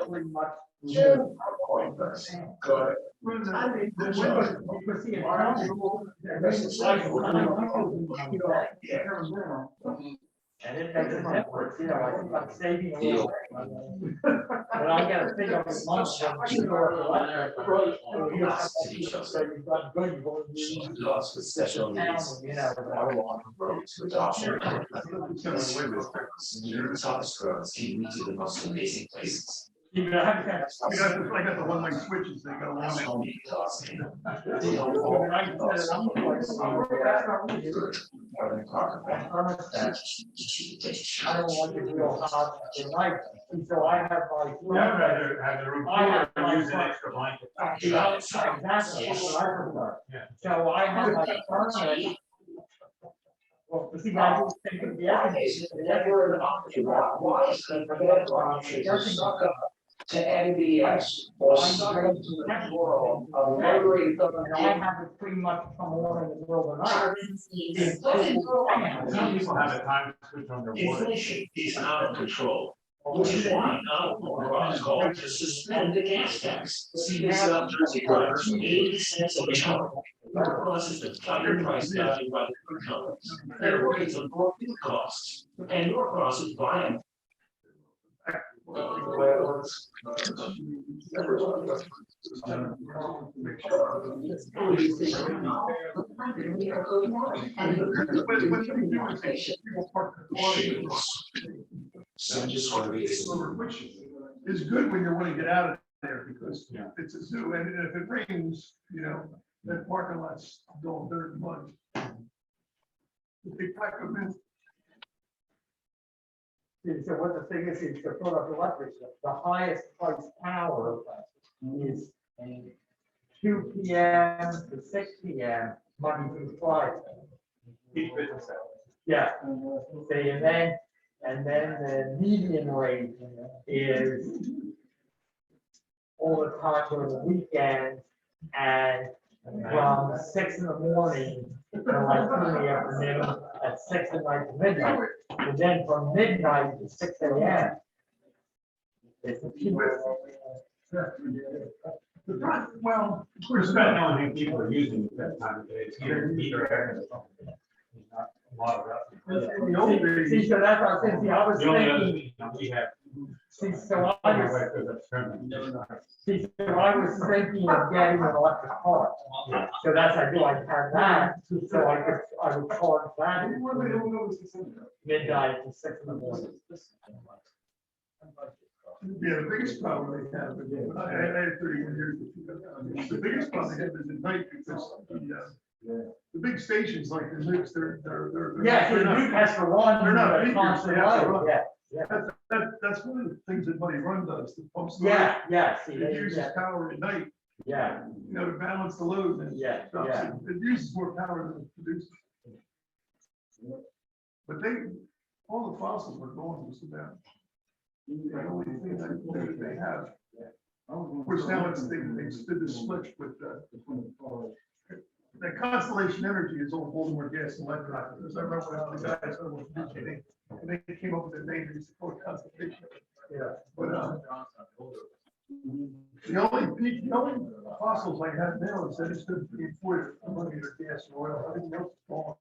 S9: Pretty much.
S16: Sure.
S9: Good. I mean, you see it and it makes a difference, I think I'm saving a little. But I gotta think of a month. So you've got good, you've only used special needs,
S16: the most amazing places.
S15: I got the one-way switches, they go on.
S9: I don't want to be real hot at night, and so I have my.
S13: Use an extra blanket.
S9: Exactly, that's what I prefer. So I have my permanent. Well, see, I just think of the evidence.
S16: To MBS was world of every.
S9: I have it pretty much come on in the middle of the night.
S13: Some people have a time switch on their water.
S16: Inflation is out of control, which is why now Law is called to suspend the gas tax. See this Jersey drivers 80 cents a gallon. More causes the higher price value by the food companies. Their worries of more food costs and your costs buy them.
S15: It's good when you want to get out of there because it's a zoo and if it rains, that parking lot's going dirt and mud. If they pack them in
S9: So what the thing is to put up electric, the highest price power is 2 PM to 6 PM, Monday through Friday. Yeah, say, and then the median rate is all the time during the weekend and from 6 in the morning to like 2 in the afternoon, at 6 at night to midnight. And then from midnight to 6 AM. It's the cheapest.
S13: Well, of course, about knowing how many people are using it that time of day. It's either air. Not a lot of that.
S9: See, so that's what I said, see, I was
S13: The only other
S9: thinking,
S13: thing we have.
S9: see, so I was thinking of getting an electric car. So that's I do, I have that, so I would charge that midnight to 6 in the morning.
S13: Yeah, the biggest problem they have, I had 31 years. The biggest problem they have is at night because the big stations like the Nukes, they're.
S9: Yeah, the Nuke has to run.
S13: They're not
S9: the
S13: peakers,
S9: constant
S13: they have to
S9: load,
S13: run.
S9: Yeah,
S13: That's one of the things that Money Run does, the pumps.
S9: yeah, see,
S13: It uses
S9: yeah,
S13: power at night,
S9: yeah,
S13: to balance the load. And
S9: Yeah,
S13: drops
S9: yeah.
S13: It uses more power than it produces. But all the fossils are gone just about. The only thing that they have. Of course, now they did the switch with the Constellation Energy is all Baltimore Gas and Electric. Because I remember when the guys over at PG&E, and they came up with the name, they used to call it Constellation.
S9: yeah.
S13: But the only fossils I have now is that it's going to be imported from money or gas and oil. Everything else is gone.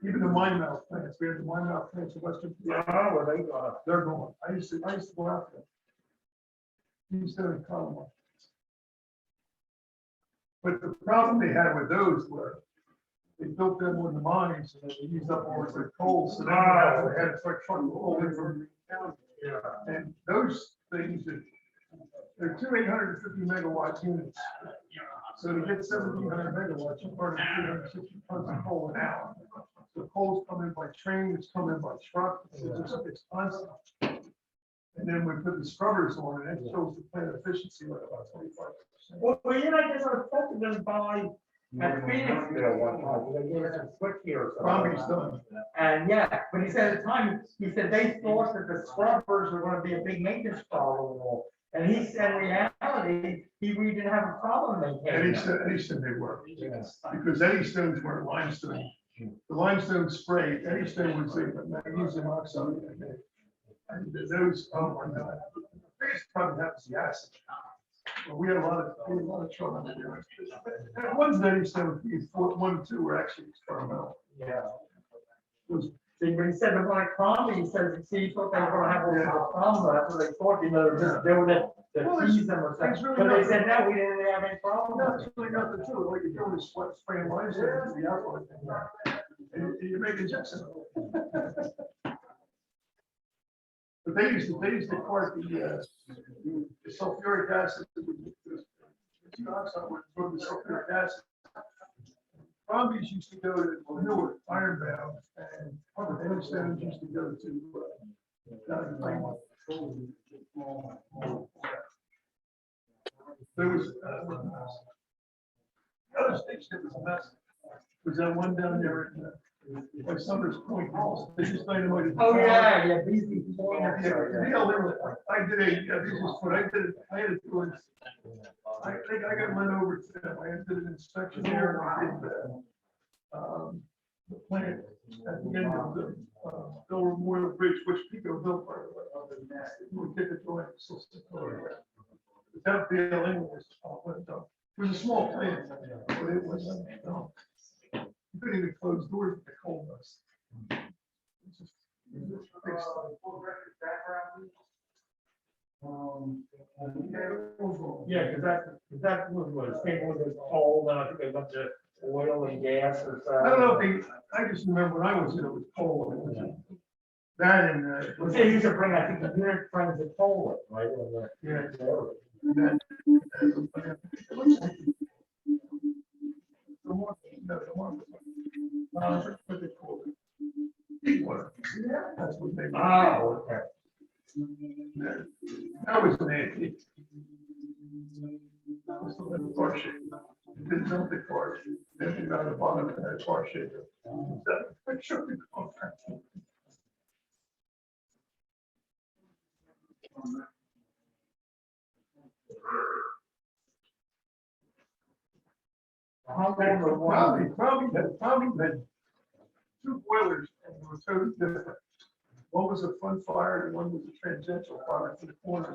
S13: Even the mine mouth plants, we have the mine mouth plants in Western.
S9: Well, they got
S13: They're gone. I used to go out there. Used to in Colorado. But the problem they had with those were they built them on the mines and they used up all their coal. So they had to start trucking coal in from town.
S9: Yeah.
S13: And those things, they're 850 megawatt units. So to get 1,700 megawatts, you burn 360 tons of coal an hour. The coal's coming by train, it's coming by truck, it's constant. And then we put the scrubbers on and it shows the plant efficiency like about 25%.
S9: Well, I guess I was talking to them by at Phoenixville one time, they gave us a switch here or
S13: Robbie's
S9: something.
S13: done.
S9: And yeah, but he said at the time, he said they thought that the scrubbers were gonna be a big maintenance problem and all. And he said in reality, we didn't have a problem maintaining them.
S13: Eddystone they were, because Eddystones weren't limestone. The limestone spray, Eddystone was a magnesium oxide. And those, oh my God, the biggest problem happens the acid. Well, we had a lot of trouble with it. And ones that Eddystone, 1 and 2 were actually experimental.
S9: Yeah. See, but he said that when I called me, he said, see, he thought they were gonna have all the problems, that's what they thought, they're just doing it to tease them or something. But they said, no, we didn't have any problem.
S13: No, it's really nothing to it. Like you're doing is spraying limestone into the outlet. And you're making gypsum. But they used to cart the sulfuric acid. The oxide would absorb the sulfuric acid. Brombies used to go to Newark, Ironbound, and Eddystones used to go to there was the other station that was a mess. Was that one down there by Summers Point? They just dynamited.
S9: Oh, yeah, BC Point.
S13: I did I had to do it. I think I got run over to them. I did an inspection there and I did the plant at the end of the Bill Memorial Bridge, which Pico built by the way. We did the joint. Without BLM was, it was a small plant, but it was, you couldn't even close doors with the coal dust. It's just- it's just big stuff.
S9: Yeah, because that was, came with this coal, then I think they went to oil and gas or something.
S13: I don't know if I just remember when I was in, it was coal. It was that and.
S9: They used to bring, I think, the unit friends to Poland, right?
S13: Yeah. That's what they
S9: Oh, okay.
S13: That was an antique. That was the car shape. It didn't know the car. Then you got the bottom of that car shape. I showed you the car. Probably had two boilers and they were totally different. One was a front fire and one was a tangential fire to the corner.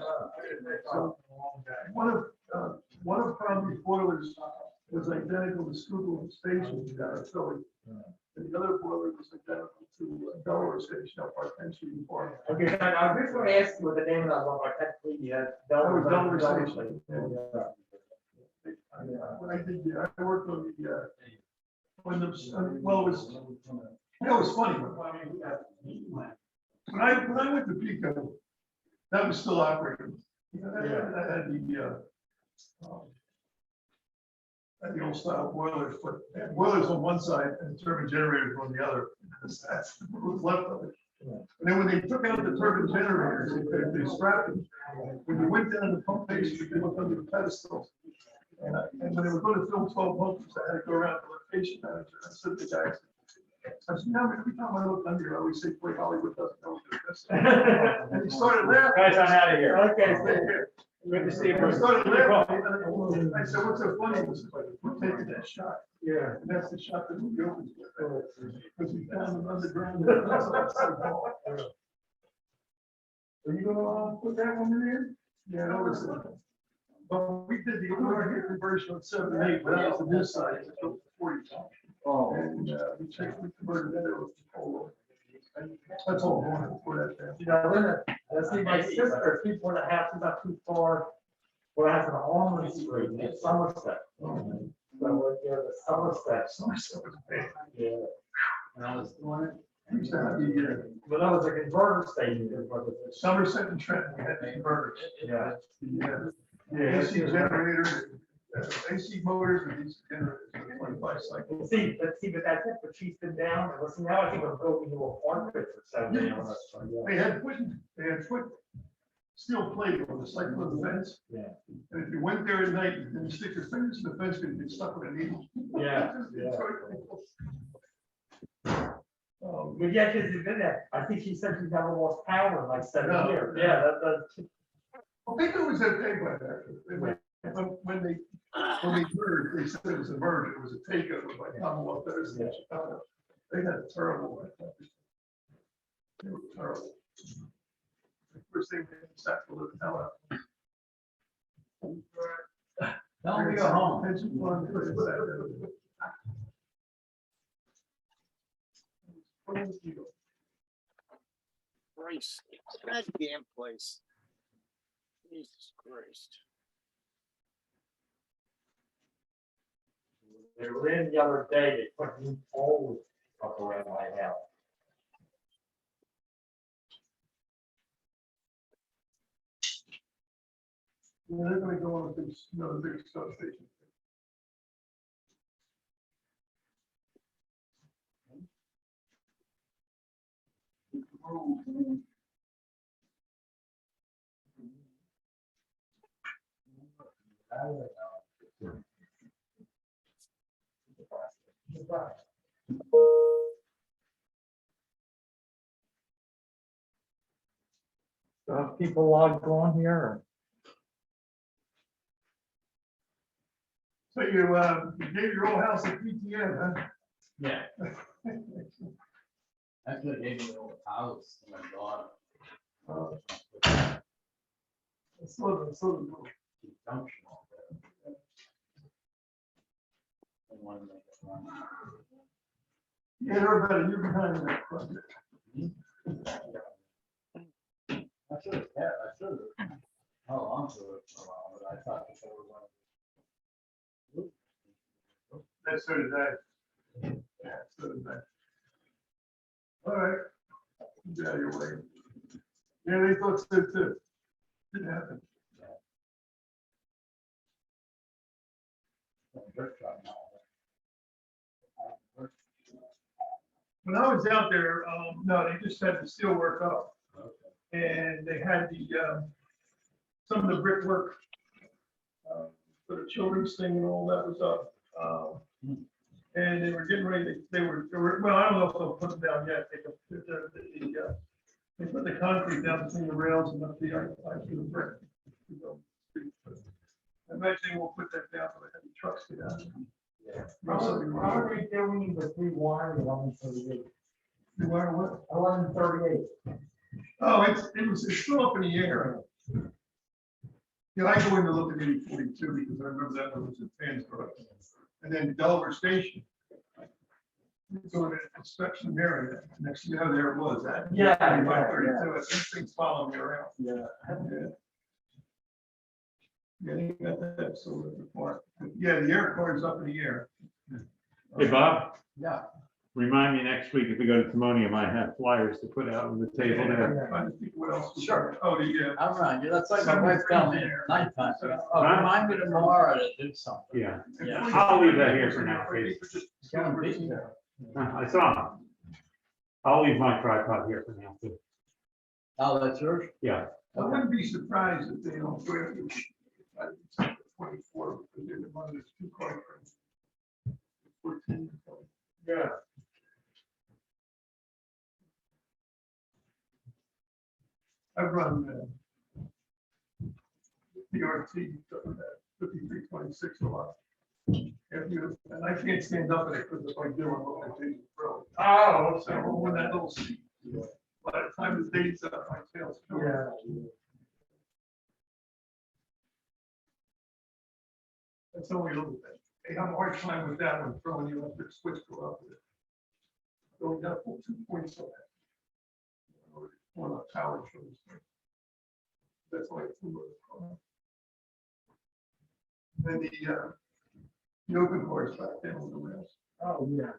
S13: So one of Crombie's boilers was identical to Schuylkill Station down in Philly. And the other boiler was identical to Delaware Station up by Penn Street Farm.
S9: Okay, so I was just gonna ask you what the name of that one, like, technically,
S13: That was Delaware
S9: Delaware
S13: Station. When I did, I worked on the, when the, well, it was, you know, it was funny. When I went to Pico, that was still operating. You know, that had the old style boilers, but they had boilers on one side and turbine generators on the other. That's what was left of it. And then when they took out the turbine generators, they scrapped them. When you went down to the pump station, they looked under the pedestal. And when they were going to film 12 months, I had to go around to the location manager and I said to the guys, I said, no, every time I look under here, I always say, boy, Hollywood doesn't know what they're missing. And he started laughing.
S9: Guys, I'm out of here. Okay, good to see you.
S13: He started laughing. I said, what's so funny? He said, we're taking that shot.
S9: Yeah.
S13: And that's the shot that we opens with. Because we found them underground. Are you gonna put that one in there? Yeah, that was. But we did the overhead conversion on 7 and 8, but that was the new side, it was 40.
S9: Oh.
S13: And we converted that over to polo. And that's all I wanted for that.
S9: You know, then, I see my sister, people in the house, not too far, well, I have an almond street in Somerset. So we're there, the Somerset.
S13: Somerset was big.
S9: Yeah.
S13: And I was doing it. We used to have the,
S9: But that was a converter station.
S13: Somerset and Trenton, we had the converters.
S9: Yeah.
S13: The AC generator, AC motors and these generators, 25 cycles.
S9: See, but that's it, but she's been down, and listen, now I think we're building new apartments or something.
S13: They had put steel plate on the cycle of the fence.
S9: Yeah.
S13: And if you went there at night, and you stick your fingers in the fence, you get stuck with a needle.
S9: Yeah, but yeah, because you've been there, I think she said she's never lost power in like 7 years. Yeah, that's.
S13: Well, Pico was okay by that. When they merged, they said it was a merger, it was a takeover by Commonwealth Edison in Chicago. They had a terrible. They were terrible. First thing they sacked the living hell out.
S7: Tell me go home.
S13: Pension fund,
S5: Christ, that damn place. Jesus Christ.
S9: They were in the other day, they put new poles up around my house.
S13: Yeah, they're gonna go on a big, another big substation.
S9: People logged on here.
S13: So you gave your old house a PTN, huh?
S7: Yeah. Actually, gave me a little house to my daughter.
S13: It's sort of
S7: Functional. And wanted to make it run.
S13: Yeah, they're about a year behind that project.
S7: I should have, held on to it for a while, but I thought that they were going.
S13: That's so did I. Yeah, so did I. All right. Get out of your way. Yeah, they thought so too. Didn't happen.
S6: When I was out there, no, they just had the steel work up. And they had some of the brickwork for the children's thing and all that was up. And they were getting ready, they were, well, I don't know if they'll put them down yet. They put the concrete down between the rails and up the ice to the brick. Eventually we'll put that down so the heavy trucks get out.
S9: How are they doing the rewiring 1138?
S6: Rewire what?
S9: 1138.
S6: Oh, it's still up in the air. Yeah, I go in to look at 8042 because I remember that one was in Pennsboro. And then Delaware Station. So an inspection area, next thing you know, there it was. That
S9: Yeah,
S6: 532, everything's following me around.
S9: Yeah.
S6: Yeah, they got that sort of report. Yeah, the air car is up in the air.
S14: Hey, Bob,
S9: Yeah.
S14: remind me next week if we go to Timonium, I have flyers to put out on the table there.
S6: Trying to think what else.
S9: Sure.
S6: Oh, the,
S7: I'll remind you, that's like my wife telling me at nighttime. Oh, remind me tomorrow to do something.
S14: Yeah,
S7: Yeah.
S14: I'll leave that here for now, please.
S7: Can't be there.
S14: I saw him. I'll leave my tripod here for now, too.
S7: Oh, that's yours?
S14: Yeah.
S6: I wouldn't be surprised if they don't go after 24 because they're the one that's too quick. 14.
S9: Yeah.
S6: I've run PRT 5326 a lot. And I can't stand up in it because if I do, I'm going to do it.
S9: Oh,
S6: So when that little seat, by the time the date's up, my tail's.
S9: Yeah.
S6: That's only a little bit. They have a hard time with that one, throwing the electric switch go up with it. Going down 2 points on that. One of the power shows. That's why it's. Then the open course back down on the rails.
S9: Oh, yeah.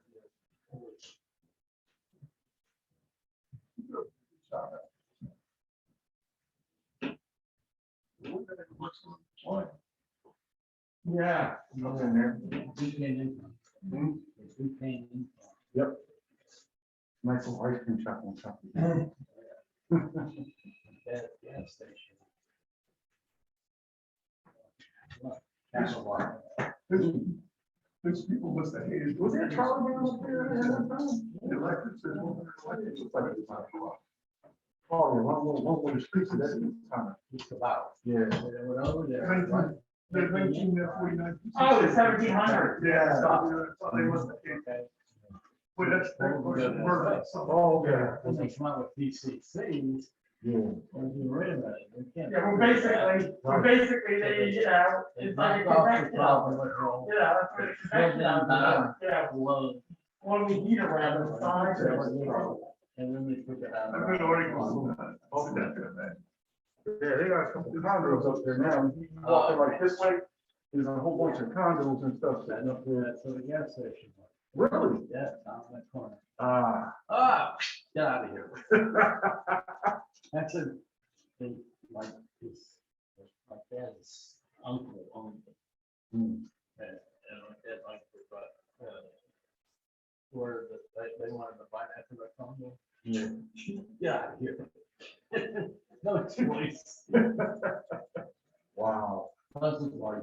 S9: Yeah.
S7: Nothing there.
S15: Yep. Nice little ice cream shop on top. of it.
S7: Gas station.
S6: Those people must have hated. Was there a trolley down up there? The electric system.
S15: Oh, yeah, one with the streets, that's kind of,
S7: Just about.
S15: yeah.
S7: They went over there.
S6: The 1949.
S9: Oh, the 1700.
S6: Yeah. They must have hated. Well, that's.
S15: Oh, yeah.
S7: When they come out with PCCs,
S15: Yeah.
S7: wait a minute. we can't
S9: Yeah,
S7: do
S9: well,
S7: that.
S9: basically, they, you know,
S7: They
S9: it's like a
S7: knocked off the
S9: convection
S7: problem
S9: oven.
S7: with all-
S9: Yeah, that's what it's
S7: Build
S9: convection
S7: them
S9: oven,
S7: down.
S9: yeah,
S7: Well,
S9: one we heat around the sides.
S7: and then they took it out.
S6: I've been articles on that. Oh, that.
S15: Yeah, they got a couple of condos up there now. You walk like this way, there's a whole bunch of condos and stuff.
S7: And up there, that's where the gas station was.
S15: Really?
S7: Yeah, down in that corner.
S15: Ah.
S7: Get out of here. That's a, they, like, his, my dad's uncle owned it. And my dad liked it, but, where they wanted to buy that for the condo.
S15: Yeah.
S7: Get out of here. No choice.
S15: Wow.
S7: Pleasant life.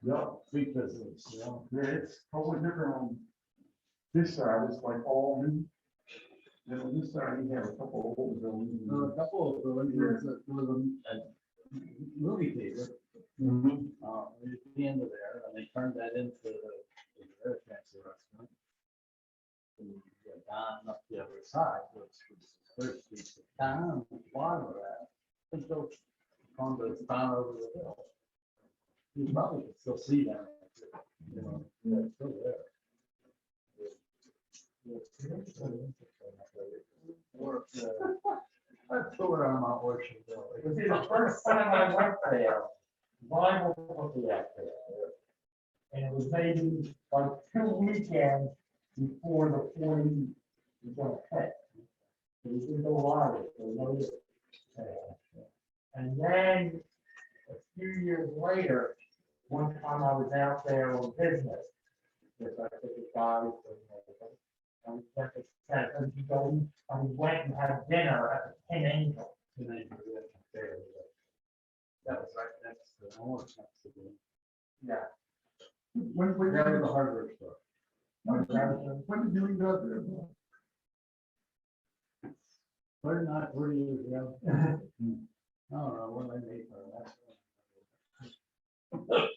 S15: Yeah.
S7: Sweet business, you know?
S15: Yeah, it's totally different on this side, it's like all new. And on this side, you have a couple of old buildings.
S7: A couple of buildings, there was a movie theater, at the end of there, and they turned that into the air taxi restaurant. And you go down up the other side, which was Third Street, down the bottom of that, I think those condos down over the hill. You probably can still see them, you know, they're still there. I toured on Mount Washington.
S9: It was the first time I went there, Bible was out there. And it was maybe like 2 weekends before the 40 was gonna hit. There was no live, there was no. And then a few years later, one time I was out there on business. Because I took a guy from, I went to Penn, ago, and we went and had dinner at the Penn Angel.
S7: That was right next to, almost next to the.
S9: Yeah.
S15: When
S7: That was the hardware store.
S15: did you leave out there?
S7: Where do you go? Oh, what I made for that.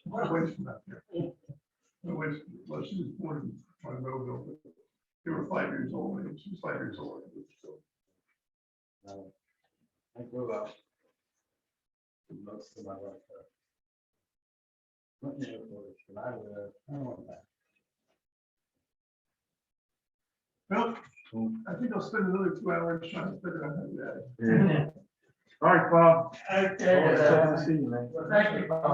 S15: My wife's from out there. My wife, well, she was born in Monroeville, but they were 5 years old, and she was 5 years old.
S7: I grew up. Most of my life. Went to airport, but I went back.
S15: Well, I think I'll spend another 2 hours trying to figure out how to do that. All right, Bob.
S9: Okay.
S15: Always happy to see you, man.
S9: Thank you, Bob.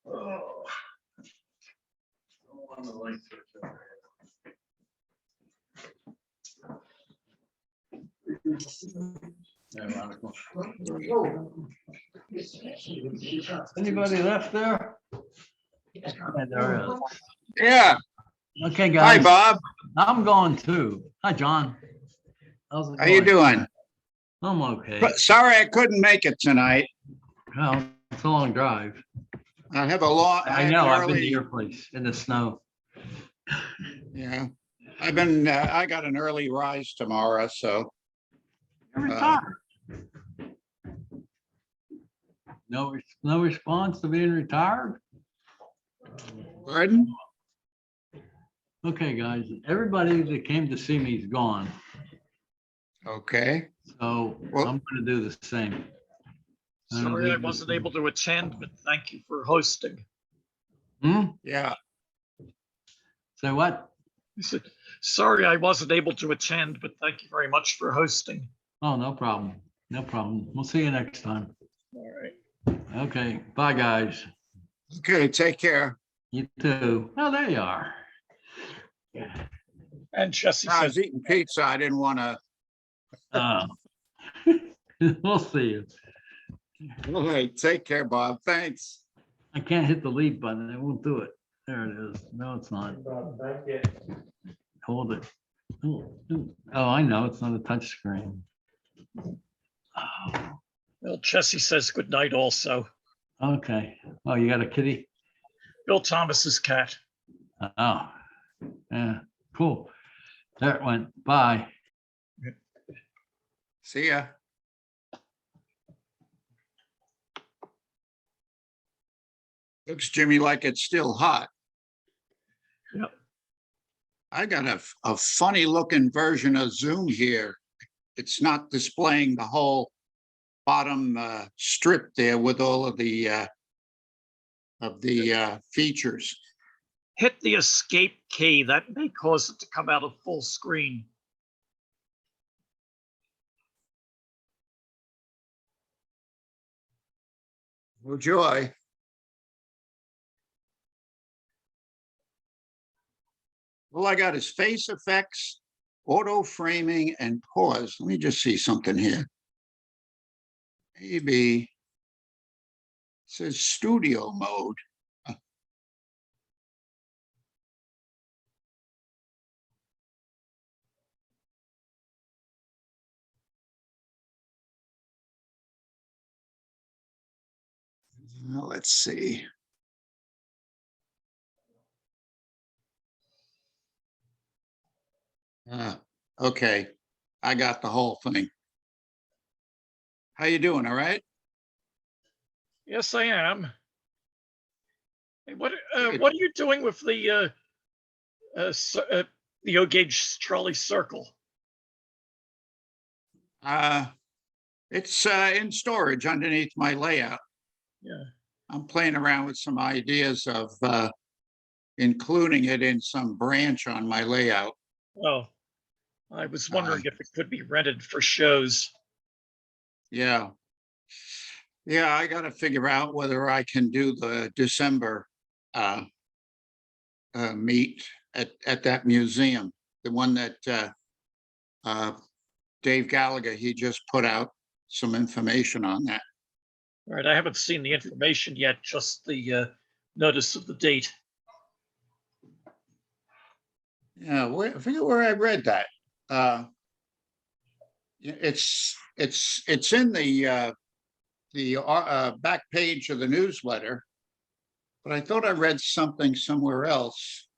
S15: Oh.
S7: On the light switch over
S8: Anybody left there?
S11: Yeah.
S8: Okay,
S11: Hi,
S8: guys.
S11: Bob.
S8: I'm going too. Hi, John. How's it
S11: How you
S8: going?
S11: doing?
S8: I'm okay.
S11: Sorry I couldn't make it tonight.
S8: Well, it's a long drive.
S11: I have a long.
S8: I
S11: have
S8: know,
S11: an
S8: I've been to
S11: early-
S8: your place in the snow.
S11: Yeah, I got an early rise tomorrow, so.
S8: You're retired. No response to being retired?
S11: Pardon?
S8: Okay, guys, everybody that came to see me is gone,
S11: Okay.
S8: so I'm gonna do the same.
S4: Sorry I wasn't able to attend, but thank you for hosting.
S11: Yeah.
S8: Say what?
S4: I said, sorry I wasn't able to attend, but thank you very much for hosting.
S8: Oh, no problem. No problem. We'll see you next time.
S4: All right.
S8: Okay, bye, guys.
S11: Okay, take care.
S8: You too. Oh, there you are.
S4: And Jesse
S11: I was
S4: says,
S11: eating pizza. I didn't want to.
S8: We'll see you.
S11: All right, take care, Bob. Thanks.
S8: I can't hit the leave button. It won't do it. There it is. No, it's not.
S9: Thank you.
S8: Hold it. Oh, I know. It's not a touch screen.
S4: well, Jesse says good night also.
S8: Okay. Oh, you got a kitty?
S4: Bill Thomas's cat.
S8: Oh, yeah, cool. There it went. Bye.
S11: See ya. Looks, Jimmy, like it's still hot.
S4: Yep.
S11: I got a funny looking version of Zoom here. It's not displaying the whole bottom strip there with all of the features.
S4: Hit the escape key. That may cause it to come out of full screen.
S11: Well, joy. All I got is face effects, auto framing, and pause. Let me just see something here. Maybe it says studio mode. Let's see. Okay, I got the whole thing. How you doing? All right?
S4: Yes, I am. Hey, what are you doing with the O-gauge trolley circle?
S11: It's in storage underneath my layout.
S4: Yeah.
S11: I'm playing around with some ideas of including it in some branch on my layout.
S4: Oh, I was wondering if it could be rented for shows.
S11: Yeah. Yeah, I got to figure out whether I can do the December meet at that museum, the one that Dave Gallagher, he just put out some information on that.
S4: All right, I haven't seen the information yet, just the notice of the date.
S11: Yeah, I forget where I read that. It's in the back page of the newsletter, but I thought I read something somewhere else.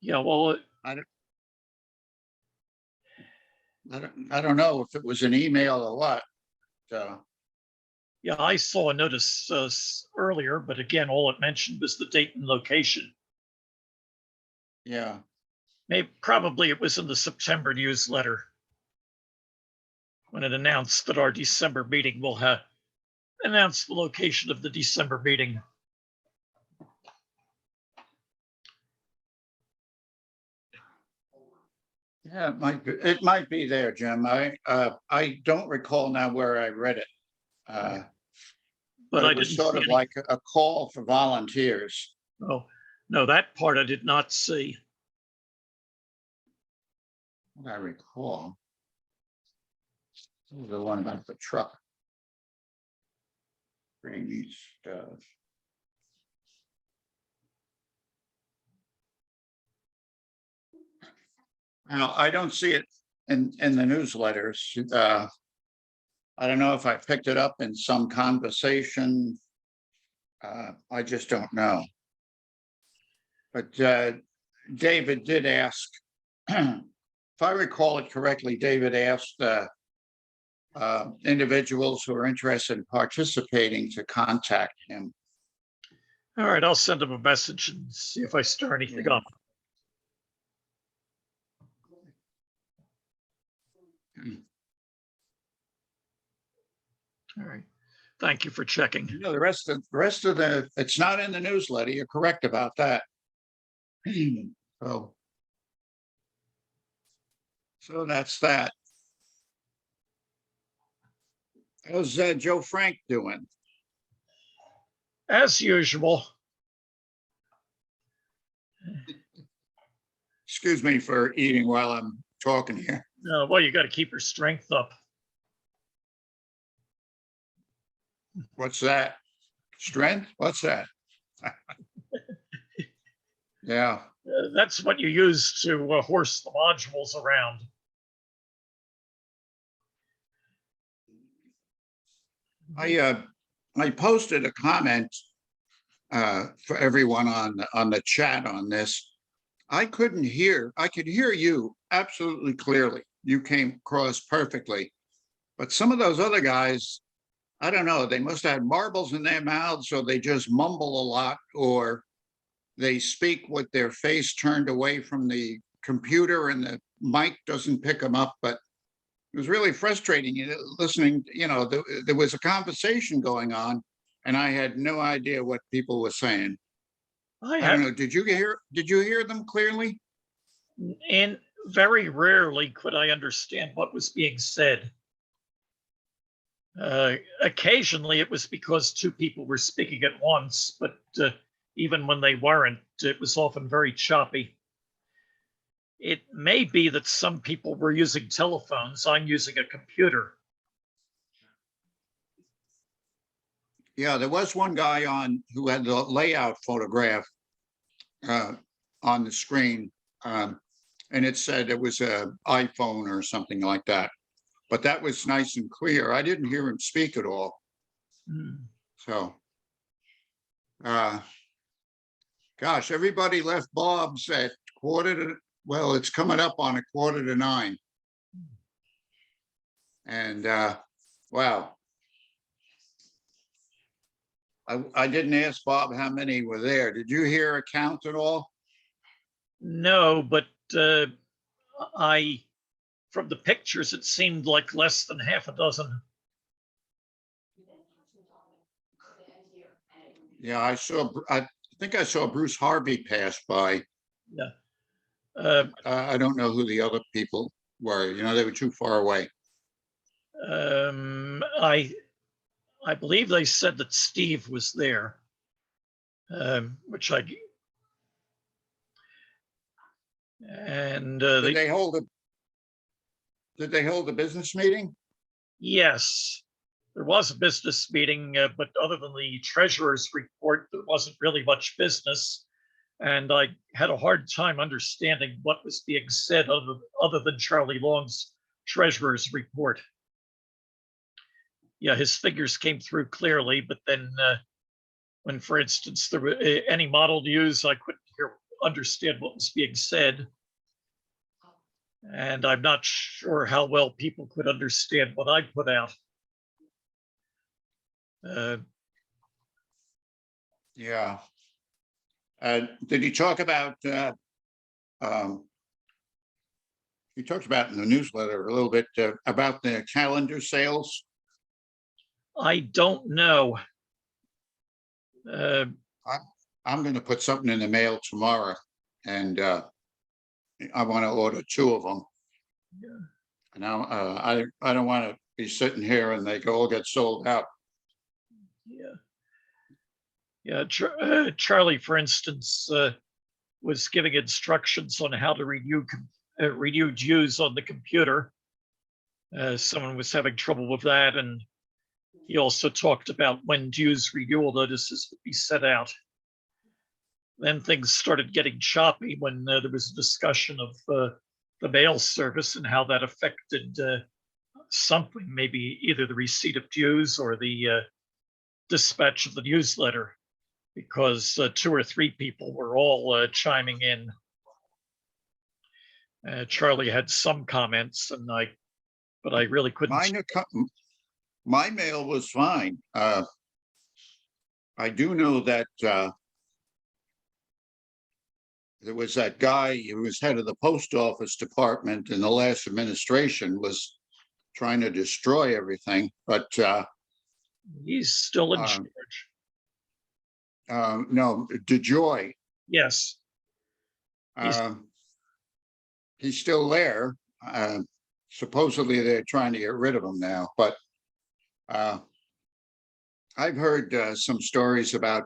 S4: Yeah, well,
S11: I don't know if it was an email or what.
S4: yeah, I saw a notice earlier, but again, all it mentioned was the date and location.
S11: Yeah.
S4: Maybe probably it was in the September newsletter when it announced that our December meeting will have announced the location of the December meeting.
S11: Yeah, it might be there, Jim. I don't recall now where I read it.
S4: But I
S11: it was
S4: didn't
S11: sort
S4: see
S11: of
S4: any.
S11: like a call for volunteers.
S4: Oh, no, that part I did not see.
S11: What I recall. The one about the truck. Bring stuff. Now, I don't see it in the newsletters. I don't know if I picked it up in some conversation. I just don't know. But David did ask, if I recall it correctly, David asked individuals who are interested in participating to contact him.
S4: All right, I'll send him a message and see if I stir anything up. All right. Thank you for checking.
S11: You know, the rest of the, it's not in the newsletter. You're correct about that. So that's that. How's Joe Frank doing?
S4: As usual.
S11: Excuse me for eating while I'm talking here.
S4: Well, you got to keep your strength up.
S11: What's that? Strength? What's that? Yeah.
S4: That's what you use to horse the modules around.
S11: I posted a comment for everyone on the chat on this. I could hear you absolutely clearly. You came across perfectly. But some of those other guys, I don't know, they must have had marbles in their mouths, or they just mumble a lot, or they speak with their face turned away from the computer and the mic doesn't pick them up. But it was really frustrating listening. You know, there was a conversation going on and I had no idea what people were saying. I don't know. Did you hear them clearly?
S4: And very rarely could I understand what was being said. Occasionally it was because two people were speaking at once, but even when they weren't, it was often very choppy. It may be that some people were using telephones. I'm using a computer.
S11: Yeah, there was one guy on who had the layout photograph on the screen, and it said it was an iPhone or something like that. But that was nice and clear. I didn't hear him speak at all. So, gosh, everybody left Bob's at well, it's coming up on 8:45. And wow. I didn't ask Bob how many were there. Did you hear a count at all?
S4: No, but from the pictures, it seemed like less than half a dozen.
S11: Yeah, I think I saw Bruce Harvey pass by.
S4: Yeah.
S11: I don't know who the other people were. You know, they were too far away.
S4: I believe they said that Steve was there, which I. And
S11: Did they hold a Did they hold a business meeting?
S4: Yes, there was a business meeting, but other than the treasurer's report, there wasn't really much business. And I had a hard time understanding what was being said other than Charlie Long's treasurer's report. Yeah, his figures came through clearly, but then when, for instance, there were any model news, I couldn't understand what was being said. And I'm not sure how well people could understand what I put out.
S11: Yeah. Did he talk about, he talked about in the newsletter a little bit about the calendar sales?
S4: I don't know.
S11: I'm going to put something in the mail tomorrow, and I want to order 2 of them.
S4: Yeah.
S11: Now, I don't want to be sitting here and they all get sold out.
S4: Yeah. Charlie, for instance, was giving instructions on how to renew dues on the computer. Someone was having trouble with that, and he also talked about when dues renewal notices would be sent out. Then things started getting choppy when there was a discussion of the mail service and how that affected something, maybe either the receipt of dues or the dispatch of the newsletter, because 2 or 3 people were all chiming in. Charlie had some comments, but I really couldn't.
S11: My mail was fine. I do know that there was that guy who was head of the post office department in the last administration was trying to destroy everything, but
S4: he's still in charge.
S11: No, DeJoy.
S4: Yes.
S11: He's still there. Supposedly they're trying to get rid of him now, but I've heard some stories about,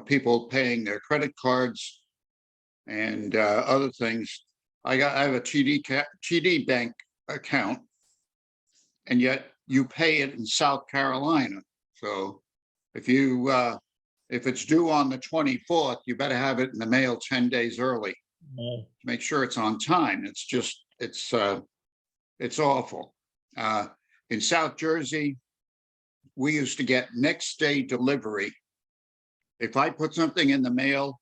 S11: people paying their credit cards and other things. I have a TD Bank account, and yet you pay it in South Carolina. So if it's due on the 24th, you better have it in the mail 10 days early. Make sure it's on time. It's awful. In South Jersey, we used to get next day delivery. If I put something in the mail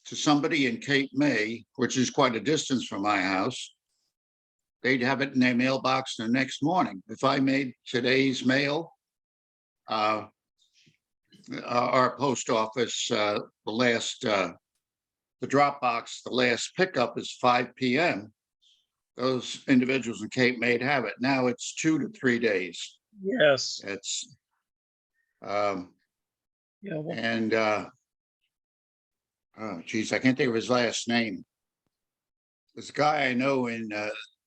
S11: to somebody in Cape May, which is quite a distance from my house, they'd have it in their mailbox the next morning. If I made today's mail, our post office, the drop box, the last pickup is 5 p.m. Those individuals in Cape May have it. Now it's 2 to 3 days.
S4: Yes.
S11: It's
S4: yeah. Well,
S11: and oh geez, I can't think of his last name. This guy I know in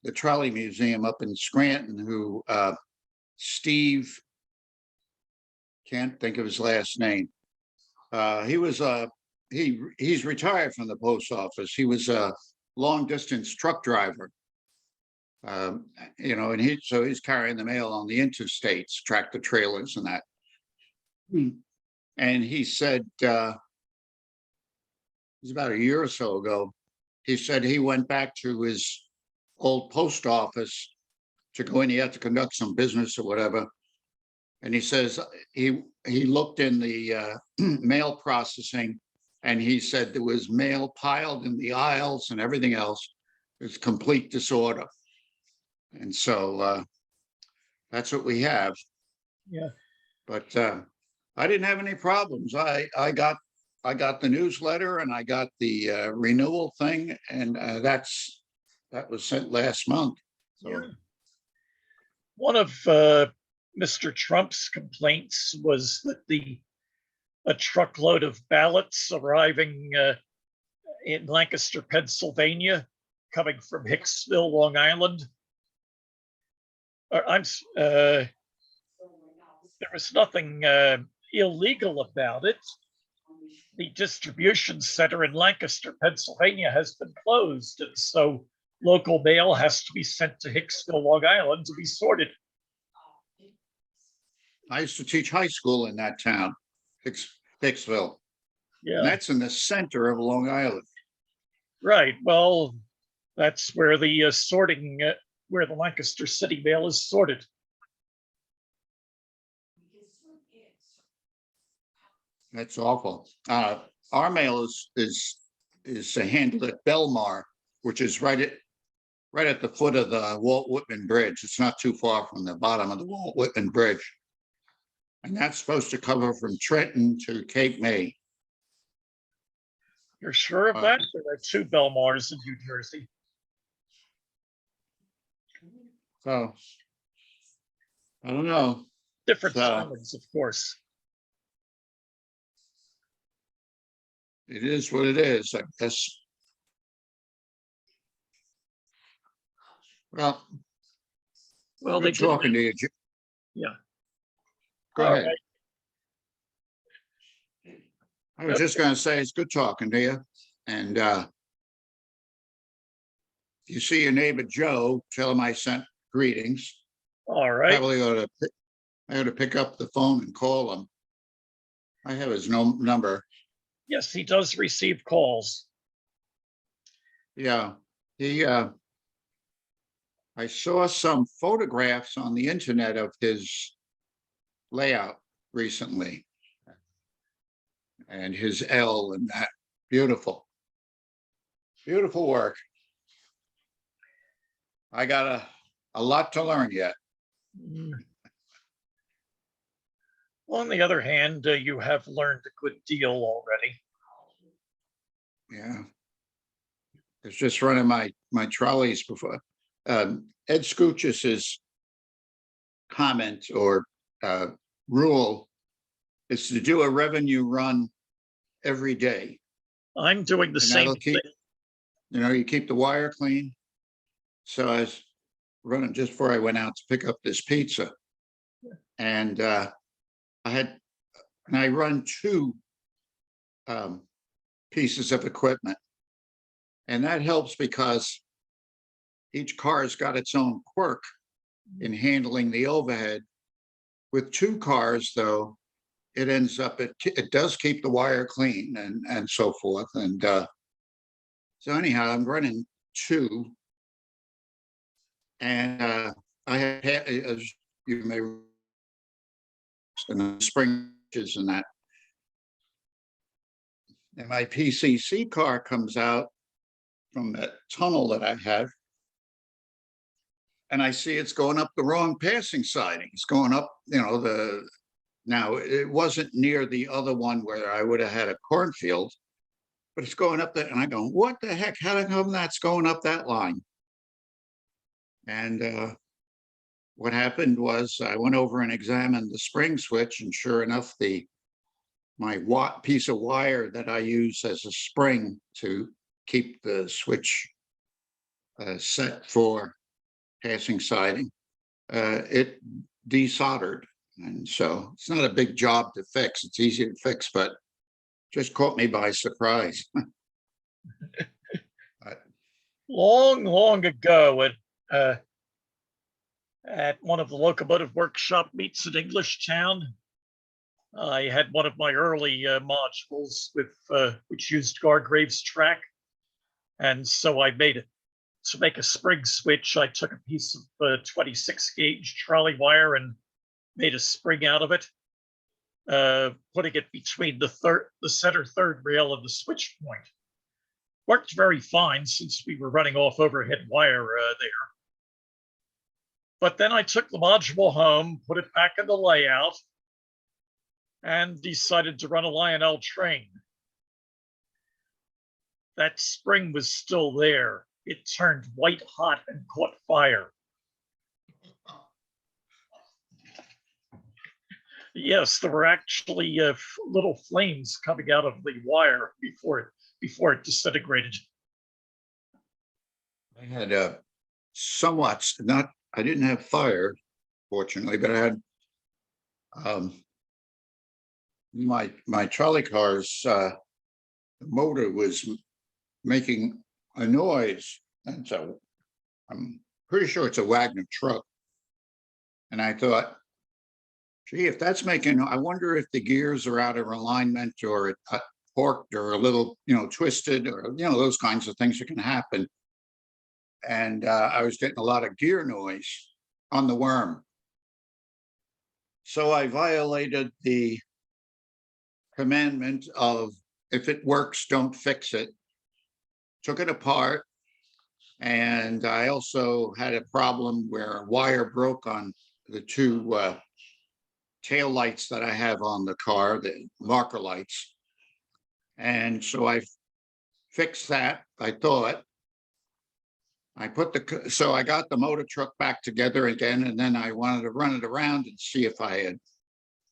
S11: the Trolley Museum up in Scranton who Steve, can't think of his last name. He was he's retired from the post office. He was a long distance truck driver. And he's carrying the mail on the interstates, tractor trailers and that. And he said, it was about a year or so ago, he said he went back to his old post office to go in. He had to conduct some business or whatever. And he says he looked in the mail processing, and he said there was mail piled in the aisles and everything else. It's complete disorder. And so that's what we have.
S4: Yeah.
S11: But I didn't have any problems. I got the newsletter and I got the renewal thing, and that was sent last month. So.
S4: Yeah. One of Mr. Trump's complaints was that a truckload of ballots arriving in Lancaster, Pennsylvania, coming from Hicksville, Long Island. There was nothing illegal about it. The distribution center in Lancaster, Pennsylvania has been closed, and so local mail has to be sent to Hicksville, Long Island to be sorted.
S11: I used to teach high school in that town, Hicksville. And
S4: Yeah,
S11: that's in the center of Long Island.
S4: right. Well, that's where the sorting, where the Lancaster City mail is sorted.
S11: That's awful. Our mail is handled at Belmar, which is right at the foot of the Walt Whitman Bridge. It's not too far from the bottom of the Walt Whitman Bridge. And that's supposed to cover from Trenton to Cape May.
S4: You're sure of that? There are 2 Belmars in New Jersey.
S11: So I don't know.
S4: Different
S11: So-
S4: timings, of course.
S11: It is what it is, I guess. Well,
S4: Well, they
S11: good
S4: did.
S11: talking to you.
S4: Yeah.
S11: Go
S4: All
S11: ahead.
S4: right.
S11: I was just gonna say, it's good talking to you. And if you see your neighbor Joe, tell him I sent greetings.
S4: All right.
S11: Probably I ought to pick up the phone and call him. I have his number.
S4: Yes, he does receive calls.
S11: Yeah, I saw some photographs on the internet of his layout recently. And his L and that, beautiful. Beautiful work. I got a lot to learn yet.
S4: On the other hand, you have learned a good deal already.
S11: Yeah. It's just running my trolleys before. Ed Scoochus's comment or rule is to do a revenue run every day.
S4: I'm doing the
S11: And
S4: same
S11: that'll keep,
S4: thing.
S11: you keep the wire clean. So I was running just before I went out to pick up this pizza. And I run 2 pieces of equipment. And that helps because each car's got its own quirk in handling the overhead. With 2 cars, though, it ends up, it does keep the wire clean and so forth. And so anyhow, I'm running 2. And I have, as you may, and springes and that. And my PCC car comes out from that tunnel that I have. And I see it's going up the wrong passing siding. It's going up, now it wasn't near the other one where I would have had a cornfield, but it's going up there. And I go, what the heck? How come that's going up that line? And what happened was I went over and examined the spring switch, and sure enough, my piece of wire that I use as a spring to keep the switch set for passing siding, it desoldered. And so it's not a big job to fix. It's easy to fix, but just caught me by surprise.
S4: Long ago at one of the locomotive workshop meets in Englishtown, I had one of my early modules which used Gargrave's track. And so I made it. To make a spring switch, I took a piece of 26 gauge trolley wire and made a spring out of it, putting it between the center third rail of the switch point. Worked very fine since we were running off overhead wire there. But then I took the module home, put it back in the layout, and decided to run a Lionel train. That spring was still there. It turned white hot and caught fire. Yes, there were actually little flames coming out of the wire before it disintegrated.
S11: I had I didn't have fire, fortunately, but I had my trolley car's motor was making a noise. And so I'm pretty sure it's a Wagner truck. And I thought, gee, if that's making, I wonder if the gears are out of alignment or it torqued or a little, twisted or, those kinds of things that can happen. And I was getting a lot of gear noise on the worm. So I violated the commandment of if it works, don't fix it. Took it apart. And I also had a problem where a wire broke on the two tail lights that I have on the car, the marker lights. And so I fixed that, I thought. So I got the motor truck back together again, and then I wanted to run it around and see if I had,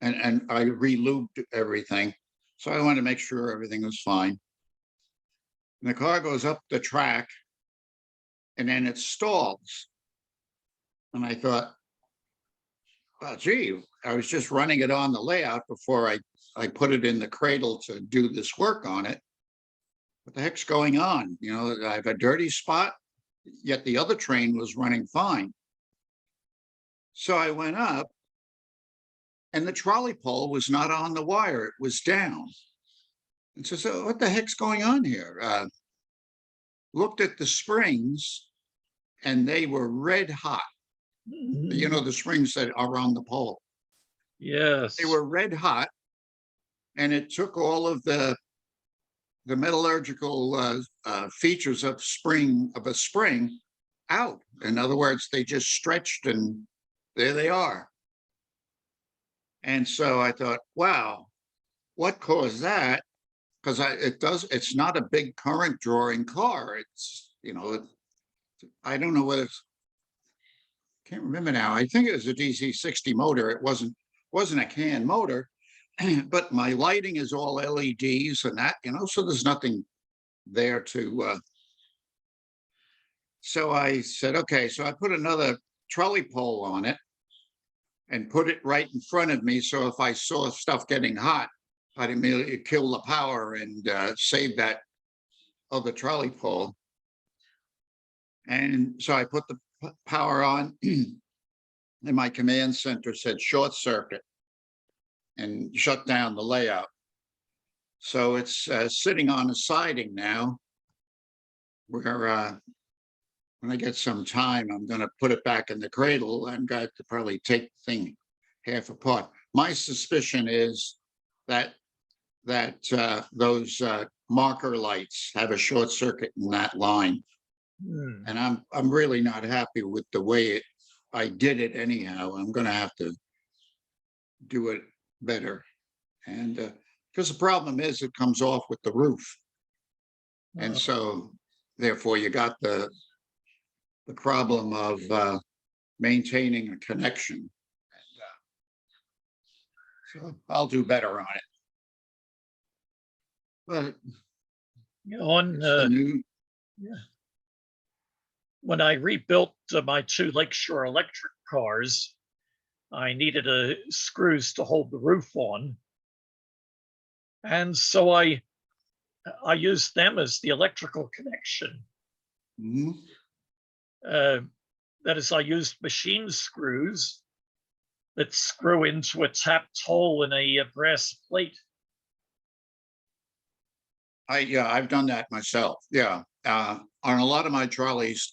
S11: and I re-lubed everything. So I wanted to make sure everything was fine. And the car goes up the track and then it stalls. And I thought, well, gee, I was just running it on the layout before I put it in the cradle to do this work on it. What the heck's going on? I have a dirty spot, yet the other train was running fine. So I went up and the trolley pole was not on the wire, it was down. And so what the heck's going on here? Looked at the springs and they were red hot. The springs that are on the pole.
S4: Yes.
S11: They were red hot, and it took all of the metallurgical features of a spring out. In other words, they just stretched and there they are. And so I thought, wow, what caused that? Because it's not a big current drawing car. It's, I don't know whether can't remember now. I think it was a DC-60 motor. It wasn't a CAN motor, but my lighting is all LEDs and that, so there's nothing there to. So I said, okay, so I put another trolley pole on it and put it right in front of me. So if I saw stuff getting hot, I'd immediately kill the power and save that other trolley pole. And so I put the power on and my command center said short circuit and shut down the layout. So it's sitting on a siding now where when I get some time, I'm going to put it back in the cradle. I'm going to probably take the thing half apart. My suspicion is that those marker lights have a short circuit in that line. And I'm really not happy with the way I did it anyhow. I'm going to have to do it better. And because the problem is it comes off with the roof. And so therefore you got the problem of maintaining a connection. So I'll do better on it. But
S4: when I rebuilt my two Lakeshore Electric cars, I needed screws to hold the roof on. And so I used them as the electrical connection. That is, I used machine screws that screw into a tapped hole in a brass plate.
S11: I've done that myself. Yeah. On a lot of my trolleys,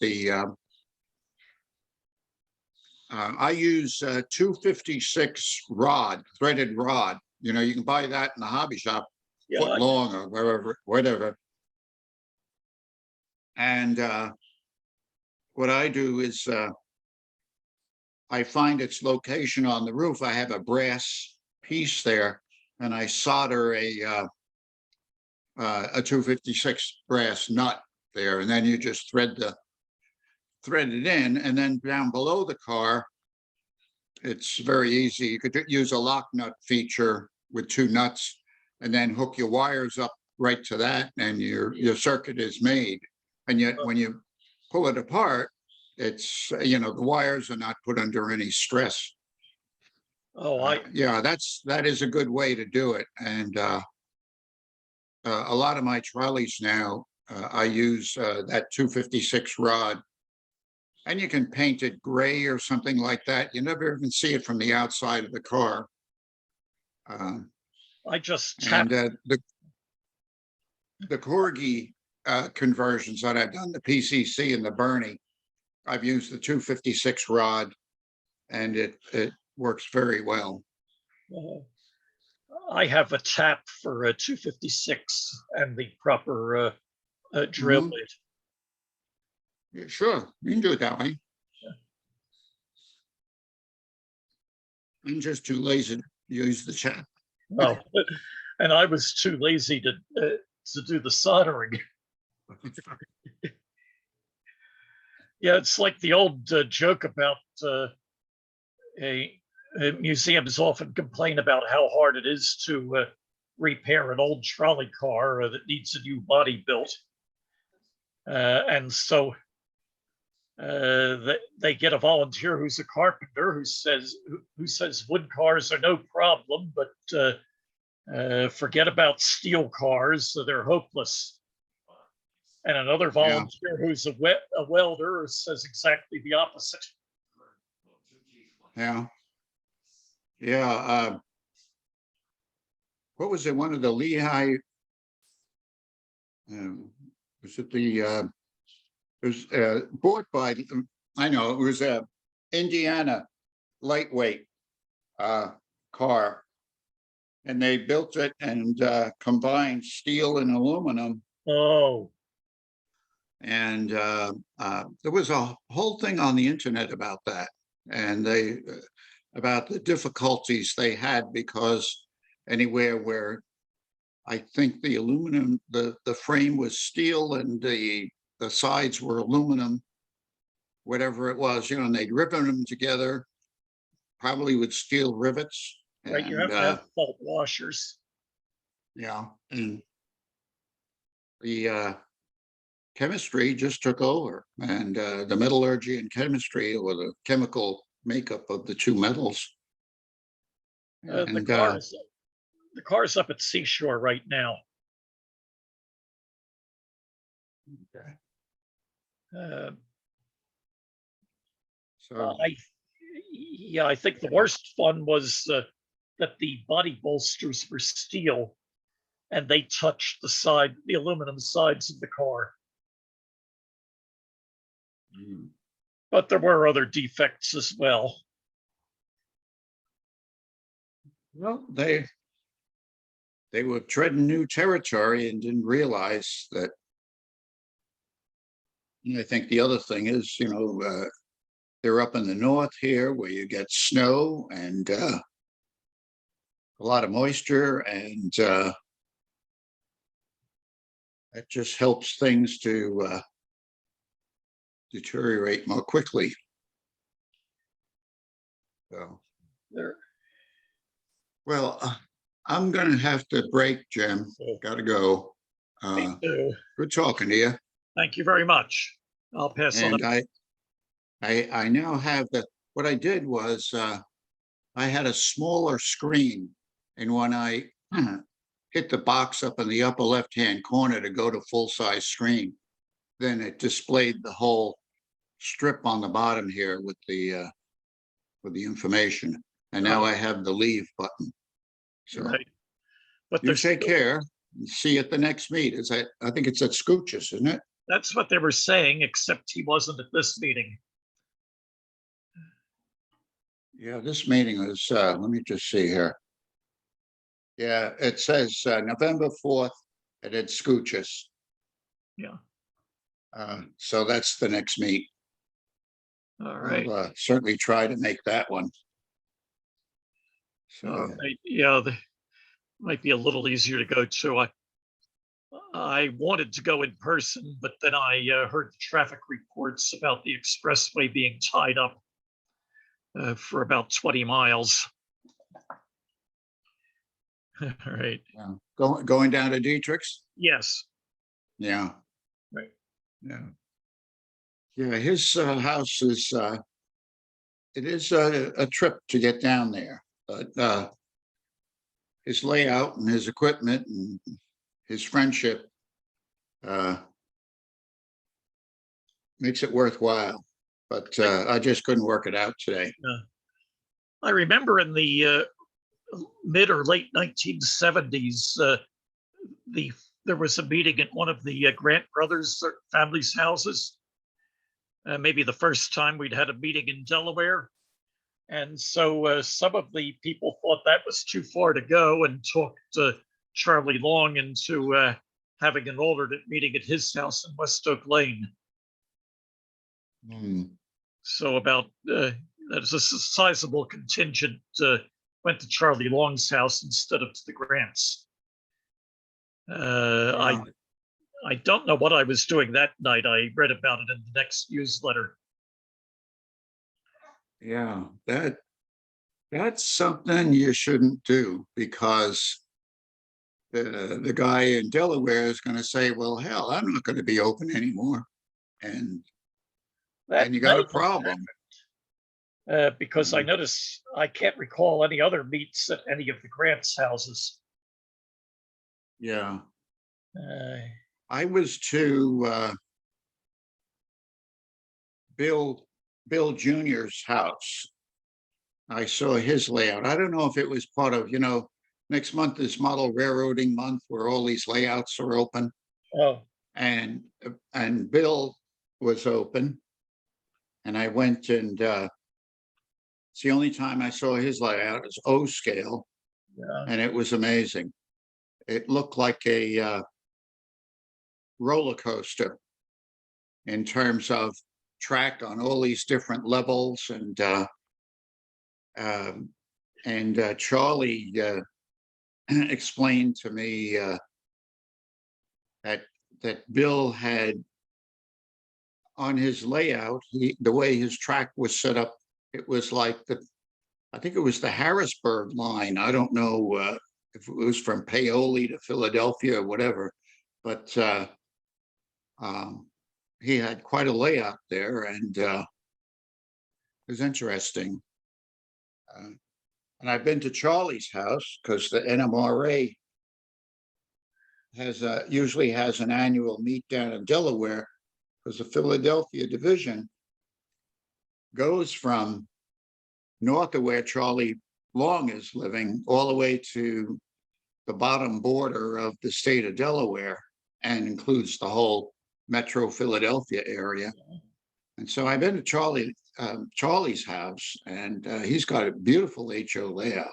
S11: I use 256 rod, threaded rod. You can buy that in the hobby shop, foot long or wherever, whatever. And what I do is I find its location on the roof. I have a brass piece there, and I solder a 256 brass nut there, and then you just thread it in, and then down below the car, it's very easy. You could use a lock nut feature with two nuts, and then hook your wires up right to that, and your circuit is made. And yet, when you pull it apart, it's the wires are not put under any stress. Yeah, that is a good way to do it, and a lot of my trolleys now, I use that 256 rod And you can paint it gray or something like that. You never even see it from the outside of the car.
S4: I just
S11: And
S4: tapped,
S11: the Corgi conversions that I've done, the PCC and the Bernie, I've used the 256 rod, and it works very well.
S4: I have a tap for a 256 and the proper drill
S11: Mhm.
S4: bit.
S11: Yeah, sure, you can do it that way. I'm just too lazy to use the chat.
S4: Oh, and I was too lazy to do the soldering. Yeah, it's like the old joke about museums often complain about how hard it is to repair an old trolley car that needs a new body built. And so they get a volunteer who's a carpenter who says wood cars are no problem, but forget about steel cars, so they're hopeless. And another volunteer who's a welder says exactly the opposite.
S11: Yeah. Yeah. What was it? One of the Lehigh, was it the, it was bought by, I know, it was a Indiana lightweight car. And they built it and combined steel and aluminum.
S4: Oh.
S11: And there was a whole thing on the internet about that. And about the difficulties they had, because anywhere where I think the aluminum, the frame was steel and the sides were aluminum, whatever it was, and they'd rivet them together, probably with steel rivets.
S4: Right, you have to have fault washers.
S11: Yeah, and the chemistry just took over, and the metallurgy and chemistry, or the chemical makeup of the two metals.
S4: The car's up at Seashore right now.
S11: Okay.
S4: So I think the worst fun was that the body bolsters were steel, and they touched the aluminum sides of the car. But there were other defects as well.
S11: Well, they were treading new territory and didn't realize that. I think the other thing is, they're up in the north here where you get snow and a lot of moisture, and that just helps things to deteriorate more quickly. So, well, I'm going to have to break, Jim. Got to go.
S4: Me too.
S11: Good talking to you.
S4: Thank you very much. I'll pass on.
S11: And I now have what I did was I had a smaller screen, and when I hit the box up in the upper left-hand corner to go to full-size screen, then it displayed the whole strip on the bottom here with the information. And now I have the leave button. So
S4: right. But
S11: you take care. See you at the next meet. I think it's at Scooch's, isn't it?
S4: That's what they were saying, except he wasn't at this meeting.
S11: Yeah, this meeting was, let me just see here. Yeah, it says November 4th at Scooch's.
S4: Yeah.
S11: So that's the next meet.
S4: All right.
S11: I'll certainly try to make that one. So,
S4: yeah, might be a little easier to go to. I wanted to go in person, but then I heard the traffic reports about the expressway being tied up for about 20 miles. All right.
S11: Yeah. Going down to Dietrich's?
S4: Yes.
S11: Yeah.
S4: Right.
S11: Yeah. Yeah, his house is, it is a trip to get down there, but his layout and his equipment and his friendship makes it worthwhile. but I just couldn't work it out today.
S4: I remember in the mid or late 1970s, there was a meeting at one of the Grant brothers' family's houses. Maybe the first time we'd had a meeting in Delaware. And so some of the people thought that was too far to go and talked Charlie Long into having an alternate meeting at his house in West Oak Lane. So about there's a sizable contingent went to Charlie Long's house instead of to the Grants. I don't know what I was doing that night. I read about it in the next newsletter.
S11: Yeah, that's something you shouldn't do, because the guy in Delaware is going to say, well, hell, I'm not going to be open anymore. And you got a problem.
S4: Because I notice I can't recall any other meets at any of the Grants' houses.
S11: Yeah. I was to Bill Jr.'s house. I saw his layout. I don't know if it was part of, next month is model railroading month where all these layouts are open.
S4: Oh.
S11: And Bill was open. And I went and it's the only time I saw his layout. It's O scale.
S4: Yeah.
S11: And it was amazing. It looked like a roller coaster in terms of track on all these different levels. And Charlie explained to me that Bill had on his layout, the way his track was set up, it was like I think it was the Harrisburg line. I don't know if it was from Paoli to Philadelphia or whatever, but he had quite a layout there, and it was interesting. And I've been to Charlie's house because the NMRA usually has an annual meet down in Delaware, because the Philadelphia division goes from north of where Charlie Long is living all the way to the bottom border of the state of Delaware, and includes the whole metro Philadelphia area. And so I've been to Charlie's house, and he's got a beautiful HO layout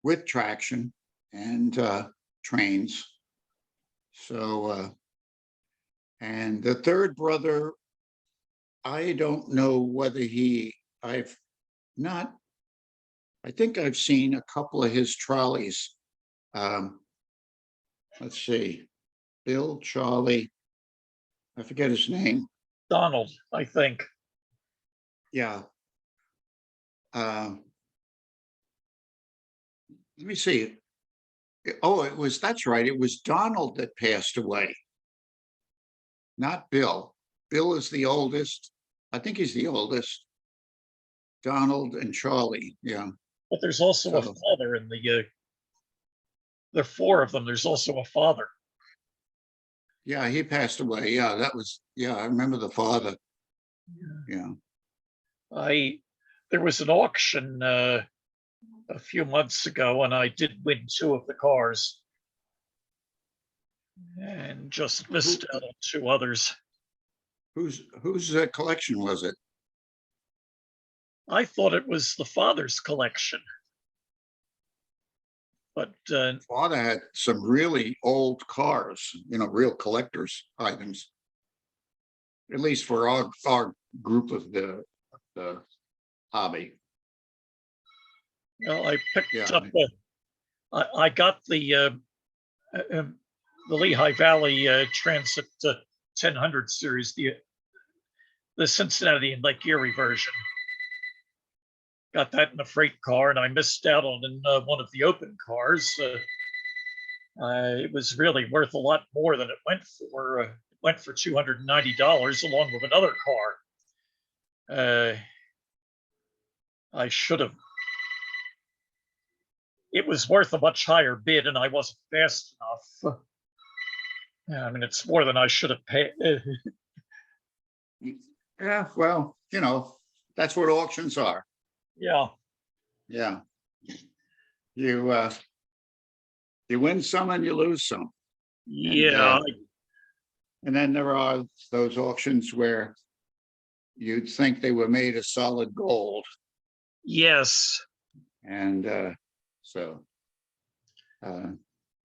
S11: with traction and trains. So, and the third brother, I don't know whether I think I've seen a couple of his trolleys. Let's see, Bill, Charlie, I forget his name.
S4: Donald, I think.
S11: Yeah. Let me see. Oh, that's right. It was Donald that passed away, not Bill. Bill is the oldest. I think he's the oldest. Donald and Charlie, yeah.
S4: But there's also a father in there are four of them. There's also a father.
S11: Yeah, he passed away. Yeah, I remember the father. Yeah.
S4: There was an auction a few months ago, and I did win two of the cars, and just missed out on two others.
S11: Whose collection was it?
S4: I thought it was the father's collection, but
S11: father had some really old cars, real collector's items. At least for our group of the hobby.
S4: I picked up. I got the Lehigh Valley Transit 1000 series, the Cincinnati and Lake Erie version. Got that in a freight car, and I missed out on one of the open cars. It was really worth a lot more than it went for. It went for $290 along with another car. I should have. It was worth a much higher bid, and I wasn't fast enough. I mean, it's more than I should have paid.
S11: Yeah, well, that's what auctions are.
S4: Yeah,
S11: Yeah. You win some and you lose some.
S4: yeah,
S11: And then there are those auctions where you'd think they were made of solid gold.
S4: yes.
S11: And so.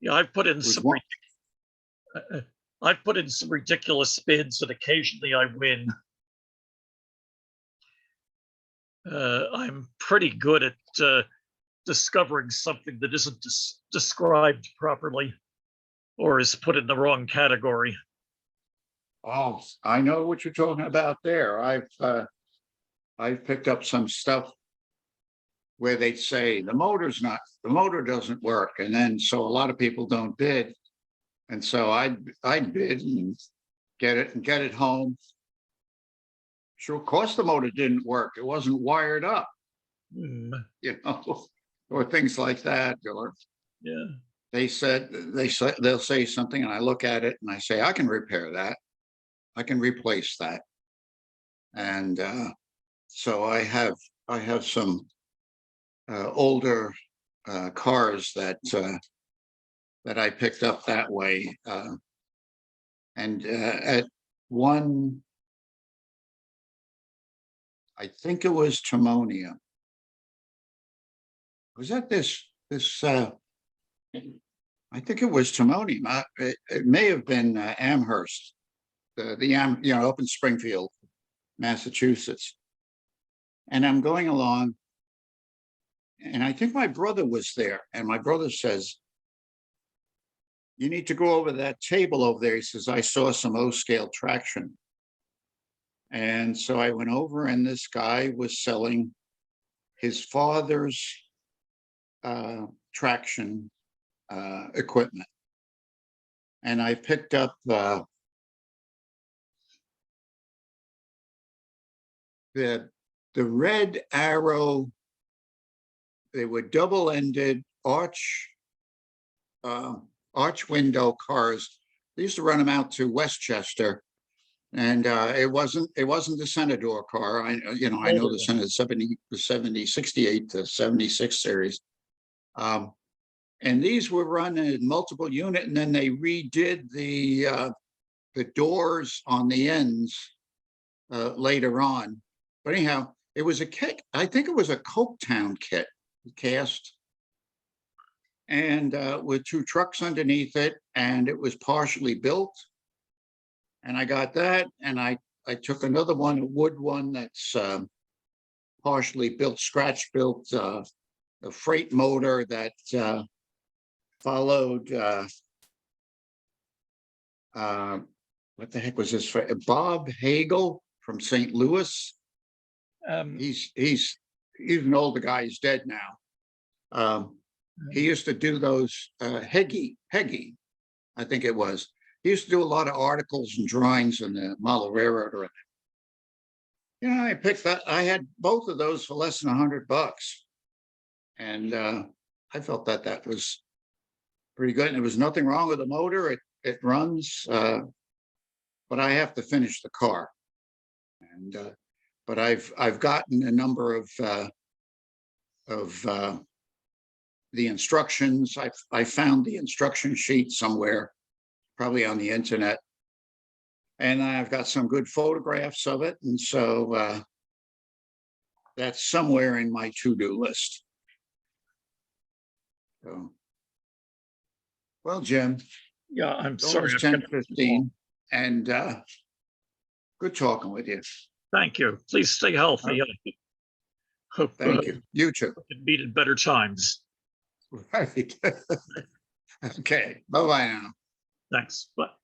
S4: Yeah, I've put in
S11: was
S4: some,
S11: one-
S4: I've put in some ridiculous bids and occasionally I win. I'm pretty good at discovering something that isn't described properly or is put in the wrong category.
S11: Oh, I know what you're talking about there. I've picked up some stuff where they'd say the motor doesn't work. And then so a lot of people don't bid. And so I'd bid and get it home. Sure, of course the motor didn't work. It wasn't wired up, or things like that. Or
S4: Yeah.
S11: They'll say something and I look at it and I say, I can repair that. I can replace that. And so I have some older cars that I picked up that way. And at one, I think it was Timonium. Was that this? I think it was Timonium. It may have been Amherst, up in Springfield, Massachusetts. And I'm going along, and I think my brother was there. And my brother says, "You need to go over that table over there." He says, "I saw some O-scale traction." And so I went over, and this guy was selling his father's traction equipment. And I picked up the Red Arrow. They were double-ended arch window cars. They used to run them out to Westchester. And it wasn't the Senador car. I know the Senador 68 to 76 series. And these were run in multiple unit, and then they redid the doors on the ends later on. But anyhow, it was a kit. I think it was a Coketown kit cast, and with two trucks underneath it, and it was partially built. And I got that, and I took another one, a wood one that's partially built, scratch built, a freight motor that followed. What the heck was this? Bob Hagel from St. Louis. He's an older guy. He's dead now. He used to do those Heggie, I think it was. He used to do a lot of articles and drawings in the model railroader. I picked that. I had both of those for less than $100, and I felt that was pretty good. And there was nothing wrong with the motor. It runs, but I have to finish the car. And but I've gotten a number of the instructions. I found the instruction sheet somewhere, probably on the internet. And I've got some good photographs of it. And so that's somewhere in my to-do list. So, well, Jim.
S4: Yeah, I'm
S11: it's
S4: sorry.
S11: almost 10:15, and good talking with you.
S4: Thank you. Please stay healthy. Hope
S11: Thank you. You too.
S4: we can meet in better times.
S11: Right. Okay. Bye-bye now.
S4: Thanks. Bye.